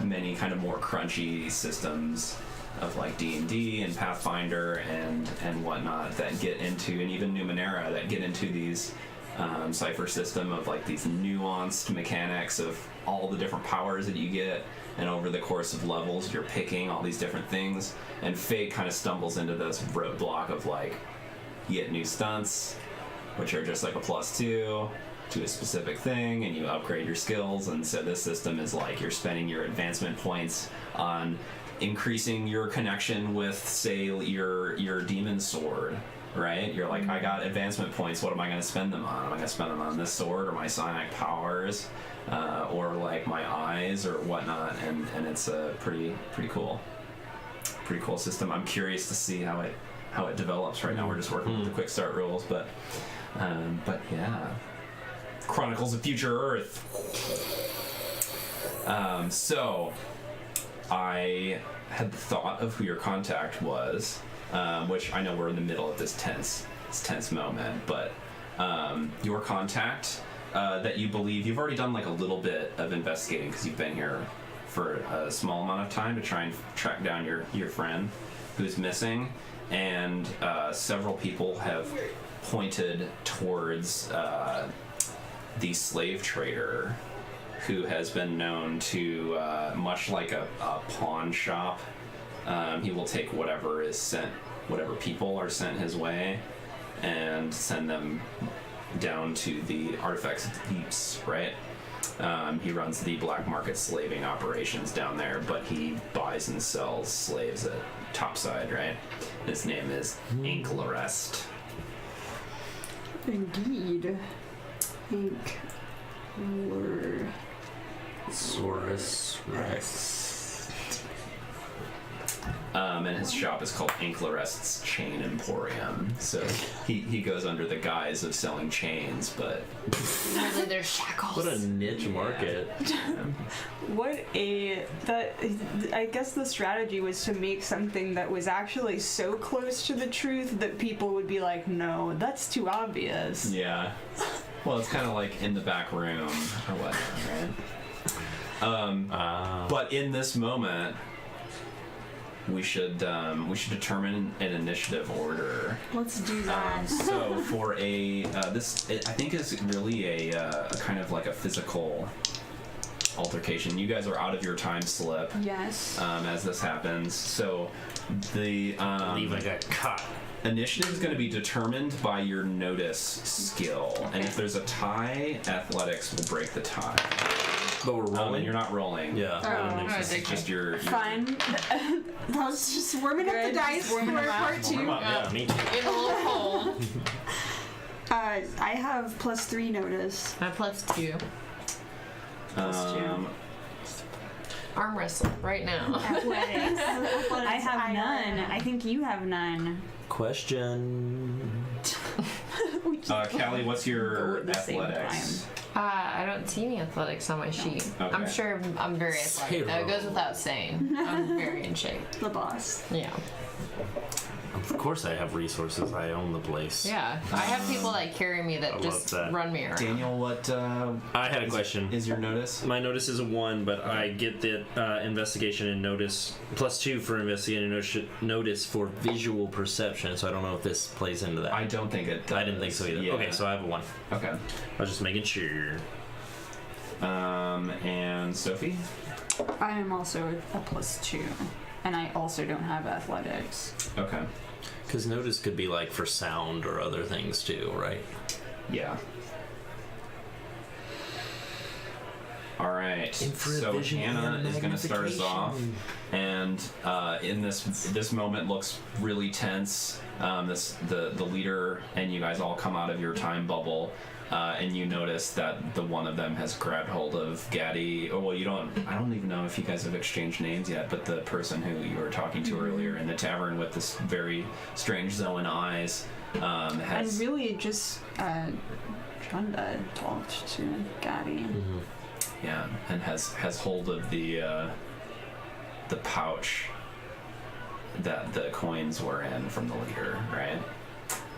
many kind of more crunchy systems of like D&D and Pathfinder and whatnot that get into, and even Numenera, that get into these Cypher system of like these nuanced mechanics of all the different powers that you get, and over the course of levels you're picking all these different things, and Fate kind of stumbles into this roadblock of like, you get new stunts, which are just like a +2 to a specific thing, and you upgrade your skills. And so this system is like, you're spending your advancement points on increasing your connection with, say, your demon sword, right? You're like, I got advancement points, what am I going to spend them on? Am I going to spend them on this sword or my psionic powers, or like my eyes or whatnot? And it's a pretty cool system. I'm curious to see how it develops. Right now we're just working with the Quickstart rules, but yeah. Chronicles of Future Earth. So I had the thought of who your contact was, which I know we're in the middle of this tense moment, but your contact that you believe, you've already done like a little bit of investigating because you've been here for a small amount of time to try and track down your friend who's missing, and several people have pointed towards the slave trader who has been known to, much like a pawn shop, he will take whatever people are sent his way and send them down to the artifacts deeps, right? He runs the black market slaving operations down there, but he buys and sells slaves at topside, right? His name is Anklarest. Indeed. Saurus Rex. And his shop is called Anklarest's Chain Emporium. So he goes under the guise of selling chains, but Really, there's shackles. What a niche market. I guess the strategy was to make something that was actually so close to the truth that people would be like, no, that's too obvious. yeah. Well, it's kind of like in the back room or whatnot, right? But in this moment, we should determine an initiative order. Let's do that. So for this, I think is really a kind of like a physical altercation. You guys are out of your time slip. Yes. As this happens, so the I believe I got caught. initiative is going to be determined by your notice skill, and if there's a tie, athletics will break the tie. But we're rolling. And you're not rolling. Yeah. It's just your Fine. I was just warming up the dice for part 2. Yeah, me too. In a little hole. I have +3 notice. I +2. Um, Arm wrestle right now. Athletics. I have none. I think you have none. Question. Callie, what's Go your at the same athletics? I don't see any athletics on my sheet. Okay. I'm sure I'm very athletic. That goes without saying. I'm very in shape. The boss. Yeah. Of course I have resources. I own the place. Yeah, I have people that carry me that I just love that. run me around. Daniel, what I had a question. is your notice? My notice is a 1, but I get the investigation and notice +2 for investigating and notice for visual perception, so I don't know if this plays into that. I don't think it does. I didn't think so either. Yeah. Okay, so I have a 1. Okay. I was just making sure. And Sophie? I am also a +2, and I also don't have athletics. Okay. Because notice could be like for sound or other things too, right? Yeah. All right. So Hannah is going to start us off, and in this moment looks really tense. The leader and you guys all come out of your time bubble, and you notice that the one of them has grabbed hold of Gaddy. Oh well, I don't even know if you guys have exchanged names yet, but the person who you were talking to earlier in the tavern with this very strange Zoan eyes has. And really just Chanda talked to Gaddy. Mm-hmm. Yeah, and has hold of the pouch that the coins were in from the leader, right?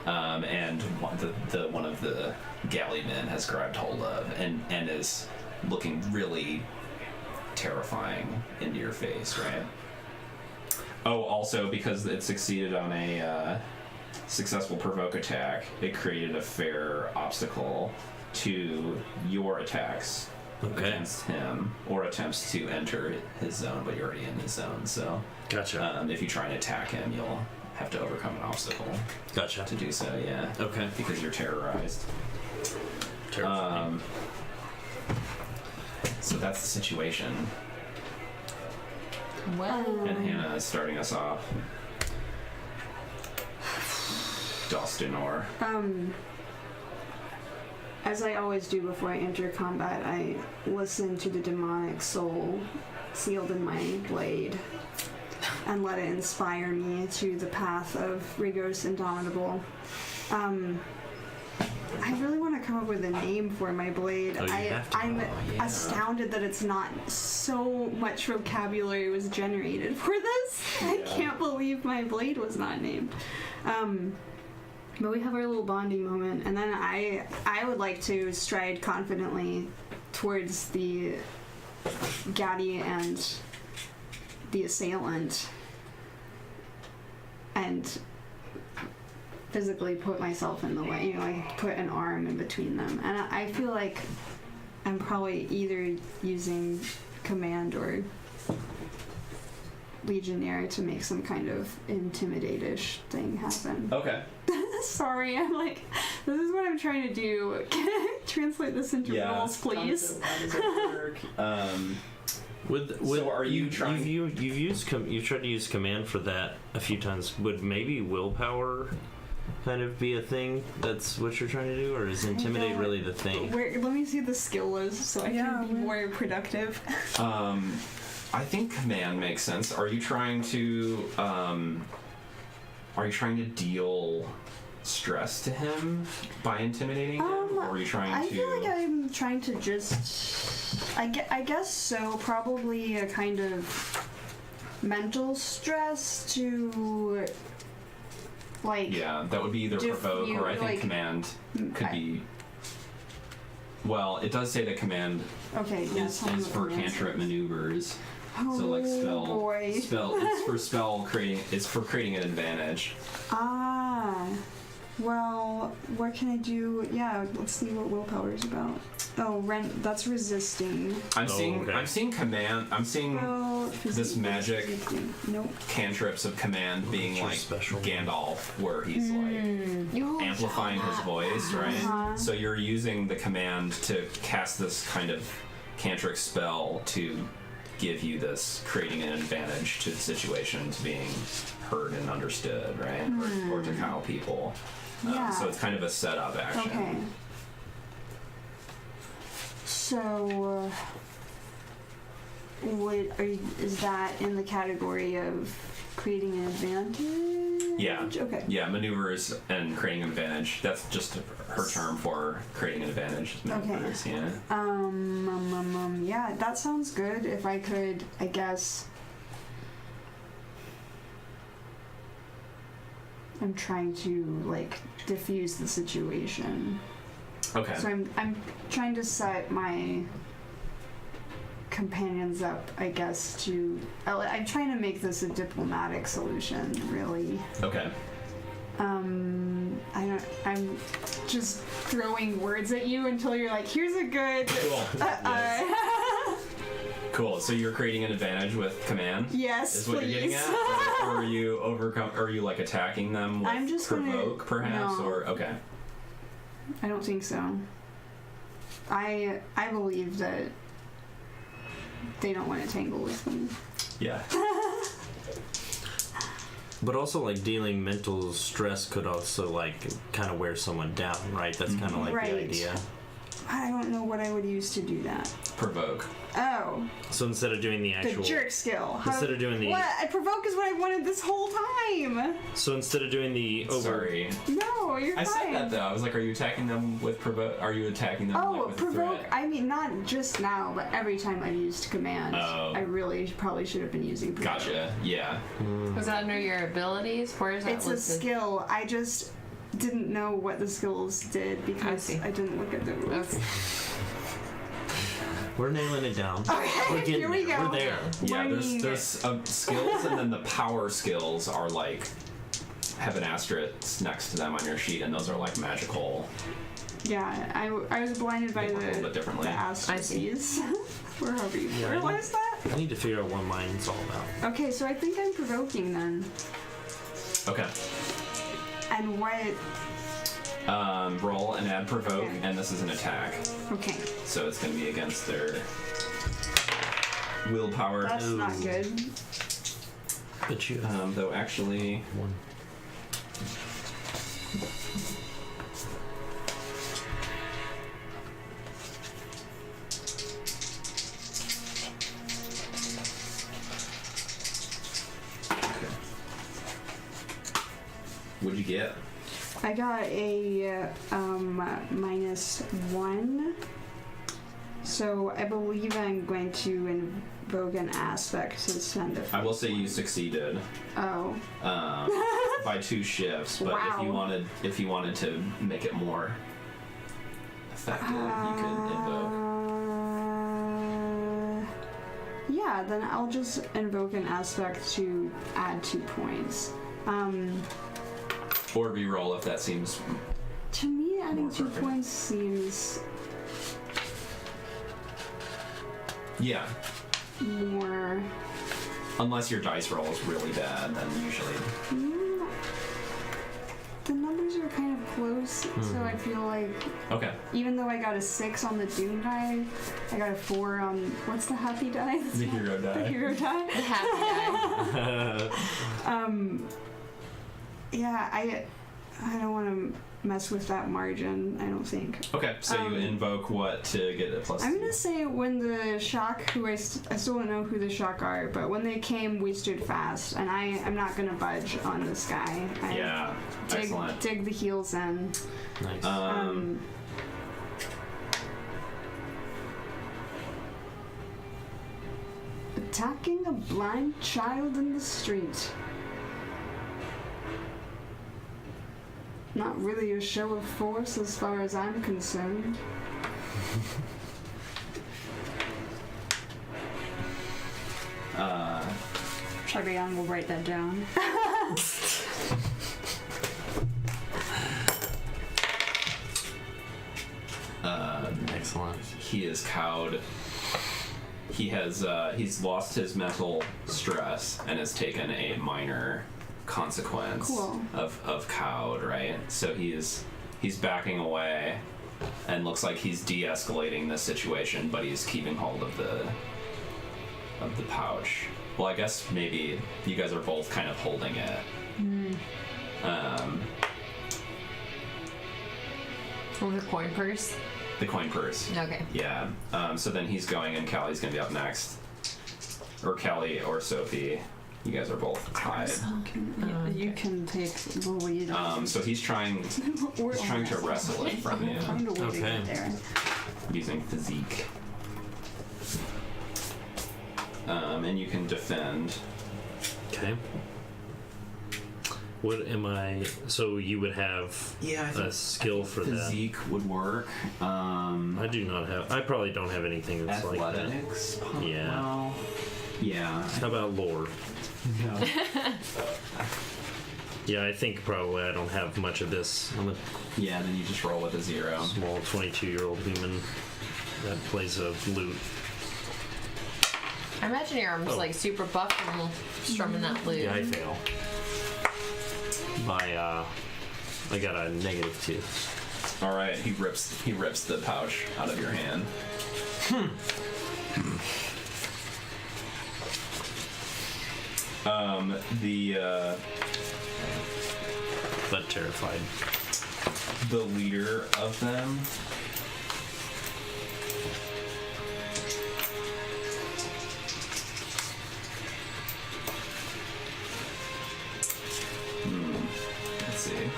And one of the galley men has grabbed hold of and is looking really terrifying into your face, right? Oh, also because it succeeded on a successful provoke attack, it created a fair obstacle to your attacks. Okay. Against him, or attempts to enter his zone, but you're already in his zone. So, Gotcha. If you try and attack him, you'll have to overcome an obstacle Gotcha. to do so. Yeah. Okay. Because you're terrorized. Terrifying. So that's the situation. Well, And Hannah is starting us off. Dostinor. As I always do before I enter combat, I listen to the demonic soul sealed in my blade and let it inspire me to the path of rigorous indomitable. I really want to come up with a name for my blade. Oh, you have to. I'm yeah. astounded that it's not so much vocabulary was generated for this. I can't believe my blade was not named. But we have our little bonding moment, and then I would like to stride confidently towards the Gaddy and the assailant and physically put myself in the way, like put an arm in between them. And I feel like I'm probably either using command or legionnaire to make some kind of intimidate-ish thing happen. Okay. Sorry, I'm like, this is what I'm trying to do. Can I translate this into rules, please? So are you trying? You've tried to use command for that a few times. Would maybe willpower kind of be a thing? That's what you're trying to do, or is intimidate really the thing? Let me see the skill list so I can be more productive. I think command makes sense. Are you trying to deal stress to him by intimidating him, or are you trying I to? feel like I'm trying to just. I guess so. Probably a kind of mental stress to. Like. Yeah, that would be either provoke or I think command could be. Well, it does say that command Okay. Yeah. is for cantrip maneuvers. Oh, So like boy. spell it's for spell creating, it's for creating an advantage. Ah. Well, what can I do? Yeah, let's see what willpower is about. Oh, that's resisting. I'm seeing command. I'm seeing Well, this magic Nope. cantrips of command being your like special Gandalf, where he's like amplifying his voice, right? So you're using the command to cast this kind of cantrip spell to give you this, creating an advantage to the situation, to being heard and understood, right? Or to cow people. Yeah. So it's kind of a setup action. Okay. So, is that in the category of creating an advantage? Yeah. Okay. Yeah, maneuvers and creating an advantage. That's just her term for creating an advantage. Is maneuvers, Okay. yeah. Yeah, that sounds good. If I could, I guess. I'm trying to like diffuse the situation. Okay. So I'm trying to set my companions up, I guess, to. I'm trying to make this a diplomatic solution, really. Okay. I'm just throwing words at you until you're like, here's a good. Cool. Yes. Cool. So you're creating an advantage with command. Yes, is what please. you're getting at, or are you Are you like attacking them with I'm just provoke, perhaps, no. or okay? I don't think so. I believe that they don't want to tangle with me. Yeah. But also, like, dealing mental stress could also, like, kind of wear someone down, right? That's kind of like Right. the idea. I don't know what I would use to do that. Provoke. Oh, So instead of doing the actual... the jerk skill. Instead of doing the... What? I provoke is what I wanted this whole time. So instead of doing the over... Sorry. No, you're I fine. said that though. I was like, are you attacking them with provoke? Are you attacking them like, with provoke. threat? I mean, not just now, but every time I've used command. Oh. I really probably should have been using provoke. Gotcha. Yeah. Was that under your abilities? Where is that It's listed? a skill. I just didn't know what the skills did because see. I didn't look at the rules. Okay. We're nailing it down. Okay, We're getting here we there. go. We're there. Yeah. Learning. There's skills, and then the power skills are like have an asterisk next to them on your sheet, and those are like magical. Yeah, I was blinded by They work a little bit the differently. asterisks. Where have you Yeah, realized that? I need to figure out what mine's all about. Okay, so I think I'm provoking then. Okay. And what? Roll and add provoke, Okay. and this is an attack, Okay, so it's going to be against their willpower. that's not good. But you... Though actually, one. what'd you get? I got a -1. So I believe I'm going to invoke an aspect to spend it. I will say you succeeded Oh. by 2 shifts, but Wow. if you wanted to make it more effective, you could invoke. Yeah, then I'll just invoke an aspect to add 2 points. Or re-roll if that seems. To me, adding More 2 perfect. points seems Yeah. more. Unless your dice roll is really bad, then usually. The numbers are kind of close, so I feel like Okay. even though I got a 6 on the Doom die, I got a 4 on what's the happy die? The hero The die. hero die. The happy guy. Yeah, I don't want to mess with that margin. I don't think. Okay, so you invoke what to get a plus? I'm 2? gonna say when the shock, who I still don't know who the shock are, but when they came, we stood fast, and I'm not gonna budge on this guy. I Yeah. Excellent. dig the heels in. Nice. Attacking a blind child in the street. Not really a show of force as far as I'm concerned. Chabrian will write that down. Excellent. He is cowed. He has he's lost his mental stress and has taken a minor consequence Cool. of cowed, right? So he's backing away and looks like he's de-escalating the situation, but he's keeping hold of the pouch. Well, I guess maybe you guys are both kind of holding it. Or the coin purse. The coin purse. Okay. Yeah. So then he's going, and Callie's gonna be up next, or Callie or Sophie. You guys are both tied. You can take the lead. So he's trying to wrestle it from you Find a way to Okay. get there. using physique. And you can defend. Okay. What am I? So you would have a skill for that. Physique would work. I do not have. I probably don't have anything that's like that. Athletics. Yeah. Well, yeah. How about lore? No. Yeah, I think probably I don't have much of this. I'm a Yeah, then you just roll with a 0. small 22-year-old human that plays a lute. I imagine your arm's Oh. like super buff from strumming that lute. Yeah, I fail. I got a -2. All right, he rips the pouch out of your hand. But terrified. The leader of them let's see.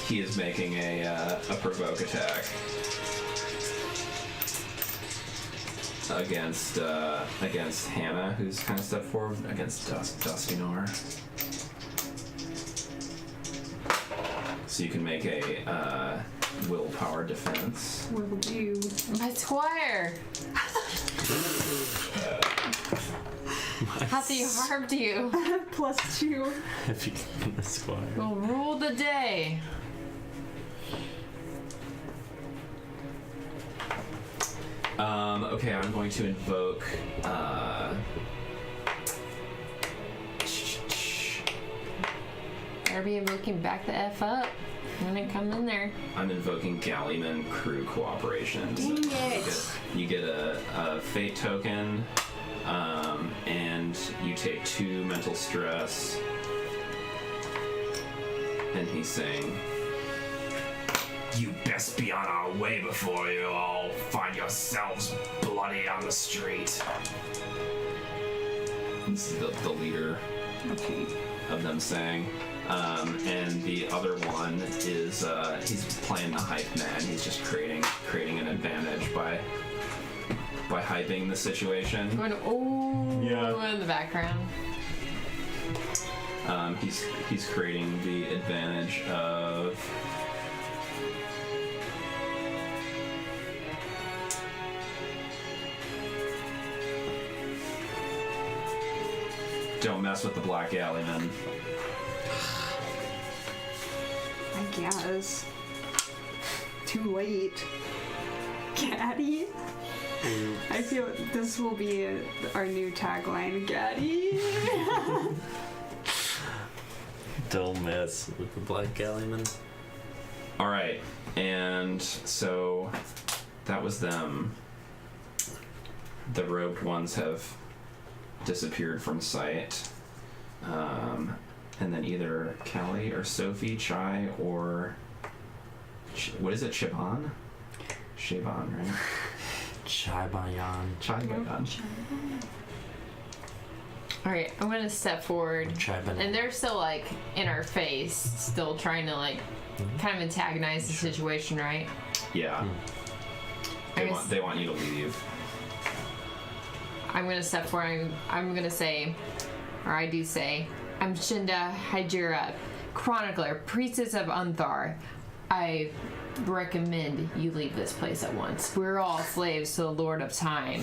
He is making a provoke attack against Hannah, who's kind of stepped forward against Dustinar. So you can make a willpower defense. Will do. My squire! How he harmed you? +2. If you can squire. Will rule the day. Okay, I'm going to invoke. Better be invoking back the F up. I'm gonna come in there. I'm invoking Galleyman crew cooperation. Dang it. You get a fate token, and you take 2 mental stress. And he's saying, "You best be on our way before you all find yourselves bloody on the street." This is the leader Okay. of them saying. And the other one is he's playing the hype man. He's just creating an advantage by hyping the situation. Going oh Yeah. in the background. He's creating the advantage of don't mess with the Black Alleyman. I guess. Too late. Gaddy? I feel this will be our new tagline. Gaddy? Don't mess with the Black Galleyman. All right, and so that was them. The robed ones have disappeared from sight. And then either Callie or Sophie, Chai, or what is it, Shaban? Shaban, right? Chai Bayan. Chai Bayan. Alright, I'm gonna step forward. Chai Bayan. And they're still like in our face, still trying to like kind of antagonize the situation, right? Yeah. I guess- They want you to leave. I'm gonna step forward. I'm gonna say, or I do say, I'm Shinda Hijira, chronicler, priestess of Unthar. I recommend you leave this place at once. We're all slaves to the Lord of Time.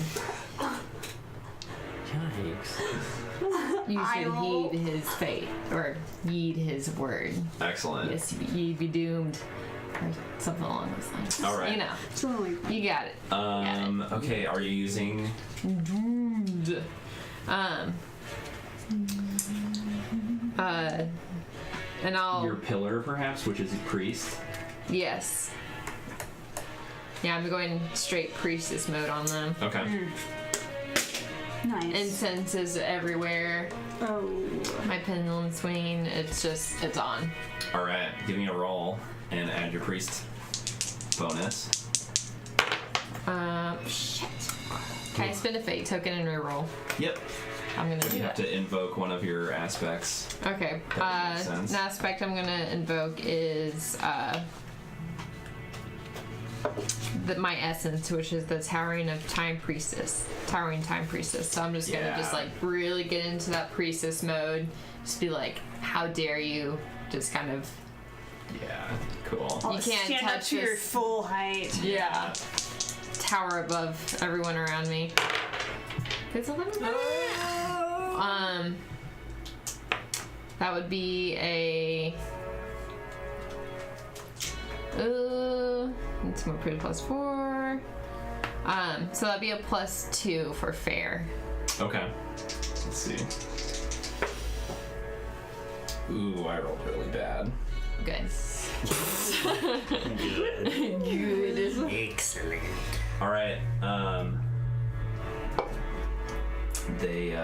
Yikes. You should heed his fate, or heed his word. Excellent. Yes, you'd be doomed, or something along those lines. All right. You know, Totally. you got it. Okay, are you using Doomed. And I'll. your pillar, perhaps, which is a priest? Yes. Yeah, I'm going straight priestess mode on them. Okay. Nice. Incenses everywhere. Oh. My pendulum swinging. It's on. All right, give me a roll and add your priest bonus. Shit. Can I spend a fate token and reroll? Yep. I'm gonna do You have that. to invoke one of your aspects. Okay. That makes sense. An aspect I'm gonna invoke is my essence, which is the Towering Time Priestess. So I'm just gonna just like really get into that priestess mode. Just be like, how dare you? Just kind of. Yeah, cool. You can't stand up touch to your this. full height. Yeah. Tower above everyone around me. It's 11 better. That would be a. It's more pretty +4. So that'd be a +2 for fair. Okay. Let's see. Ooh, I rolled really bad. Good. Good. Excellent. All right. They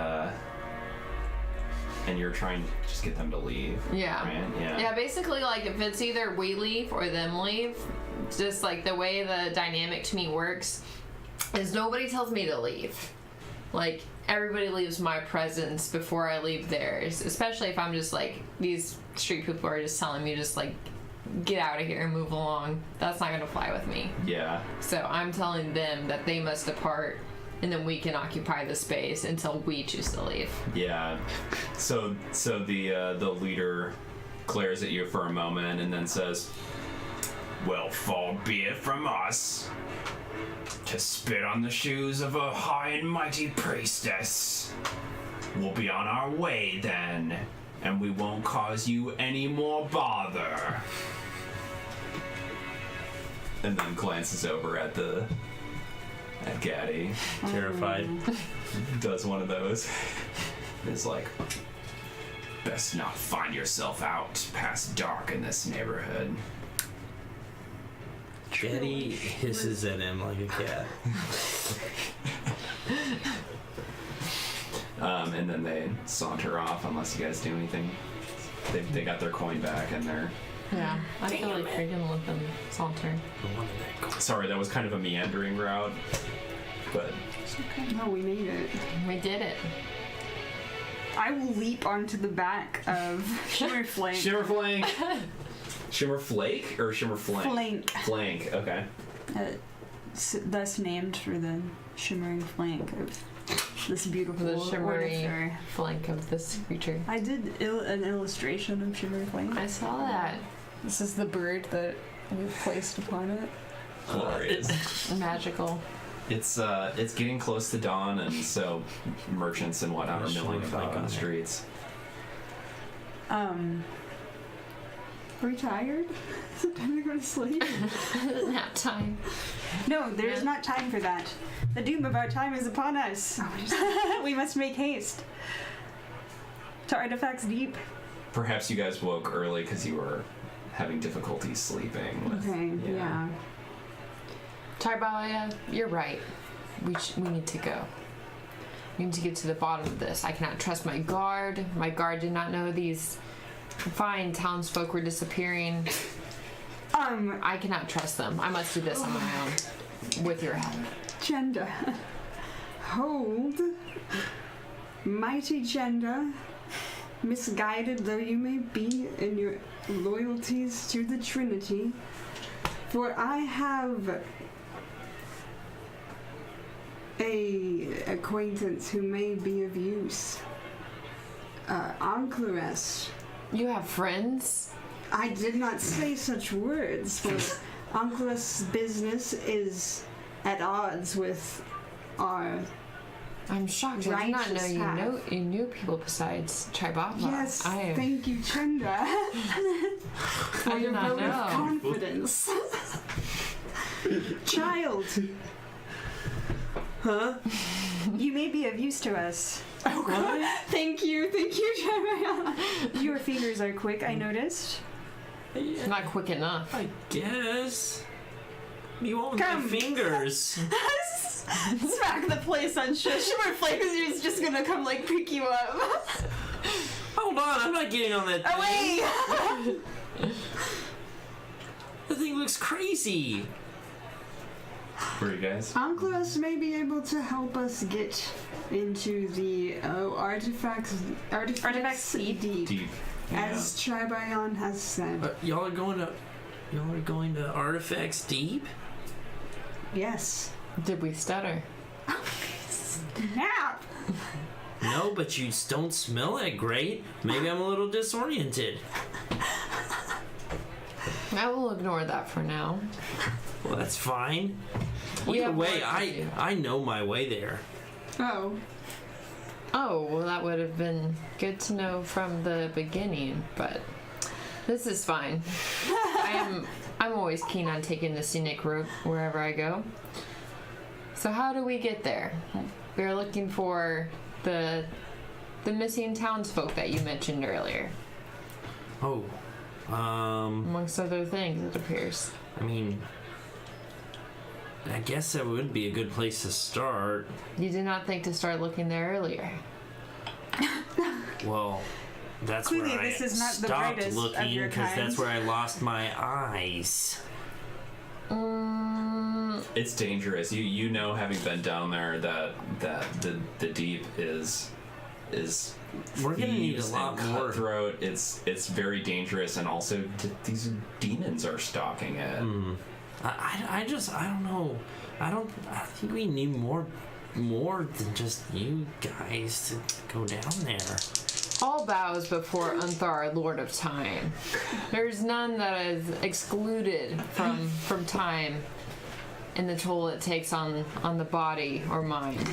and you're trying to just get them to leave. Yeah. Right? Yeah. Yeah, basically, like, if it's either we leave or them leave, just, like, the way the dynamic to me works is nobody tells me to leave. Like, everybody leaves my presence before I leave theirs, especially if I'm just, like, these street people are just telling me just, like, get out of here and move along. That's not going to fly with me. Yeah. So I'm telling them that they must depart, and then we can occupy the space until we choose to leave. Yeah. So the leader glares at you for a moment and then says, "Well, far be it from us to spit on the shoes of a high and mighty priestess. We'll be on our way then, and we won't cause you any more bother." And then glances over at Gaddy. Terrified. Does one of those. Is like, best not find yourself out past dark in this neighborhood. Daddy hisses at him like a cat. And then they saunter off unless you guys do anything. They got their coin back and they're... Yeah, I feel like we're gonna let them saunter. Sorry, that was kind of a meandering route, but... No, we made it. We did it. I will leap onto the back of Shimmer Flank. Shimmer Flank! Shimmer Flake or Shimmer Flank? Flank. Flank, okay. Thus named for the shimmering flank of this beautiful The shimmery order. flank of this creature. I did an illustration of Shimmer Flank. I saw that. This is the bird that we've placed upon it. Glorious. Magical. It's getting close to dawn, and so merchants and whatnot are milling about on the streets. Are we tired? Is it time to go to sleep? Nap time. No, there is not time for that. The doom of our time is upon us. We must make haste. To artifacts deep. Perhaps you guys woke early because you were having difficulty sleeping. Okay, yeah. Tarbaya, you're right. We need to go. We need to get to the bottom of this. I cannot trust my guard. My guard did not know these fine townsfolk were disappearing. I cannot trust them. I must do this on my own. With your help. Gender. Hold. Mighty Gender, misguided though you may be in your loyalties to the Trinity, for I have a acquaintance who may be of use. Anclares. You have friends? I did not say such words, for Anclares' business is at odds with our... I'm shocked. I did not know Righteous you path. you knew people besides Chibaba. Yes, thank you, Chenda, for your not vote of know. confidence. Child. Huh? You may be of use to us. Thank you, Chenda. Your fingers are quick, I noticed. Not quick enough. I guess. You want Come. my fingers. Smack the place on Shimmer Flake is just gonna come like pick you up. Hold on, I'm not getting on that thing. Away! The thing looks crazy. Where are you guys? Anclares may be able to help us get into the artifacts deep, Deep. Yeah. as Tribion has said. Y'all are going to Artifacts Deep? Yes. Did we stutter? Snap! No, but you don't smell that great. Maybe I'm a little disoriented. I will ignore that for now. Well, that's fine. We Either have way, work to do. I know my way there. Oh. Oh, well, that would have been good to know from the beginning, but this is fine. I'm always keen on taking the scenic route wherever I go. So how do we get there? We're looking for the missing townsfolk that you mentioned earlier, Oh, amongst other things, it appears. I mean, I guess that would be a good place to start. You did not think to start looking there earlier. Well, that's Clearly, where this I is not the stopped brightest of looking your because kind. that's where I lost my eyes. It's dangerous. You know, having been down there, that the deep is We're gonna need a thieves lot and more. cutthroat. It's very dangerous, and also these demons are stalking it. I don't know. I think we need more than just you guys to go down there. All bows before Unthar, Lord of Time. There's none that is excluded from time and the toll it takes on the body or mind.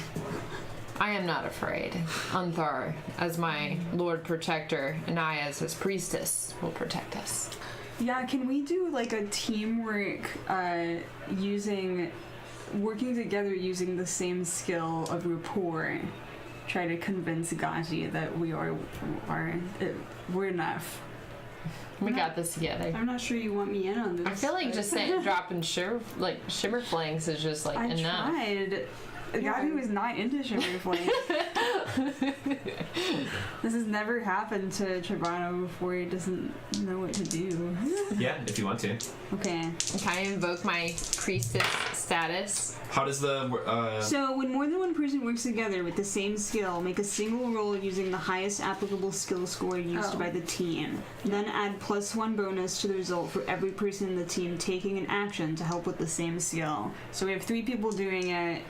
I am not afraid. Unthar, as my Lord Protector, and I, as his priestess, will protect us. Yeah, can we do like a teamwork working together using the same skill of rapport? Try to convince Gaji that we're enough. We got this together. I'm not sure you want me in on this. I feel like but- just saying dropping shimmer flings is just like I enough. tried. Gaji was not into shimmer flame. This has never happened to Tribano before. He doesn't know what to do. Yeah, if you want to. Okay. Can I invoke my priestess status? How does the So, when more than one person works together with the same skill, make a single roll using the highest applicable skill score used by the team. Then add +1 bonus to the result for every person in the team taking an action to help with the same skill. So we have 3 people doing it.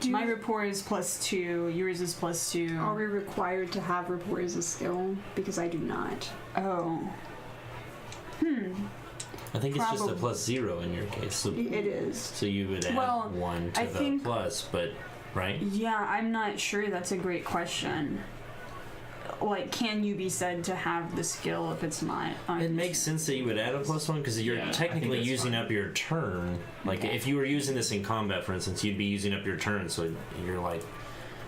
My rapport is +2, yours is +2. Are we required to have rapport as a skill? Because I do not. Oh. I think it's just a Probably. +0 in your case. So, It is. so you would add Well, 1 to I the think- plus, but right? Yeah, I'm not sure. That's a great question. Like, can you be said to have the skill if it's not? It makes sense that you would add a +1 because you're Yeah, I technically think that's using fine. up your turn. Like Okay. if you were using this in combat, for instance, you'd be using up your turn, so you're like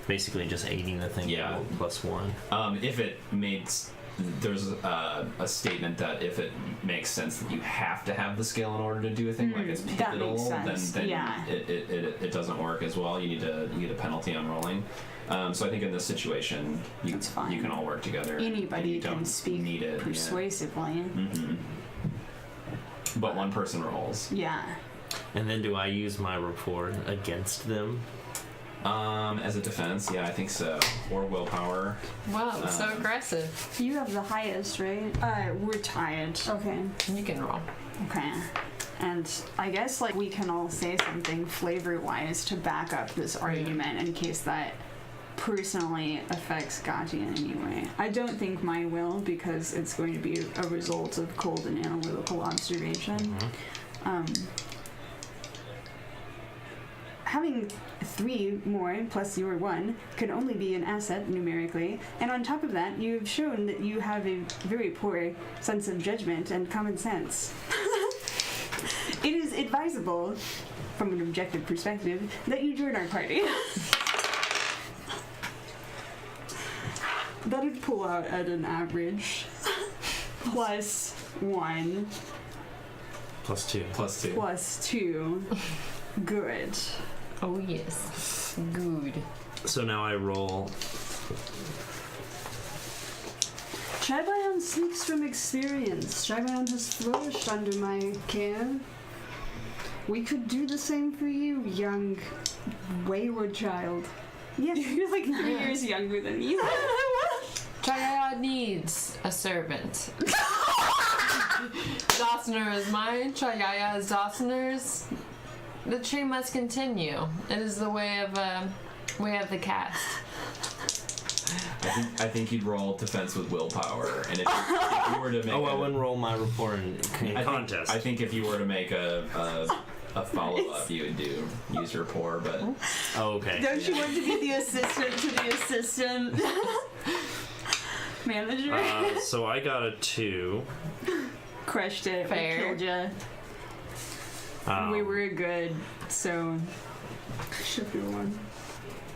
basically just aiding the thing. Yeah. with +1. if it makes there's a statement that if it makes sense that you have to have the skill in order to do a thing, like it's that pivotal, makes sense. then Yeah. it doesn't work as well. You get a penalty on rolling. So I think in this situation, That's fine. you can all work together. and Anybody you don't can speak need it. persuasively. But one person rolls. Yeah. And then do I use my rapport against them? As a defense, yeah, I think so. Or willpower. Wow, it's so aggressive. You have the highest, right? We're tied. Okay. You can roll. Okay. And I guess like we can all say something flavor-wise to back up this argument in case that personally affects Gaji in any way. I don't think mine will because it's going to be a result of cold and analytical observation. Having 3 more plus your 1 can only be an asset numerically, and on top of that, you've shown that you have a very poor sense of judgment and common sense. It is advisable, from an objective perspective, that you join our party. That would pull out at an average +1 +2. +2. +2. Good. Oh yes. Good. So now I roll. Tribion speaks from experience. Tribion has flourished under my care. We could do the same for you, young, wayward child. Yes, you're like 3 years younger than me. Chagaya needs a servant. Dawsoner is mine. Chagaya is Dawsoner's. the chain must continue. It is the way of the cast. I think you'd roll defense with willpower, and if you were to make I wouldn't roll my report in contest. I think if you were to make a follow up, you would use rapport, but okay. Don't you want to be the assistant to the assistant manager? So I got a 2. Crushed it. Fair. We killed ya. We were good, so should be one.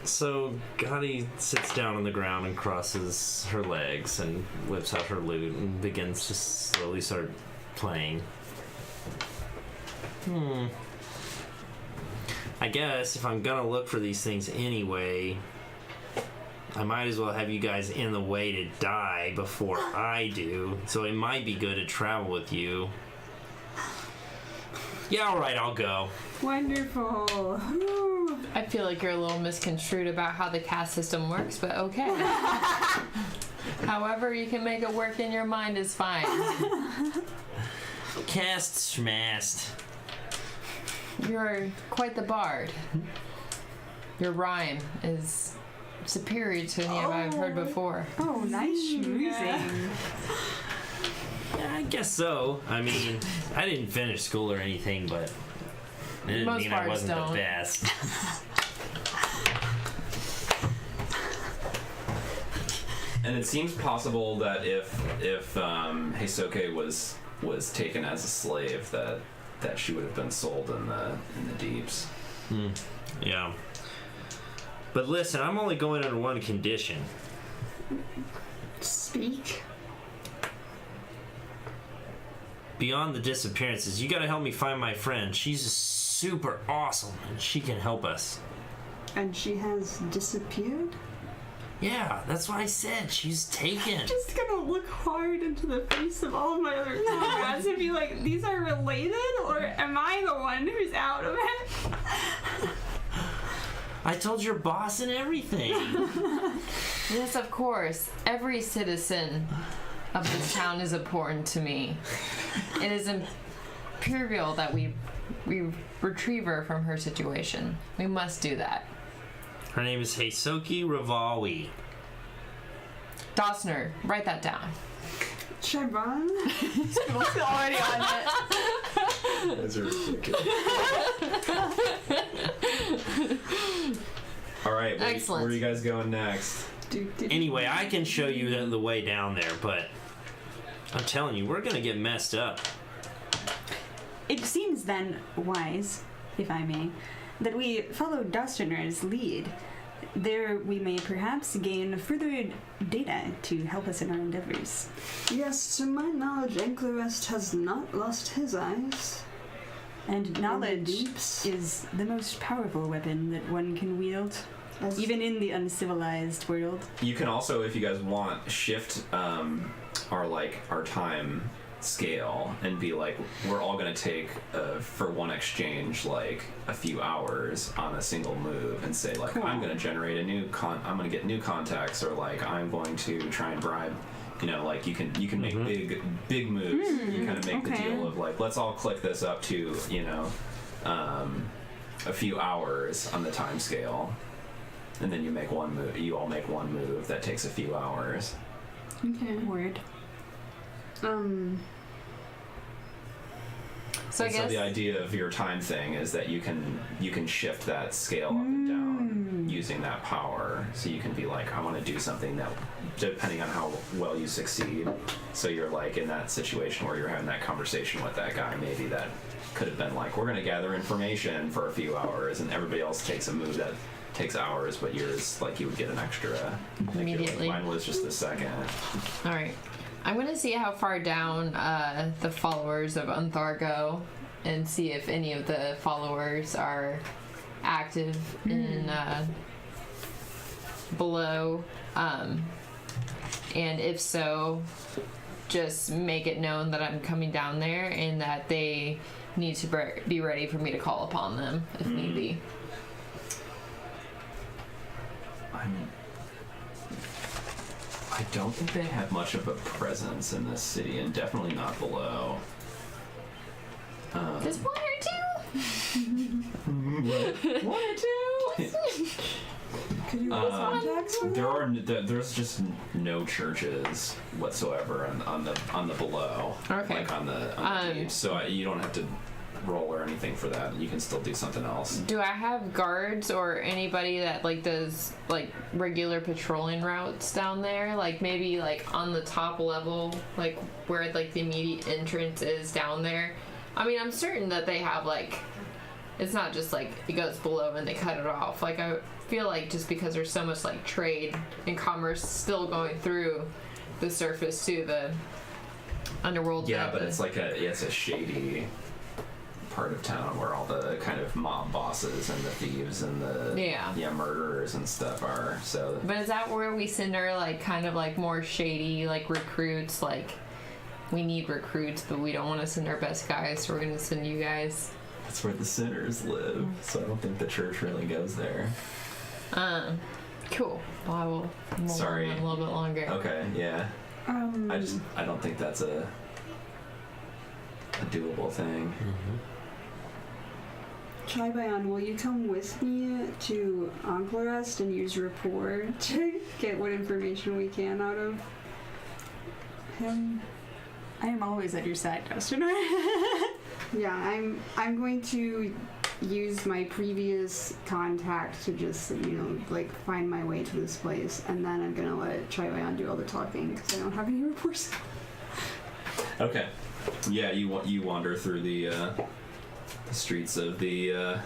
So Gotti sits down on the ground and crosses her legs and whips out her lute and begins to slowly start playing. I guess if I'm gonna look for these things anyway, I might as well have you guys in the way to die before I do. So it might be good to travel with you. Yeah, alright, I'll go. Wonderful. I feel like you're a little misconstrued about how the caste system works, but okay. However you can make it work in your mind is fine. Cast schmast. You're quite the bard. Your rhyme is superior to any I've heard before. Oh, nice schmoozing. Yeah, I guess so. I mean, I didn't finish school or anything, but it didn't Most mean I bards wasn't don't. the best. and it seems possible that if Heisoke was taken as a slave, that she would have been sold in the deeps. Yeah. But listen, I'm only going under one condition. Speak. Beyond the disappearances, you gotta help me find my friend. She's super awesome, and she can help us. And she has disappeared? Yeah, that's what I said. She's taken. Just gonna look hard into the face of all of my other comrades and be like, these are related, or am I the one who's out of it? I told your boss and everything. Yes, of course. Every citizen of this town is important to me. It is imperial that we retrieve her from her situation. We must do that. Her name is Heisoke Rivawi. Dosner, write that down. Shaban? It's already on it. Those are ridiculous. All right, Excellent. where are you guys going next? Anyway, I can show you the way down there, but I'm telling you, we're gonna get messed up. It seems then wise, if I may, that we follow Dosterner's lead. There we may perhaps gain further data to help us in our endeavors. Yes, to my knowledge, Anklerest has not lost his eyes. And knowledge deeps. is the most powerful weapon that one can wield, even in the uncivilized world. You can also, if you guys want, shift our time scale and be like, we're all gonna take for one exchange like a few hours on a single move, and say like, Cool. I'm gonna generate I'm gonna get new contacts, or like I'm going to try and bribe. You know, like you can make big moves. You kind of make the okay. deal of like, let's all click this up to a few hours on the time scale, and then you make one move. You all make one move that takes a few hours. Okay. Word. So I And guess so the idea of your time thing is that you can shift that scale up and down using that power. So you can be like, I want to do something that, depending on how well you succeed. So you're like in that situation where you're having that conversation with that guy. Maybe that could have been like, we're going to gather information for a few hours, and everybody else takes a move that takes hours, but yours, like, you would get an extra. Like, Immediately. Mine was just a second. All right. I'm going to see how far down the followers of Unthar go, and see if any of the followers are active in below. And if so, just make it known that I'm coming down there and that they need to be ready for me to call upon them if need be. I don't think they have much of a presence in this city, and definitely not below. Just one or two? One or two. Could you get contacts for There's just no churches whatsoever on the below. Okay. Like on the deep. So you don't have to roll or anything for that. You can still do something else. Do I have guards or anybody that like does like regular patrolling routes down there? Like maybe like on the top level, like where like the immediate entrance is down there. I mean, I'm certain that they have like, it's not just like it goes below and they cut it off. Like I feel like just because there's so much like trade and commerce still going through the surface to the underworld. Yeah, but it's like it's a shady part of town where all the kind of mob bosses and the thieves and the murderers and stuff are. So but is that where we send our like kind of like more shady like recruits? Like we need recruits, but we don't want to send our best guys, so we're gonna send you guys. that's where the sinners live. So I don't think the church really goes there. Cool. Well, I will Sorry. a little bit longer. Okay, yeah. I don't think that's a doable thing. Tribion, will you come with me to Anklarest and use rapport to get what information we can out of him? I am always at your side, Dustin. Yeah, I'm going to use my previous contact to just, like find my way to this place, and then I'm gonna let Tribion do all the talking because I don't have any reports. Okay. Yeah, you wander through the streets of the.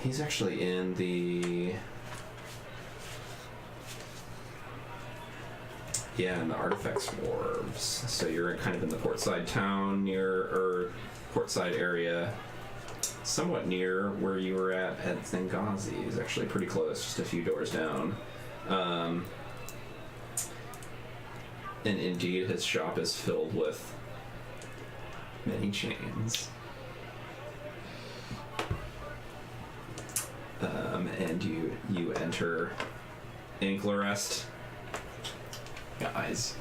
He's actually in the. Yeah, in the Artifacts Wharves. So you're kind of in the portside town portside area, somewhat near where you were at Zengazi. Is actually pretty close, just a few doors down. And indeed, his shop is filled with many chains. And you enter Anklarest. Yeah, eyes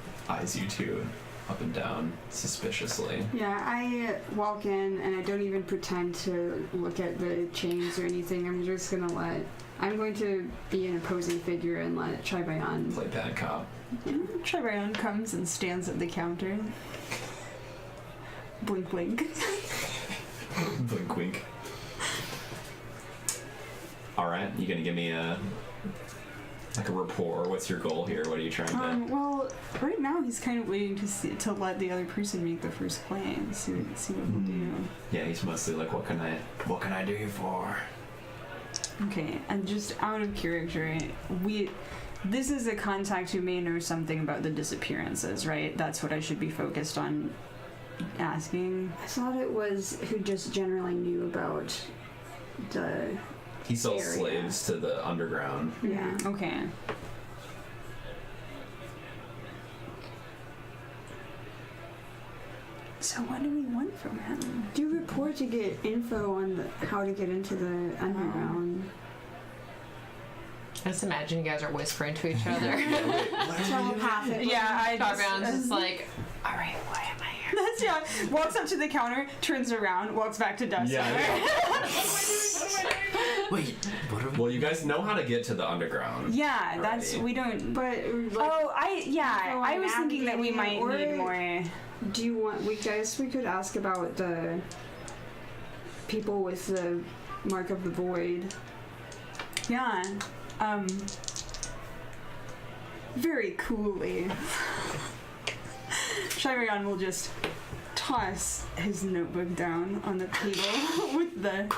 you two up and down suspiciously. Yeah, I walk in and I don't even pretend to look at the chains or anything. I'm going to be an opposing figure and let Tribion Play bad cop. Tribion comes and stands at the counter. Blink, blink. Blink, wink. All right, you gonna give me a rapport? What's your goal here? What are you trying to? Well, right now he's kind of waiting to let the other person make the first play and see what he'll do. Yeah, he's mostly like, what can I do you for? Okay, and just out of character, this is a contact who may know something about the disappearances, right? That's what I should be focused on asking. I thought it was who just generally knew about the. He sells area. slaves to the underground. Yeah. Okay. So what do we want from him? Do report to get info on how to get into the underground. I just imagine you guys are whispering to each other. Telepathic. Yeah, Tribeon's just like, all right, why am I here? That's walks up to the counter, turns around, walks back to Dustin. Wait, what are we? Well, you guys know how to get to the underground. Yeah, that's we don't. But I was thinking that we might need more. Do you want? We could ask about the people with the mark of the void. Yeah. Very coolly. Tribion will just toss his notebook down on the table with a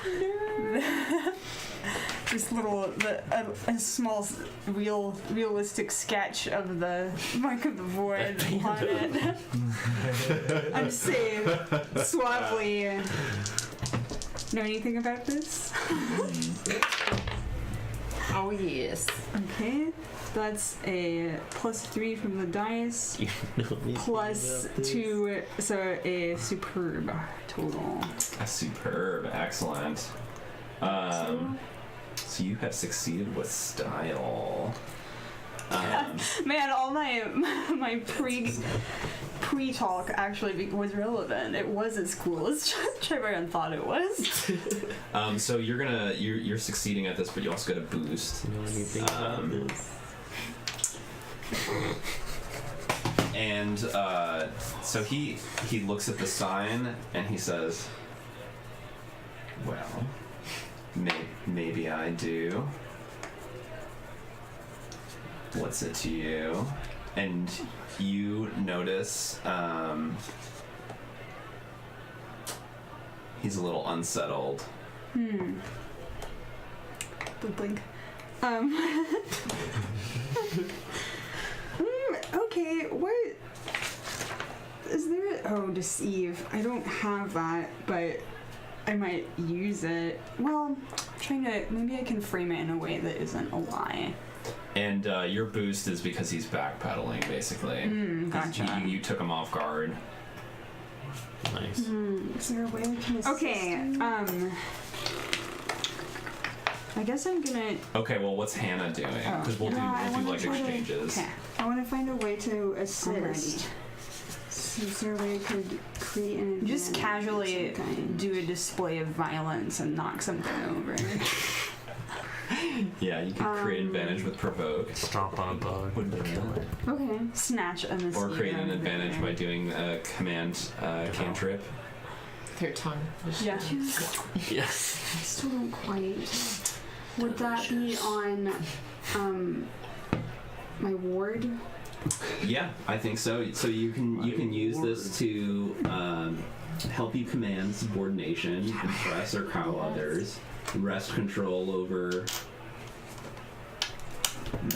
small realistic sketch of the mark of the void on it. And say suavely, know anything about this? Oh, yes. Okay, that's a +3 from the dice, +2, so a superb total. A superb, excellent. So you have succeeded with style. Man, all my pre-talk actually was relevant. It was as cool as Trevoryan thought it was. So you're succeeding at this, but you also get a boost. You know anything about this? And so he looks at the sign and he says, "Well, maybe I do. What's it to you?" And you notice he's a little unsettled. Don't blink. Okay, what is there? Oh, deceive. I don't have that, but I might use it. Well, maybe I can frame it in a way that isn't a lie. And your boost is because he's backpedaling, basically. Gotcha. You took him off guard. Nice. Is there a way I can assist Okay, him? I guess I'm gonna... Okay, well, what's Hannah doing? Because we'll do like exchanges. Okay. I want to find a way to assist. Alrighty. Is there a way I could create an advantage Just of casually some kind? do a display of violence and knock something over. Yeah, you could create advantage with provoke. Stomp on a bug. Would kill it. Okay. Snatch a mosquito. Or create an out of advantage there. by doing a command cantrip. Their tongue. Yeah. Yes. I still don't quite. Would that be on my ward? Yeah, I think so. So you can use this to help you command subordination, impress or cow others, wrest control over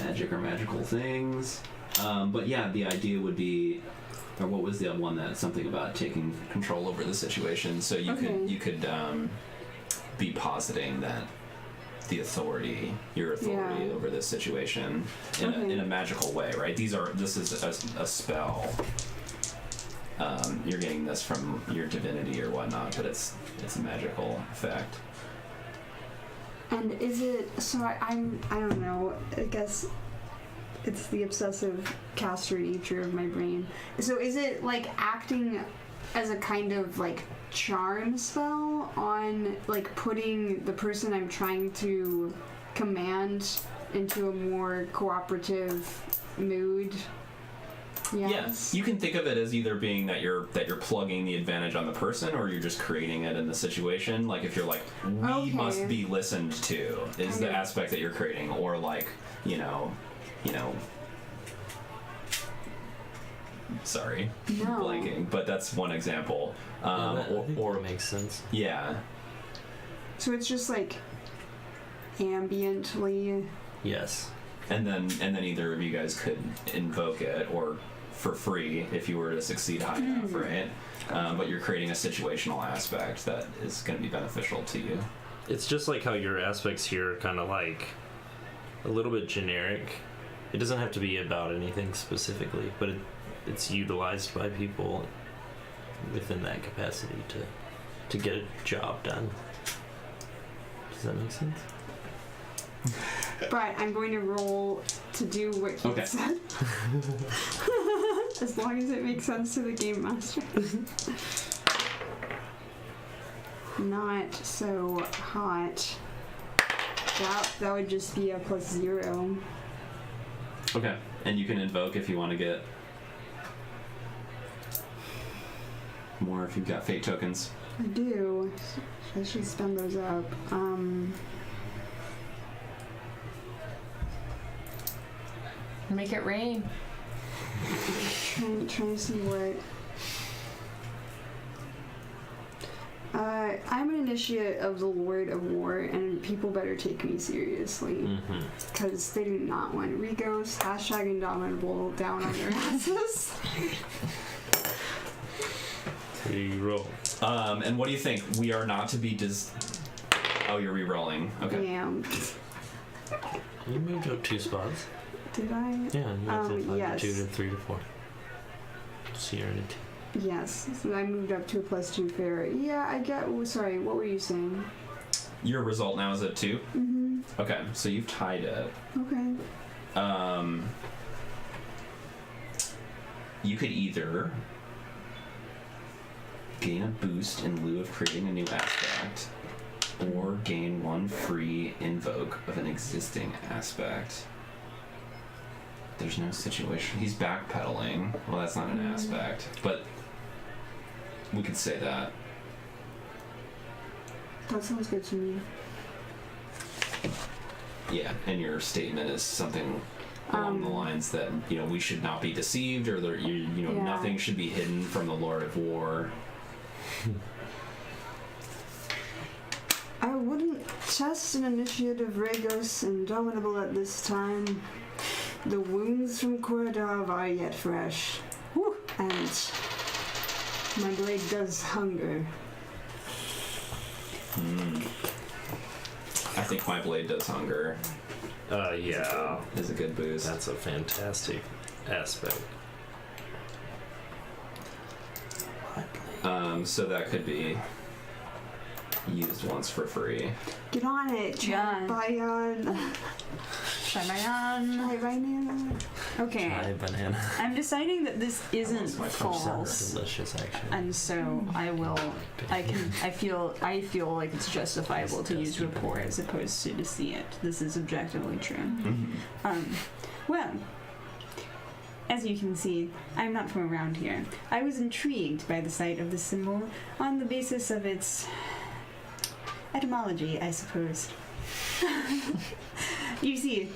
magic or magical things. But yeah, the idea would be, or what was the other one that something about taking control over the situation? So you could be positing that your authority over this situation in a magical way, right? This is a spell. You're getting this from your divinity or whatnot, but it's a magical effect. And is it so? I don't know. I guess it's the obsessive caster nature of my brain. So is it like acting as a kind of like charm spell on like putting the person I'm trying to command into a more cooperative mood? Yes. Yeah, you can think of it as either being that you're plugging the advantage on the person, or you're just creating it in the situation. Like if you're like, we must be listened to, is the aspect that you're creating, or like, you know. Sorry, blanking, but that's one example. Or it makes sense. Yeah. So it's just like ambiently. Yes. And then either of you guys could invoke it, or for free if you were to succeed high enough, right? But you're creating a situational aspect that is going to be beneficial to you. It's just like how your aspects here are kind of like a little bit generic. It doesn't have to be about anything specifically, but it's utilized by people within that capacity to get a job done. Does that make sense? But I'm going to roll to do what he said. As long as it makes sense to the game master. Not so hot. That would just be a +0. Okay. And you can invoke if you want to get more if you've got fate tokens. I do. I should spend those up. Make it rain. Trying to see what. I'm an initiate of the Lord of War, and people better take me seriously. Because they do not want Rigos, #Indomitable down on their asses. Reroll. And what do you think? We are not to be Oh, you're re-rolling. Okay. Damn. You moved up 2 spots. Did I? Yeah, you moved from 5 yes. to 2 to 3 to 4. So you're in a 2. Yes. So I moved up to a +2 fair. Yeah, I get. Oh, sorry, what were you saying? Your result now is at 2? Mm-hmm. Okay, so you've tied it. Okay. You could either gain a boost in lieu of creating a new aspect, or gain 1 free invoke of an existing aspect. There's no situation. He's backpedaling. Well, that's not an aspect, but we could say that. That sounds good to me. Yeah, and your statement is something along the lines that, you know, we should not be deceived, or there, you know, Yeah. nothing should be hidden from the Lord of War. I wouldn't test an initiative Regos Indomitable at this time. The wounds from Koradov are yet fresh. Whew. And my blade does hunger. I think my blade does hunger. Yeah. Is a good boost. That's a fantastic aspect. So that could be used once for free. Get on it, Yeah. Bayan. Shamayan. Hi, Ryan. Okay. Hi, banana. I'm deciding that this isn't lost my punch false, Delicious, actually. and so I feel like it's justifiable to use rapport as opposed to see it. This is objectively true. Well, as you can see, I'm not from around here. I was intrigued by the sight of the symbol on the basis of its etymology, I suppose. You see,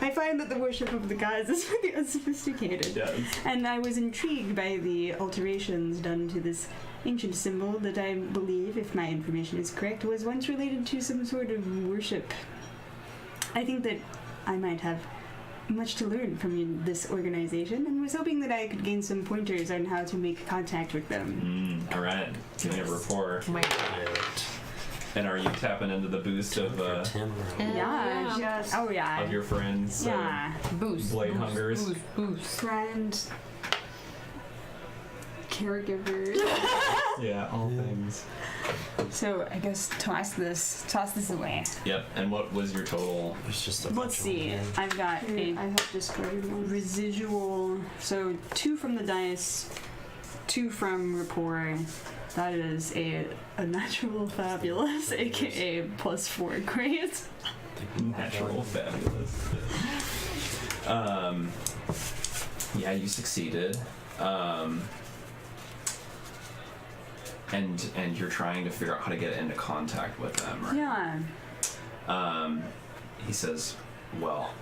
I find that the worship of the gods is pretty unsophisticated. And I was intrigued by the alterations done to this ancient symbol that I believe, if my information is correct, was once related to some sort of worship. I think that I might have much to learn from this organization, and was hoping that I could gain some pointers on how to make contact with them. All right, give me a rapport. Oh my God. And are you tapping into the boost of Yeah. Yes. Oh yeah. of your friends' Yeah. Boost. blade hungers? Boost. Friend. Caregiver. Yeah, all things. So I guess toss this away. Yep. And what was your total? There's just a Let's bunch of see. them. I've got I a have discarded one. residual. So 2 from the dice, 2 from rapport. That is a natural fabulous, aka +4 great. Natural fabulous. Yeah, you succeeded. And you're trying to figure out how to get into contact with them, right? Yeah. He says, well,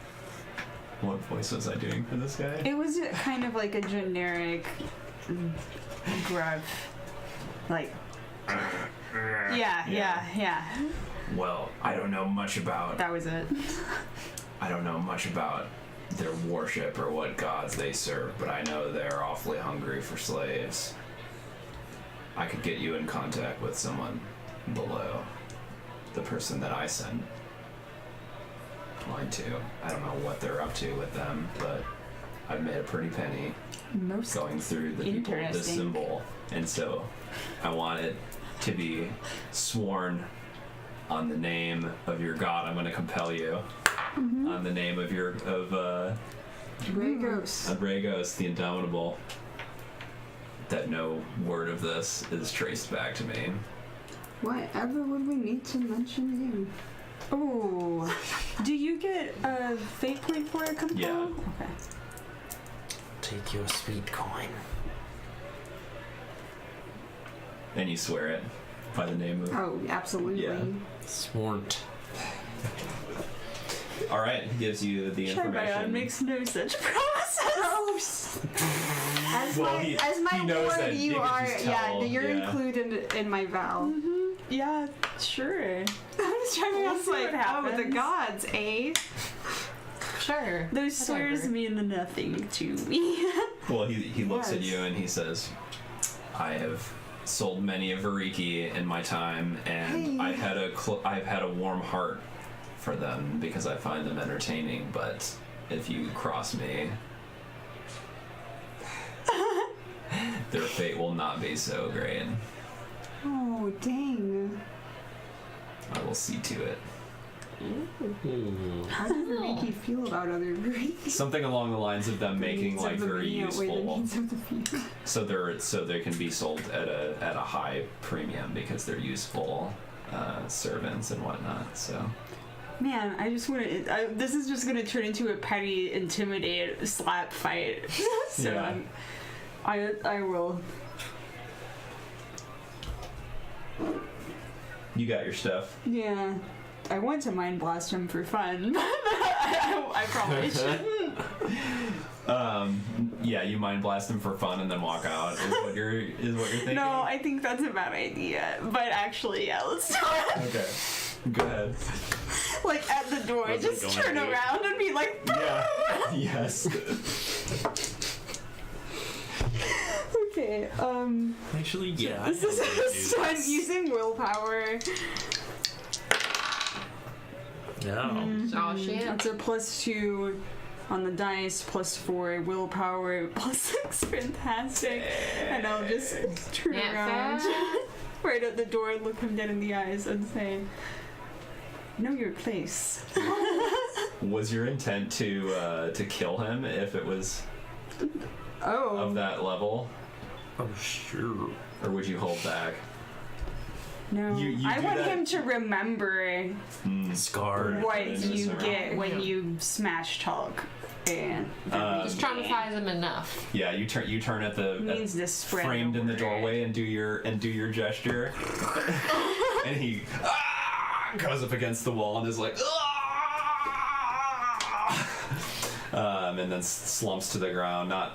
what voice was I doing for this guy? It was kind of like a generic gruff, like. Yeah. Well, I don't know much about That was it. their worship or what gods they serve, but I know they're awfully hungry for slaves. I could get you in contact with someone below. The person that I sent mine to. I don't know what they're up to with them, but I've made a pretty penny Most going through the people of this Interesting. symbol. And so I want it to be sworn on the name of your god. I'm going to compel you on the name of Regos. Regos, the Indomitable, that no word of this is traced back to me. Whatever would we need to mention you? Oh, do you get a fate point for a compel? Yeah. Okay. Take your sweet coin. And you swear it by the name of... Oh, absolutely. Yeah. Sworn. All right, he gives you the information. Shamayan makes no such promises. As Well, my he knows ward, that you you can are. just Yeah, tell, you're yeah. included in my vow. Yeah, sure. I'm just trying to We'll ask, see like, what oh, the happens. gods, eh? Sure. Those swears Whatever. mean nothing to me. Well, he looks at Yes. you and he says, I have sold many a Variki in my time, and Hey. I've had a warm heart for them because I find them entertaining, but if you cross me, their fate will not be so great. Oh, dang. I will see to it. How do Viriki feel about other breeds? Something along the lines of them making Needs like of the very media, wait, the useful, needs of the people. so they can be sold at a high premium because they're useful servants and whatnot. So Man, I just want to. This is just going to turn into a petty, intimidate, slap fight. So Yeah. I will. you got your stuff. Yeah. I want to mind blast him for fun, but I probably shouldn't. Yeah, you mind blast him for fun and then walk out. Is what you're thinking? No, I think that's a bad idea. But actually, yeah, let's do it. Okay. Go ahead. Like at the door, Wasn't just going turn to. around and be like, Yeah. Yes. okay. Actually, yeah. This is start using willpower. No. Oh shit. It's a +2 on the dice, +4 willpower, +6 fantastic. And I'll just turn Yeah, around right at the door and look him dead in the eyes and say, know your place. Was your intent to kill him if it was Oh. of that level, Oh, sure. or would you hold back? No. You I do want that- him to remember Scarred. what It is you around. get when you smash talk. And Just traumatize him enough. Yeah, you turn at the needs to spread framed in the word. doorway and do your gesture, and he goes up against the wall and is like, and then slumps to the ground, not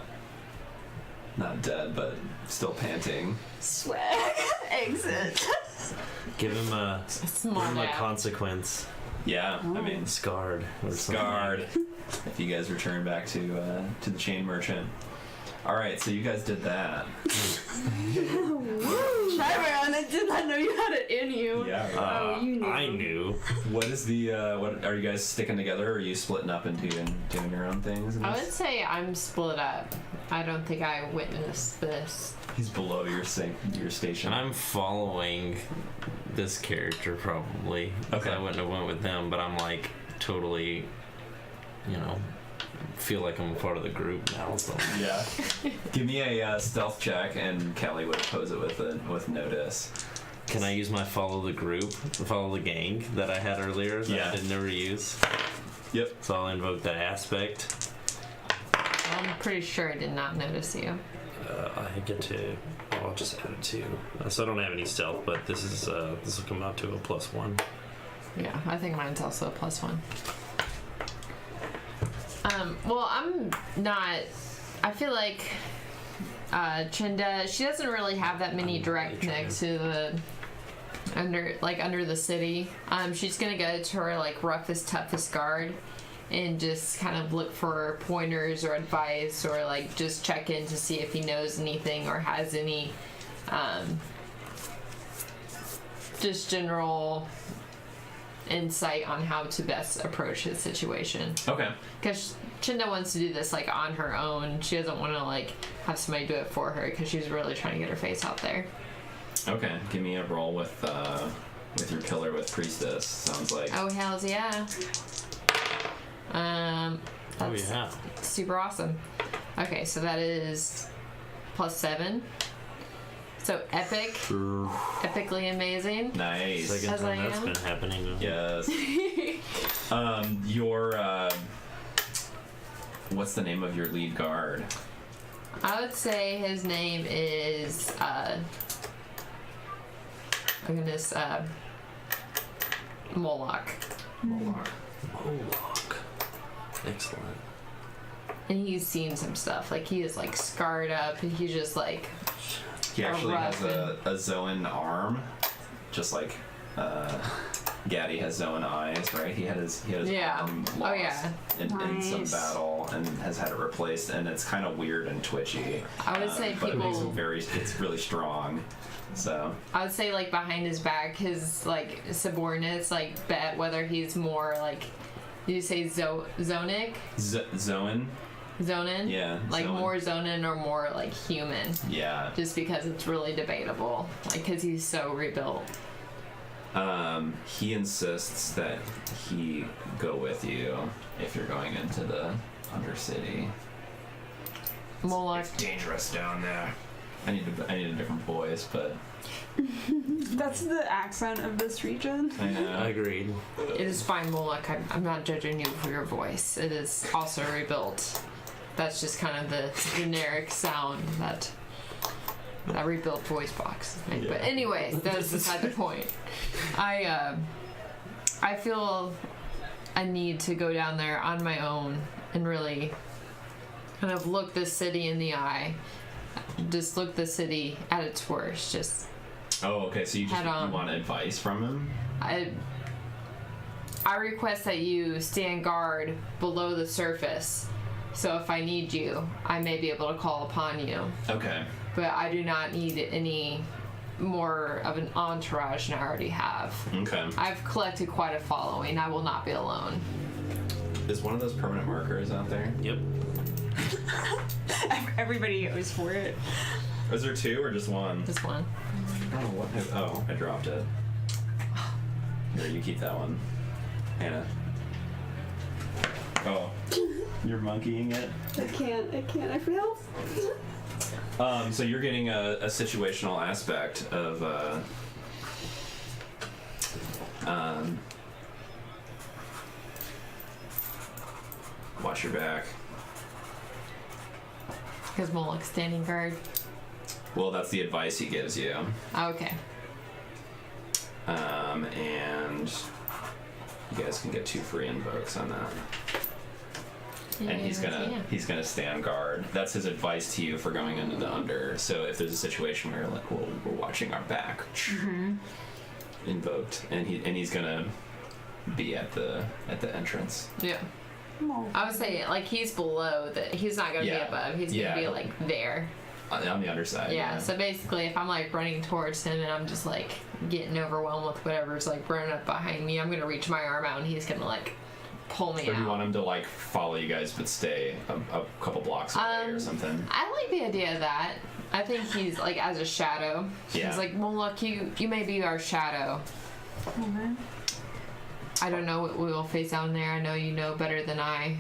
dead, but still panting. Swag. Exit. Give him a Small dab. consequence. Yeah, I mean, Scarred. Or scarred. If you guys return back to the chain merchant. All right, so you guys did that. Chiron, I did not know you had it in you. Yeah. Oh, you knew. I knew. What is the what are you guys sticking together, or are you splitting up into and doing your own things? in I this? would say I'm split up. I don't think I witnessed this. He's below your station. I'm following this character probably. 'Cause Okay. I wouldn't have went with them, but I'm like totally, feel like I'm a part of the group now. So. Yeah. Give me a stealth check, and Kelly would oppose it with notice. Can I use my follow the gang that I had earlier that Yeah. I didn't ever use? Yep. So I'll invoke that aspect. I'm pretty sure I did not notice you. I get to. I'll just add it to. So I don't have any stealth, but this will come out to a +1. Yeah, I think mine's also a +1. Well, I'm not. I feel like Chinda, she doesn't really have that many direct connects to the under the city. She's gonna go to her like roughest, toughest guard and just kind of look for pointers or advice, or like just check in to see if he knows anything or has any just general insight on how to best approach his situation. Okay. Because Chinda wants to do this like on her own. She doesn't want to like have somebody do it for her because she's really trying to get her face out there. Okay. Give me a roll with your pillar with priestess. Sounds like. Oh hells yeah. That's yeah. super awesome. Okay, so that is +7. So epic, epically amazing. Nice. Second As time I that's am. been happening. Yes. Your what's the name of your lead guard? I would say his name is Moloch. Moloch. Moloch. Excellent. And he's seen some stuff. Like he is like scarred up, and he's just like He actually has rough a Zoan arm, just like Gaddy has Zoan eyes, right? He had his Yeah. arm Oh, lost yeah. in some Nice. battle and has had it replaced, and it's kind of weird and twitchy. I would say but it makes people. him it's really strong. So I would say like behind his back, his like subordinates like bet whether he's more like. Did you say Zonic? Zoan, Zonin? yeah, Like Zoan. more Zonin or more like human? Yeah. Just because it's really debatable. Like, because he's so rebuilt. He insists that he go with you if you're going into the Undercity. Moloch. It's dangerous down there. I need a different voice, but That's the accent of this region. I know. Agreed. It is fine, Moloch. I'm not judging you for your voice. It is also rebuilt. That's just kind of the generic sound that rebuilt voice box. Yeah. But anyway, that's beside the point. I feel a need to go down there on my own and really kind of look this city in the eye. Just look the city at its worst. Just Oh, okay. So you want advice from him? I request that you stand guard below the surface, so if I need you, I may be able to call upon you. Okay. But I do not need any more of an entourage than I already have. Okay. I've collected quite a following. I will not be alone. Is one of those permanent markers out there? Yep. Everybody goes for it. Is there two or just one? This one. Oh, what? Oh, I dropped it. Here, you keep that one. Hannah. Oh, you're monkeying it? I can't, I fail. So you're getting a situational aspect of, watch your back. Because Moloch's standing guard. Well, that's the advice he gives you. Okay. And you guys can get 2 free invokes on that. And he's gonna stand guard. That's his advice to you for going into the under. So if there's a situation where like we're watching our back, invoked, and he's gonna be at the entrance. Yeah. I would say like he's below that. He's not gonna be above. He's gonna be like there. On the underside. Yeah. So basically, if I'm like running towards him and I'm just like getting overwhelmed with whatever's like running up behind me, I'm gonna reach my arm out and he's gonna like pull me Or out. do you want him to like follow you guys but stay a couple blocks away or something? I like the idea of that. I think he's like as a shadow. Yeah. He's like, well, look, you may be our shadow. I don't know what we will face down there. I know you know better than I.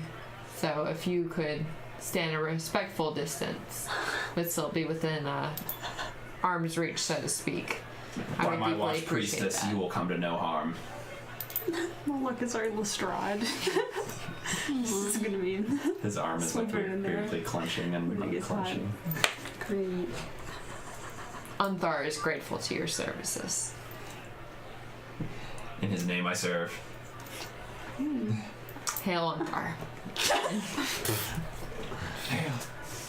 So if you could stand a respectful distance, but still be within arm's reach, so to speak. I By would my deeply watch appreciate priestess, that. you will come to no harm. Well, look, it's our Lestrade. This is gonna be His arm is like Slipper in there. weirdly clenching and When it gets unclenching. great. Unthar is grateful to your services. In his name I serve. Hail Unthar.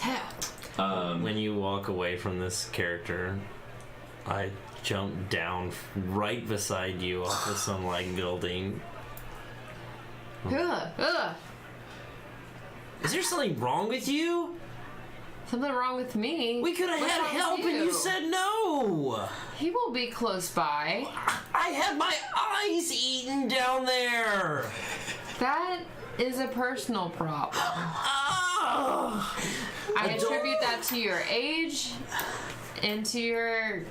Hail. When you walk away from this character, I jump down right beside you off of some like building. Ugh. Is there something wrong with you? Something wrong with me. We could have What's had wrong with help and you said no. He will be close by. I had my eyes eaten down there. That is a personal problem. Oh. I attribute that to your age and to your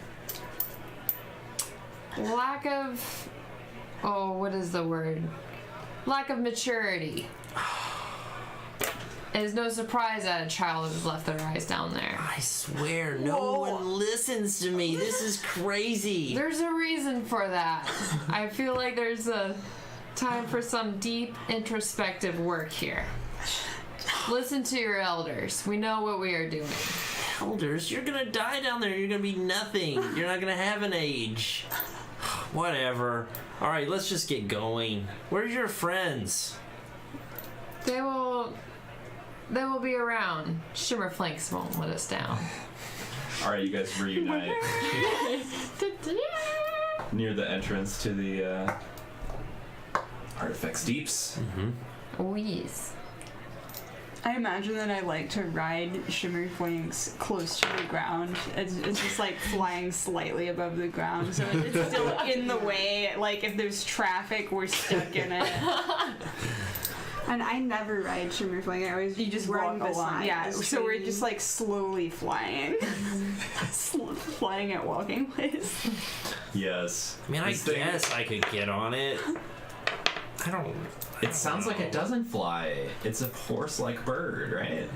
lack of, what is the word? Lack of maturity. It is no surprise that a child has left their eyes down there. I swear, no one listens to me. This is crazy. There's a reason for that. I feel like there's a time for some deep introspective work here. Listen to your elders. We know what we are doing. Elders, you're gonna die down there. You're gonna be nothing. You're not gonna have an age. Whatever. All right, let's just get going. Where's your friends? They will be around. Shimmerflanks won't let us down. Alright, you guys reunite near the entrance to the Artifacts Deeps. Oh, yes. I imagine that I like to ride Shimmerflanks close to the ground. It's just like flying slightly above the ground, so it's still in the way. Like if there's traffic, we're stuck in it. And I never ride shimmer flying. I always You just run walk along. beside Yeah, this so we're train. just like slowly flying. Flying at walking pace. Yes. I mean, I This thing- guess I could get on it. I don't. It sounds like it doesn't fly. It's a horse-like bird, right?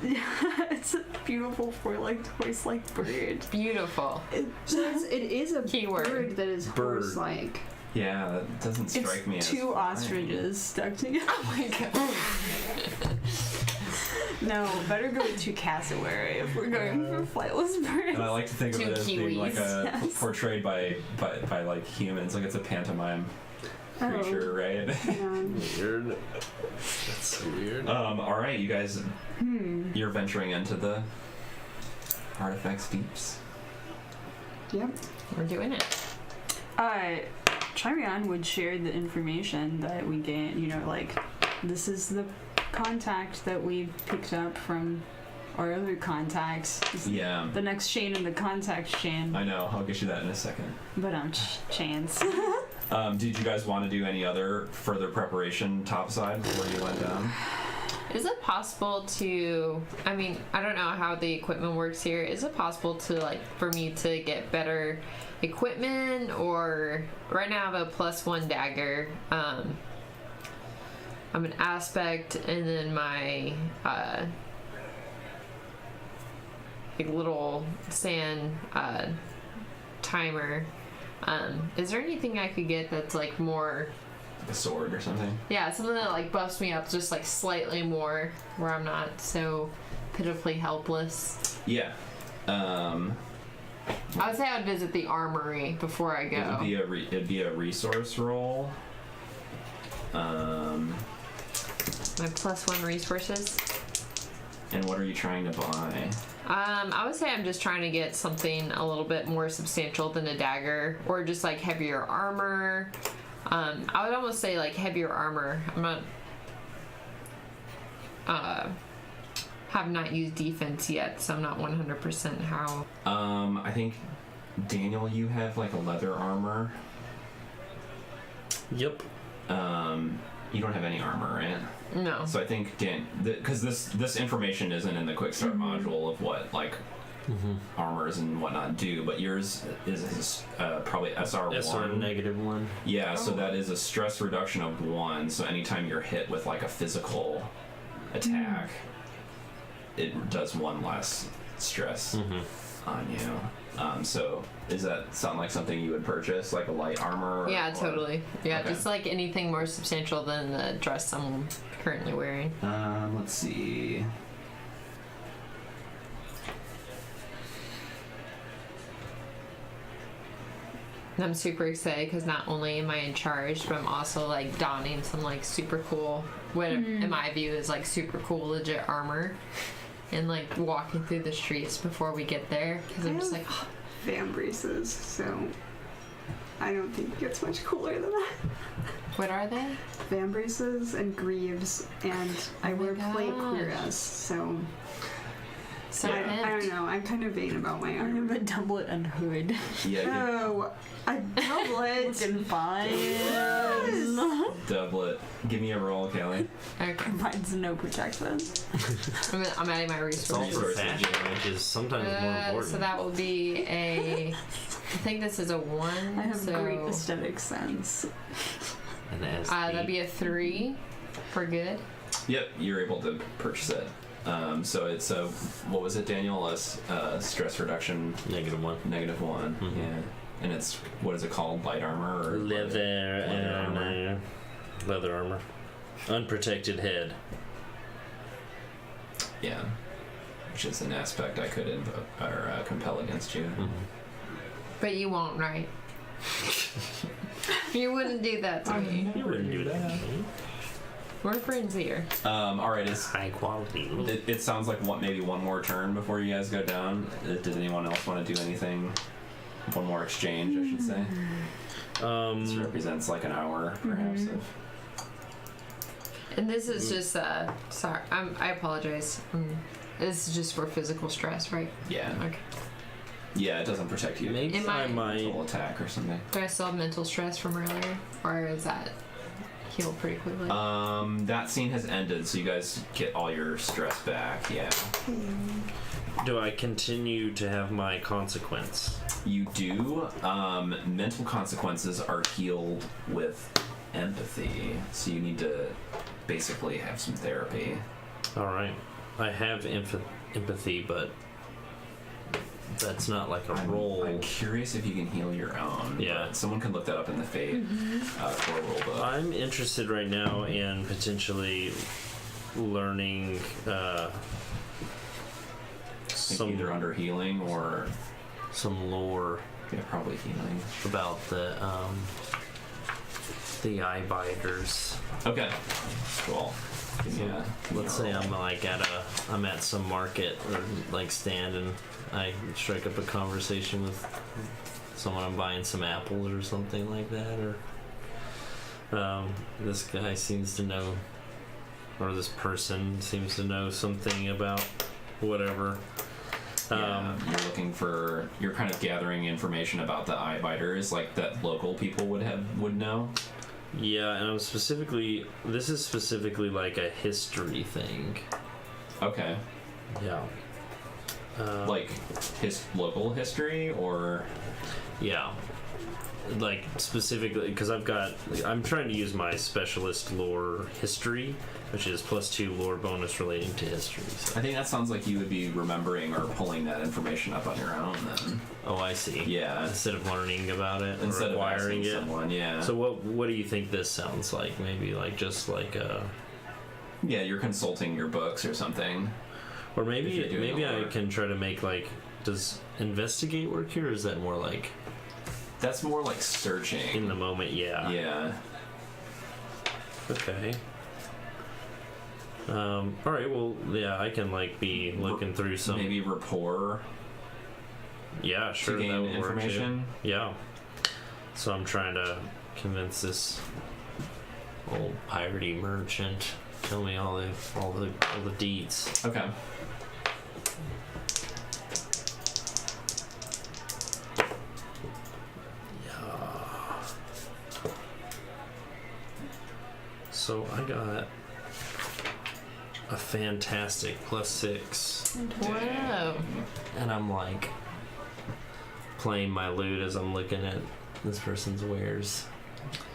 It's a beautiful four-legged horse-like bird. Beautiful. So it is a Keyword. bird that is Bird. horse-like. Yeah, that doesn't strike me as two flying. ostriches stuck together. Oh my god. No, better go with two cassowary if we're going for flightless birds. And I like to think of Two it as being like kiwis. a portrayed by like humans, like it's a pantomime creature, right? Yeah. Weird. That's so weird. All right, you guys, you're venturing into the artifacts deeps. Yep. We're doing it. Chirion would share the information that we get, like, this is the contact that we picked up from our other contacts. This is Yeah, the next chain in the contact chain. I know. I'll get you that in a second. But chance. Did you guys want to do any other further preparation topside before you went down? Is it possible to, I mean, I don't know how the equipment works here. Is it possible to, like, for me to get better equipment? Or right now I have a +1 dagger. I'm an aspect, and then my like little sand timer. Is there anything I could get that's like more, A sword or something? yeah, something that like buffs me up just like slightly more, where I'm not so pitifully helpless? Yeah. I would say I'd visit the armory before I It go. would be a resource roll. My +1 resources. And what are you trying to buy? I would say I'm just trying to get something a little bit more substantial than a dagger, or just like heavier armor. I would almost say like heavier armor. I'm not. Have not used defense yet, so I'm not 100% how. I think Daniel, you have like a leather armor. Yep. You don't have any armor, right? No. So I think because this information isn't in the Quickstart module of what like armors and whatnot do, but yours is probably SR1. -1. Yeah, so that is a stress reduction of 1. So anytime you're hit with like a physical attack, it does 1 less stress on you. So does that sound like something you would purchase, like a light armor? Yeah, or- totally. Yeah, Okay. just like anything more substantial than the dress I'm currently wearing. Let's see. And I'm super excited because not only am I in charge, but I'm also like donning some like super cool, what in my view is like super cool legit armor, and like walking through the streets before we get there because I'm just like, oh, Fan braces, so I don't think it gets much cooler than that. what are they? Fan braces and greaves, and I Oh my wear plate gosh. cuirass, so So Yeah. I pimped. don't know. I'm kind of vain about my I have armor. a doublet and hood. Yeah, Oh, a doublet. Looking fine. doublet. Give me a roll, Kelly. Okay. Provides no protection. I'm adding my It's all resources. for fashion, which is sometimes more important. So that will be a. I think this is a 1. I have so, great aesthetic sense. And as that'd be a 3 for good. Yep, you're able to purchase it. So it's a, what was it, Daniel? A stress reduction -1. -1. Yeah. And it's, what is it called? Light armor? Or Leather armor. armor. Leather armor. Unprotected head. Yeah. Which is an aspect I could invoke or compel against you. But you won't, right? You wouldn't do that to me. You wouldn't do that. We're friends here. All right. High quality. It sounds like maybe one more turn before you guys go down. Does anyone else want to do anything? One more exchange, I should say. This represents like an hour, perhaps. And this is just sorry. I apologize. This is just for physical stress, right? Yeah. Okay. Yeah, it doesn't protect you. Maybe Am I- I might. Full attack or something. Do I still have mental stress from earlier, or is that heal pretty quickly. That scene has ended, so you guys get all your stress back. Yeah. Do I continue to have my consequence? You do. Mental consequences are healed with empathy, so you need to basically have some therapy. All right. I have empathy, but that's not like a roll. I'm curious if you can heal your own. Yeah. But someone can look that up in the Fate core rule book. I'm interested right now in potentially learning some either under healing or lore probably healing about the eye biters. Okay, cool. Yeah. Let's say I'm at some market or like stand, and I strike up a conversation with someone. I'm buying some apples or something like that, or this guy seems to know, or this person seems to know something about whatever. You're kind of gathering information about the eye biters, like that local people would know. Yeah, and this is specifically like a history thing. Okay. Yeah. Like his local history, or yeah, like specifically because I'm trying to use my specialist lore history, which is +2 lore bonus relating to history. So. I think that sounds like you would be remembering or pulling that information up on your own then. Oh, I see. Yeah. Instead of learning about it, instead or acquiring of asking it. Someone, yeah. So what do you think this sounds like? Maybe like just like a. Yeah, you're consulting your books or something. Or maybe I can try to make like. Does investigate work here, or is that more like? That's more like searching. In the moment, yeah. Yeah. Okay. All right. Well, yeah, I can like be looking through some. Maybe rapport. Yeah, sure. To gain that would information. Work too. Yeah. So I'm trying to convince this old piratey merchant. Tell me all the deets. Okay. So I got a fantastic +6. Whoa. And I'm like playing my lute as I'm looking at this person's wares.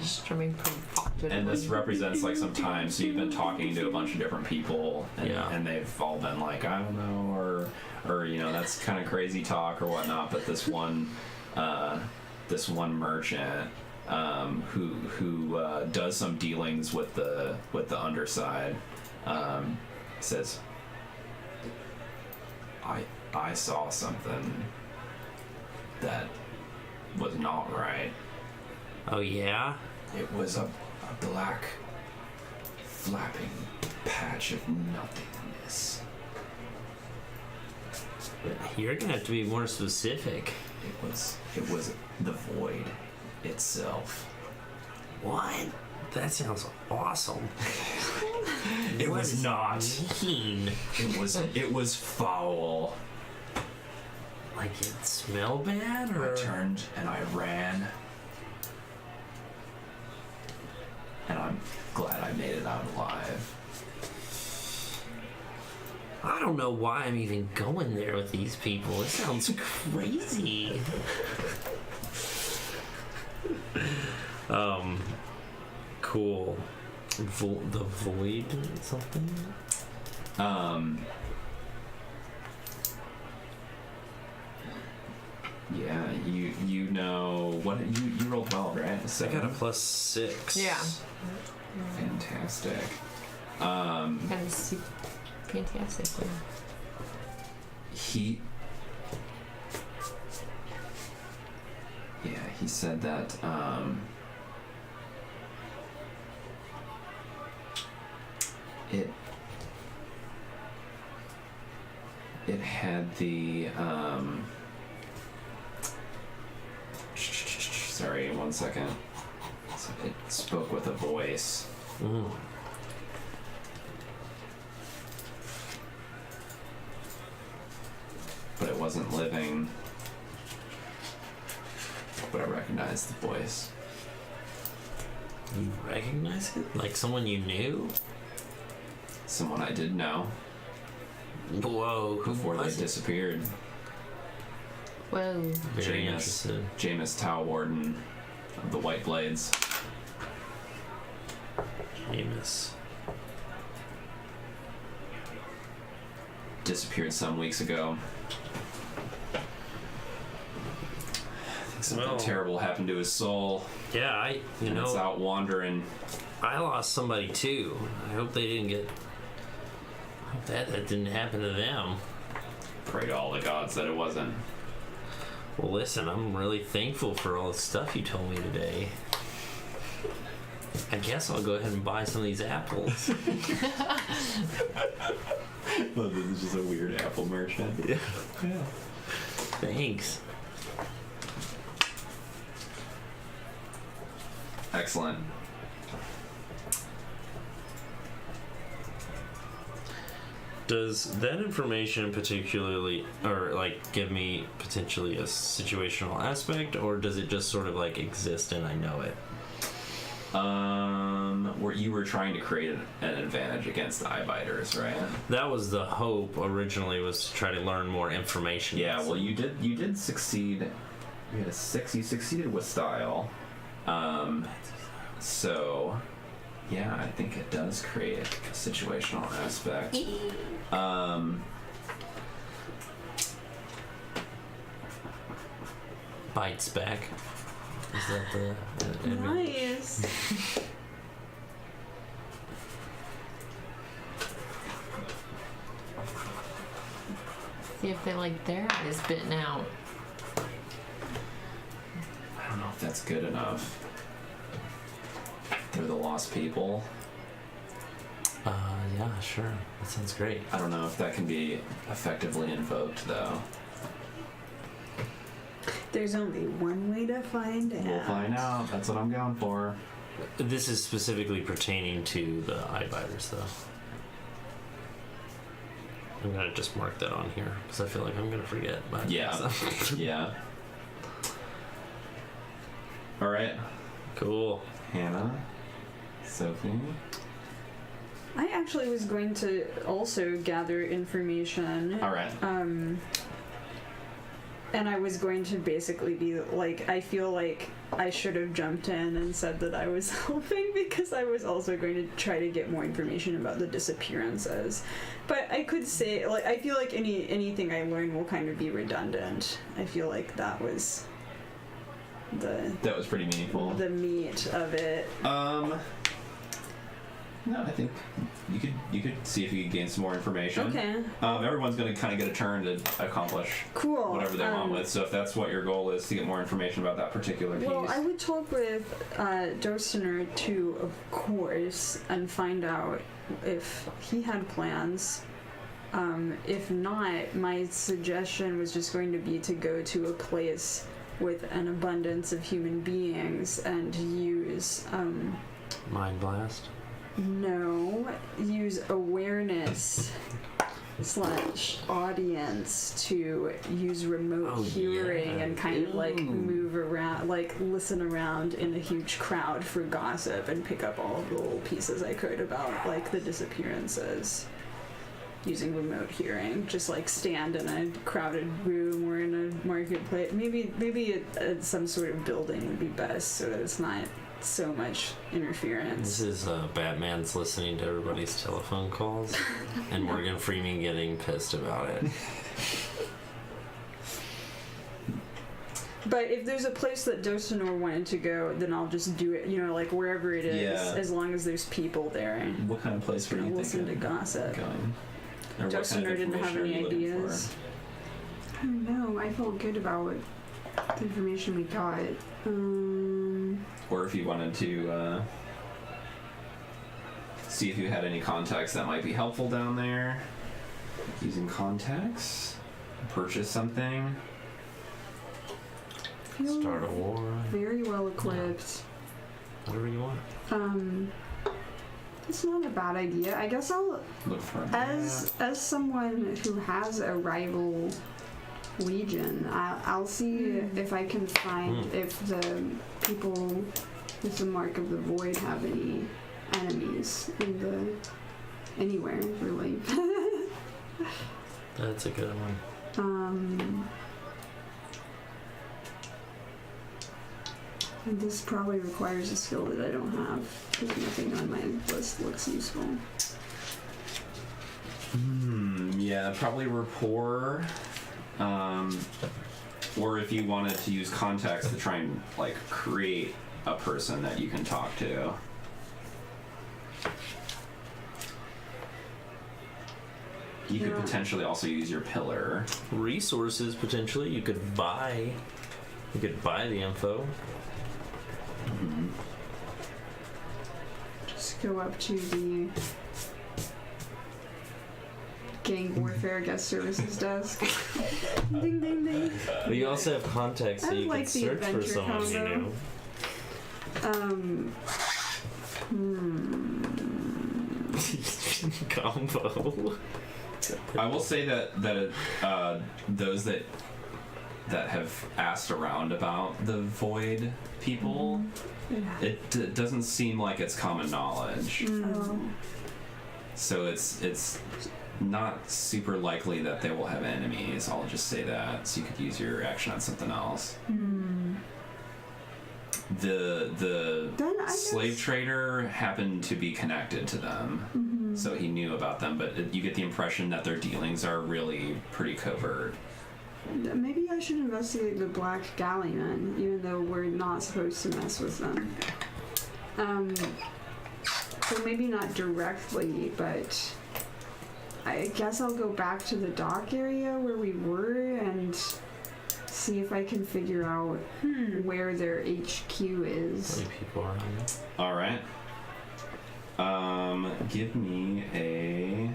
Strumming pretty popular. And this represents like some time, so you've been talking to a bunch of different people, and, and they've all been like, I don't know, or you know, that's kind of crazy talk or whatnot. But this one merchant who does some dealings with the underside says, I saw something that was not right. Oh yeah? It was a black flapping patch of nothingness. You're gonna have to be more specific. It was the void itself. What? That sounds awesome. It was not. Mean? It was foul. Like it smelled bad, or I turned and I ran. And I'm glad I made it out alive. I don't know why I'm even going there with these people. It sounds crazy. Cool. The void something? Yeah, you know what you rolled well, right? So I got a +6. Yeah. Fantastic. That is fantastic. Yeah. He said that it had the sorry, 1 second. So it spoke with a voice. Mm. But it wasn't living. But I recognized the voice. You recognize it? Like someone you knew? Someone I did know Whoa, who before they was it? disappeared. Whoa. Very interested. Jameis Tau Warden of the White Blades. Amos. Disappeared some weeks ago. I think something terrible happened to his soul. Yeah, It's out wandering. I lost somebody too. I hope they didn't get. I hope that didn't happen to them. Pray to all the gods that it wasn't. Well, listen, I'm really thankful for all the stuff you told me today. I guess I'll go ahead and buy some of these apples. Well, this is just a weird apple merchant. Yeah. Thanks. Excellent. Does that information particularly, or like, give me potentially a situational aspect, or does it just sort of like exist and I know it? Where you were trying to create an advantage against the Eyebiters, right? That was the hope originally, was to try to learn more information. Yeah. Well, you did succeed. You had a 6. You succeeded with style. So, yeah, I think it does create a situational aspect. Bites back. Is that the advantage? Nice. See if they like their eyes bitten out. I don't know if that's good enough. They're the lost people. Yeah, sure. That sounds great. I don't know if that can be effectively invoked, though. There's only one way to find out. We'll find out. That's what I'm going for. This is specifically pertaining to the Eyebiters, though. I'm gonna just mark that on here because I feel like I'm gonna forget. But Yeah. Yeah. All right. Cool. Hannah. Sophie. I actually was going to also gather information. All right. And I was going to basically be like, I feel like I should have jumped in and said that I was helping because I was also going to try to get more information about the disappearances. But I could say, like, I feel like anything I learn will kind of be redundant. I feel like that was That was pretty meaningful. the meat of it. No, I think you could see if you could gain some more information. Okay. Everyone's going to kind of get a turn to accomplish Cool. whatever they want with. So if that's what your goal is, to get more information about that particular piece. Well, I would talk with Dostiner too, of course, and find out if he had plans. If not, my suggestion was just going to be to go to a place with an abundance of human beings and use Mind blast. use awareness / audience to use remote hearing and kind of like move around, like listen around in a huge crowd for gossip and pick up all of the little pieces I could about like the disappearances using remote hearing. Just like stand in a crowded room or in a marketplace, maybe at some sort of building would be best so that it's not so much interference. This is Batman's listening to everybody's telephone calls and Morgan Freeman getting pissed about it. But if there's a place that Dostinor wanted to go, then I'll just do it, like wherever it is, as long as there's people there. What kind of place were you thinking? Listen to gossip. Going? Or what kind of Dostinor didn't have information are any you looking ideas. for? I don't know. I felt good about the information we got. Or if you wanted to see if you had any contacts that might be helpful down there. Using contacts, purchase something. Feel Start a war. very well equipped. Whatever you want. It's not a bad idea. I guess I'll, Look for as someone who has a rival legion, I'll see if I can find if the people Does the Mark of the Void have any enemies in the anywhere really? That's a good one. And this probably requires a skill that I don't have, because nothing on my list looks useful. Yeah, probably rapport. Or if you wanted to use context to try and like create a person that you can talk to. You could potentially also use your pillar. Resources, potentially. You could buy the info. Just go up to the gang warfare guest services desk. Ding ding ding. But you also have context, so I you like can the search for adventure someone you know. Combo. I will say that those that have asked around about the Void people, it doesn't seem like it's common knowledge. So it's not super likely that they will have enemies. I'll just say that. So you could use your action on something else. The slave trader happened to be connected to them, so he knew about them, but you get the impression that their dealings are really pretty covert. Maybe I should investigate the Black Galley men, even though we're not supposed to mess with them. So maybe not directly, but I guess I'll go back to the dock area where we were and see if I can figure out where their HQ is. How many people are on there? All right. Give me a.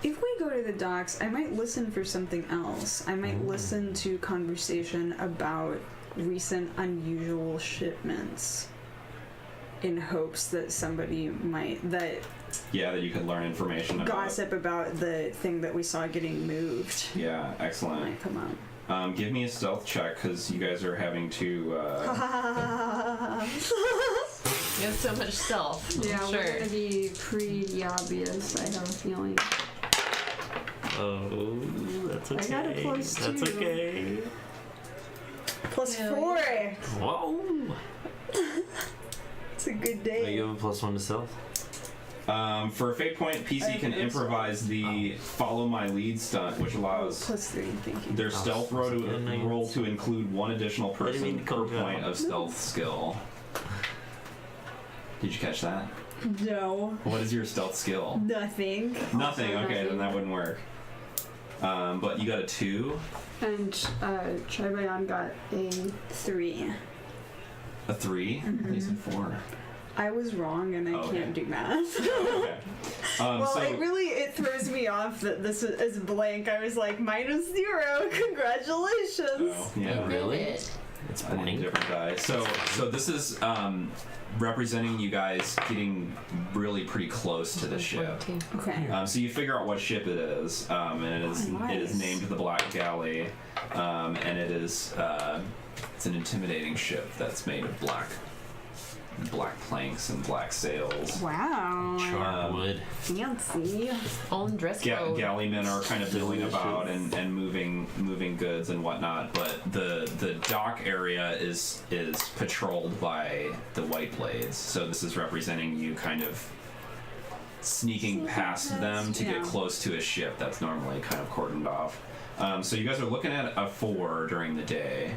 If we go to the docks, I might listen for something else. I might listen to conversation about recent unusual shipments in hopes that somebody might that you could learn information about. gossip about the thing that we saw getting moved. Yeah, excellent. Might come up. Give me a stealth check because you guys are having to. You have so much stealth. Yeah, sure. we're gonna be pretty obvious, I have a feeling. Oh, that's okay. I got a plus That's 2. okay. +4. Whoa. It's a good Oh, day. you have a +1 to stealth? For a fate point, PC can improvise the follow my lead stunt, which allows +3, thank you. their stealth roll to include one additional person per point of stealth skill. Did you catch that? No. What is your stealth skill? Nothing. Nothing. Okay, then that wouldn't work. But you got a 2. And Chaibayan got a 3. A 3? You said 4. I was wrong and I can't do math. Okay. Well, so, it throws me off that this is blank. I was like, -0. Congratulations. oh, yeah, really? It. It's I need a blank. different die. So this is representing you guys getting really pretty close to the ship. Okay. So you figure out what ship it is, and it is nice. named the Black Galley, and it is it's an intimidating ship that's made of black planks and black sails. Wow. Charwood. Fancy. Own dress code. Galleymen are kind of milling about and moving goods and whatnot, but the dock area is patrolled by the White Blades. So this is representing you kind of sneaking past them to get close to a ship that's normally kind of cordoned off. So you guys are looking at a 4 during the day.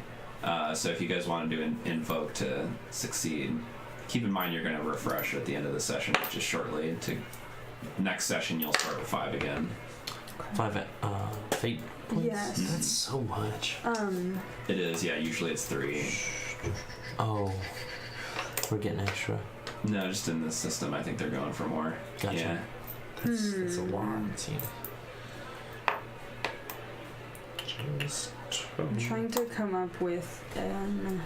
So if you guys want to do an invoke to succeed, keep in mind you're going to refresh at the end of the session just shortly. To next session you'll start with 5 again. 5 fate points? Yes. That's so much. It is, yeah, usually it's 3. Oh. We're getting extra. No, just in this system I think they're going for more. Gotcha. Yeah. That's a lot. See. I'm trying to come up with an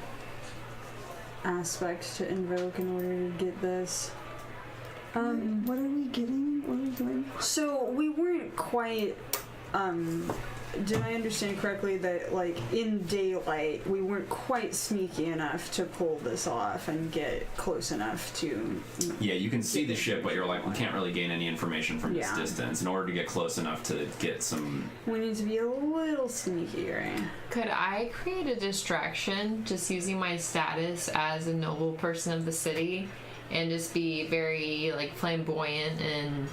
aspect to invoke in order to get this. what are we getting? What are we doing? So we weren't quite did I understand correctly that, like, in daylight, we weren't quite sneaky enough to pull this off and get close enough to... Yeah, you can see the ship, but you're like, we can't really gain any information from this distance. In order to get close enough to get some... We need to be a little sneaky, right? Could I create a distraction just using my status as a noble person of the city and just be very, like, flamboyant and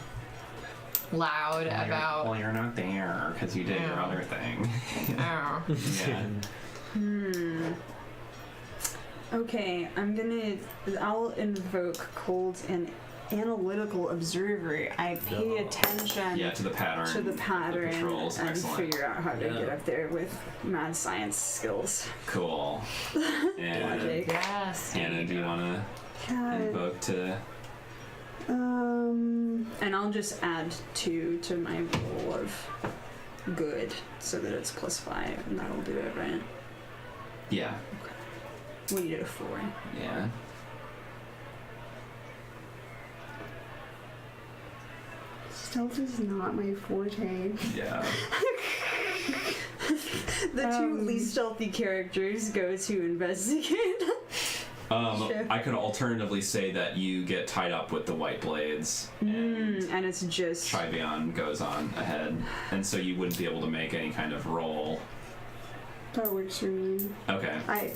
loud about... Well, you're not there because you did your other thing. Oh. Yeah. Okay, I'll invoke Cold and Analytical Observer. I pay attention To the pattern. the patrols. and Excellent. figure out how to get up there with mad science skills. Cool. And Yes. Anna, do you want to invoke to... And I'll just add 2 to my roll of good so that it's +5, and that'll do it, right? Yeah. We need a 4. Yeah. Stealth is not my forte. Yeah. The 2 least stealthy characters go to investigate. Sure. I could alternatively say that you get tied up with the white blades, and And it's just... Trivion goes on ahead, and so you wouldn't be able to make any kind of roll. That works for me. Okay. I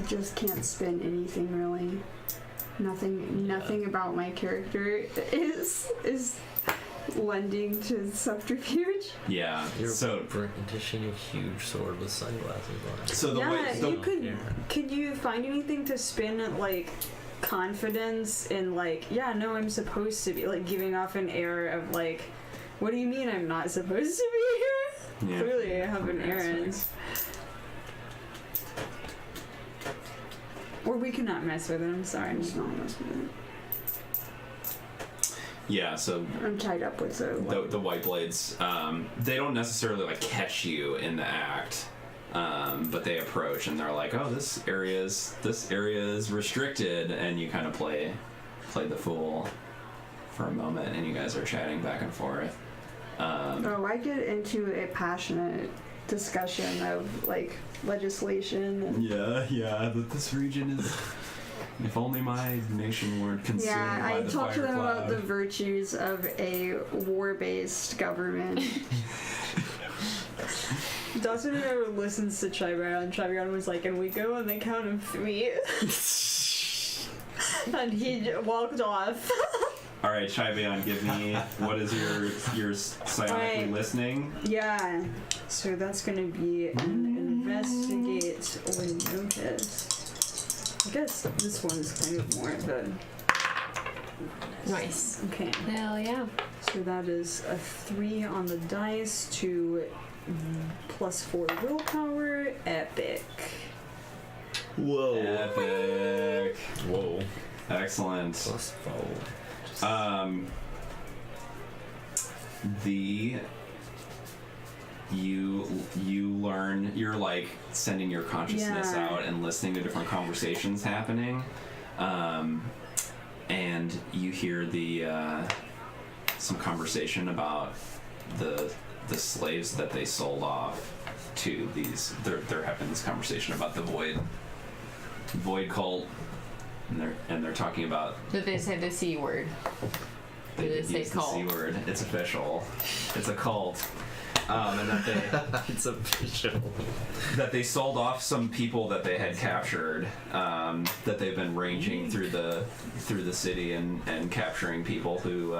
just can't spin anything really. Nothing about my character is lending to subterfuge. Yeah. You're So brandishing a huge sword with sunglasses on it. so the way Could you find anything to spin, like, confidence in, like, I'm supposed to be, like, giving off an air of, like, what do you mean I'm not supposed to be here? Yeah. Clearly I have an Okay, that's errand. nice. Or we cannot mess with it, I'm sorry. I'm just not messing with it. Yeah, so I'm tied up with the white blades, they don't necessarily like catch you in the act, but they approach and they're like, oh, this area is restricted, and you kind of play the fool for a moment, and you guys are chatting back and forth. I get into a passionate discussion of like legislation. And that this region is. If only my nation weren't consumed by I the talk to fire them about cloud. the virtues of a war-based government. Dawson never listens to Trivion, and Trivion was like, and we go on the count of 3. And he walked off. All right, Trivion, give me what is your psionically Right. listening? Yeah. So that's gonna be an investigate or notice. I guess this one's kind of more of a... Nice. Okay. Hell yeah. So that is a 3 on the dice to +4 willpower. Epic. Whoa. Epic. Whoa. Excellent. +4. You learn, you're like sending your consciousness Yeah. out and listening to different conversations happening, and you hear some conversation about the slaves that they sold off to these. They're having this conversation about the void cult, and they're talking about. Did they say the C word? They Did they say use the cult? C word. It's official. It's a cult. And that they It's official. that they sold off some people that they had captured. That they've been ranging through the city and capturing people who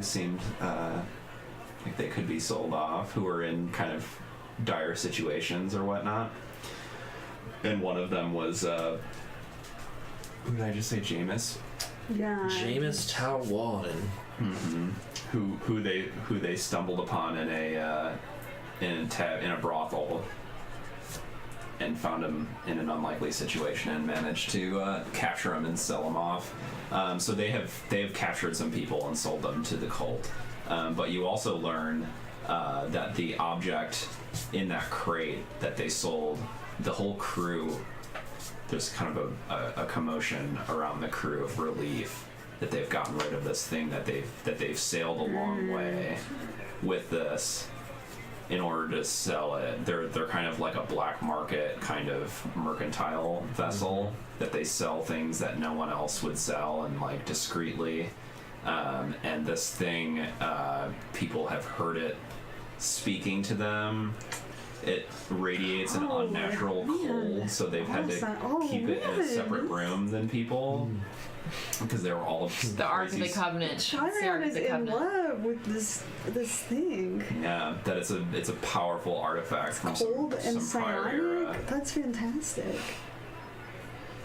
seemed like they could be sold off, who were in kind of dire situations or whatnot. And one of them was who did I just say? Jameis. Yeah. Jameis Tower Walden. Mm-hmm. Who they stumbled upon in a brothel and found him in an unlikely situation and managed to capture him and sell him off. So they have captured some people and sold them to the cult. But you also learn that the object in that crate that they sold, the whole crew, there's kind of a commotion around the crew of relief that they've gotten rid of this thing, that they've sailed a long way with this in order to sell it. They're kind of like a black market kind of mercantile vessel that they sell things that no one else would sell, and like discreetly. And this thing, people have heard it speaking to them. It radiates an unnatural cold, so they've had to keep it in a separate room than people, because they were all The Ark of the Covenant. Chiron is in love with this thing. Yeah, that it's a powerful artifact from Cold and some prior era. psionic. That's fantastic.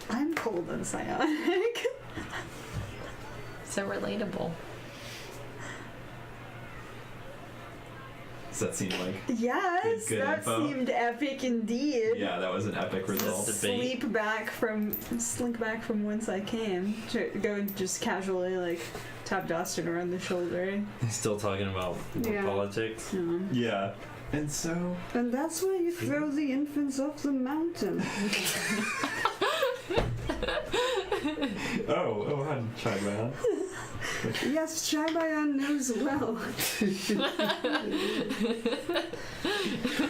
I'm cold and psionic. So relatable. Does that seem like Yes, good that info? seemed epic indeed. Yeah, that was an epic result. Debate. Slink back from whence I came. To go and just casually like tap Dustin around the shoulder. Still talking about Yeah. politics. Yeah. And so And that's why you throw the infants off the mountain. Oh, hi, Chai-Man. Yes, Chai-Bayan knows well.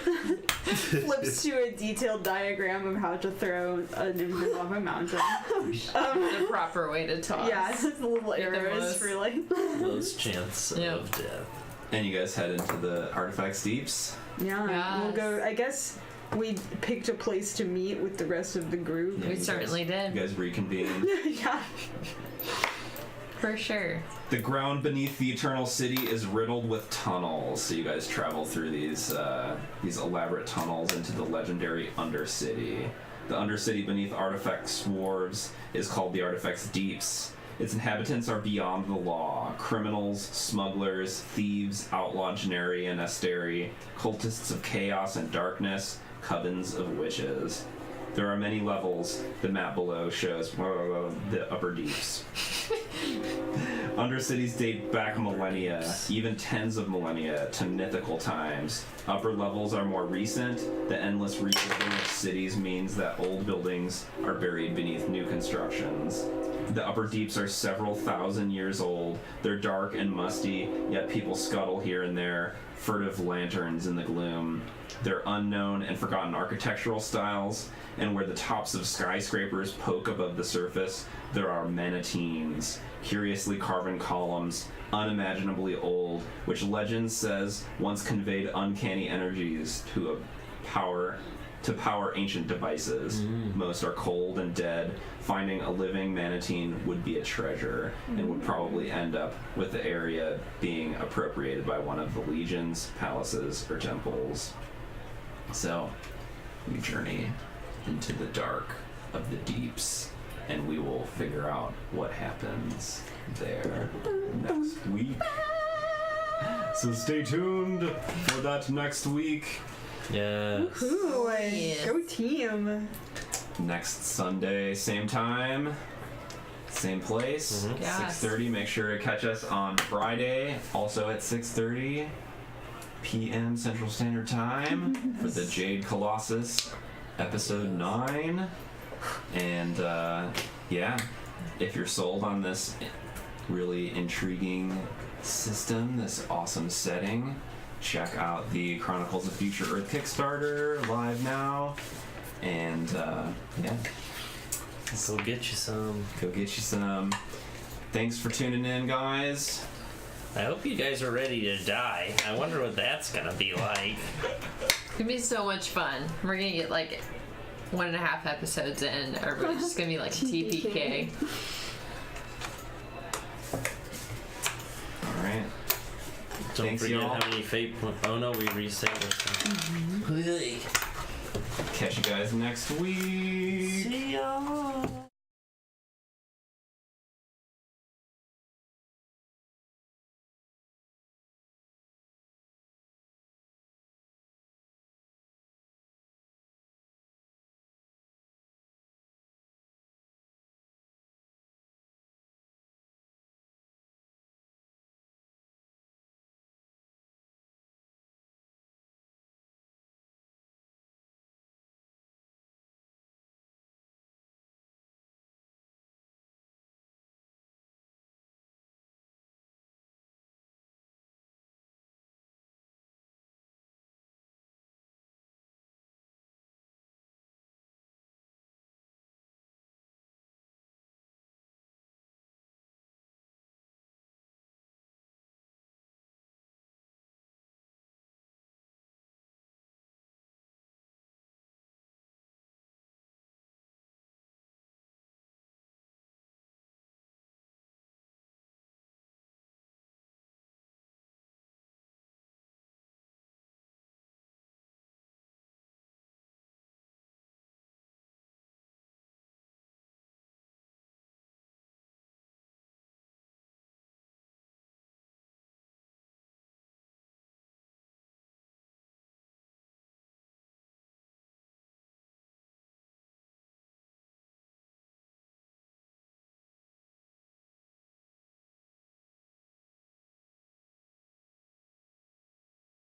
Flips to a detailed diagram of how to throw an infant off a mountain. The proper way to toss. Yeah, it's little Get the arrows most. for like. Lowest chance Yep. of death. And you guys head into the Artifacts Deeps. Yeah, we'll go. I guess we picked a place to meet with the rest of the group. We You certainly guys, did. You guys reconvene. Yeah. For sure. The ground beneath the Eternal City is riddled with tunnels, so you guys travel through these elaborate tunnels into the legendary Undercity. The Undercity beneath Artifacts Wharves is called the Artifacts Deeps. Its inhabitants are beyond the law: criminals, smugglers, thieves, outlaw Generi and Asteri, cultists of chaos and darkness, covens of witches. There are many levels. The map below shows the upper deeps. Undercities date back millennia, even tens of millennia, to mythical times. Upper levels are more recent. The endless reshaping of cities means that old buildings are buried beneath new constructions. The upper deeps are several thousand years old. They're dark and musty, yet people scuttle here and there, furtive lanterns in the gloom. They're unknown and forgotten architectural styles, and where the tops of skyscrapers poke above the surface, there are manatines, curiously carven columns, unimaginably old, which legend says once conveyed uncanny energies to power ancient devices. Most are cold and dead. Finding a living manatine would be a treasure, and would probably end up with the area being appropriated by one of the legions, palaces, or temples. So, we journey into the dark of the deeps, and we will figure out what happens there next week. So stay tuned for that next week. Yes. Ooh, Yes. go team. Next Sunday, same time, same place, Yes. 6:30. Make sure to catch us on Friday, also at 6:30 p.m. Central Standard Time for the Jade Colossus episode 9. And yeah, if you're sold on this really intriguing system, this awesome setting, check out the Chronicles of Future Earth Kickstarter live now. And yeah, Go get you some. go get you some. Thanks for tuning in, guys. I hope you guys are ready to die. I wonder what that's gonna be like. It's gonna be so much fun. We're gonna get like 1.5 episodes in. Everybody's just gonna be like TPK. All right. Don't Thanks, forget y'all. how many fate points. Oh no, we reset this time. Catch you guys next week. See y'all.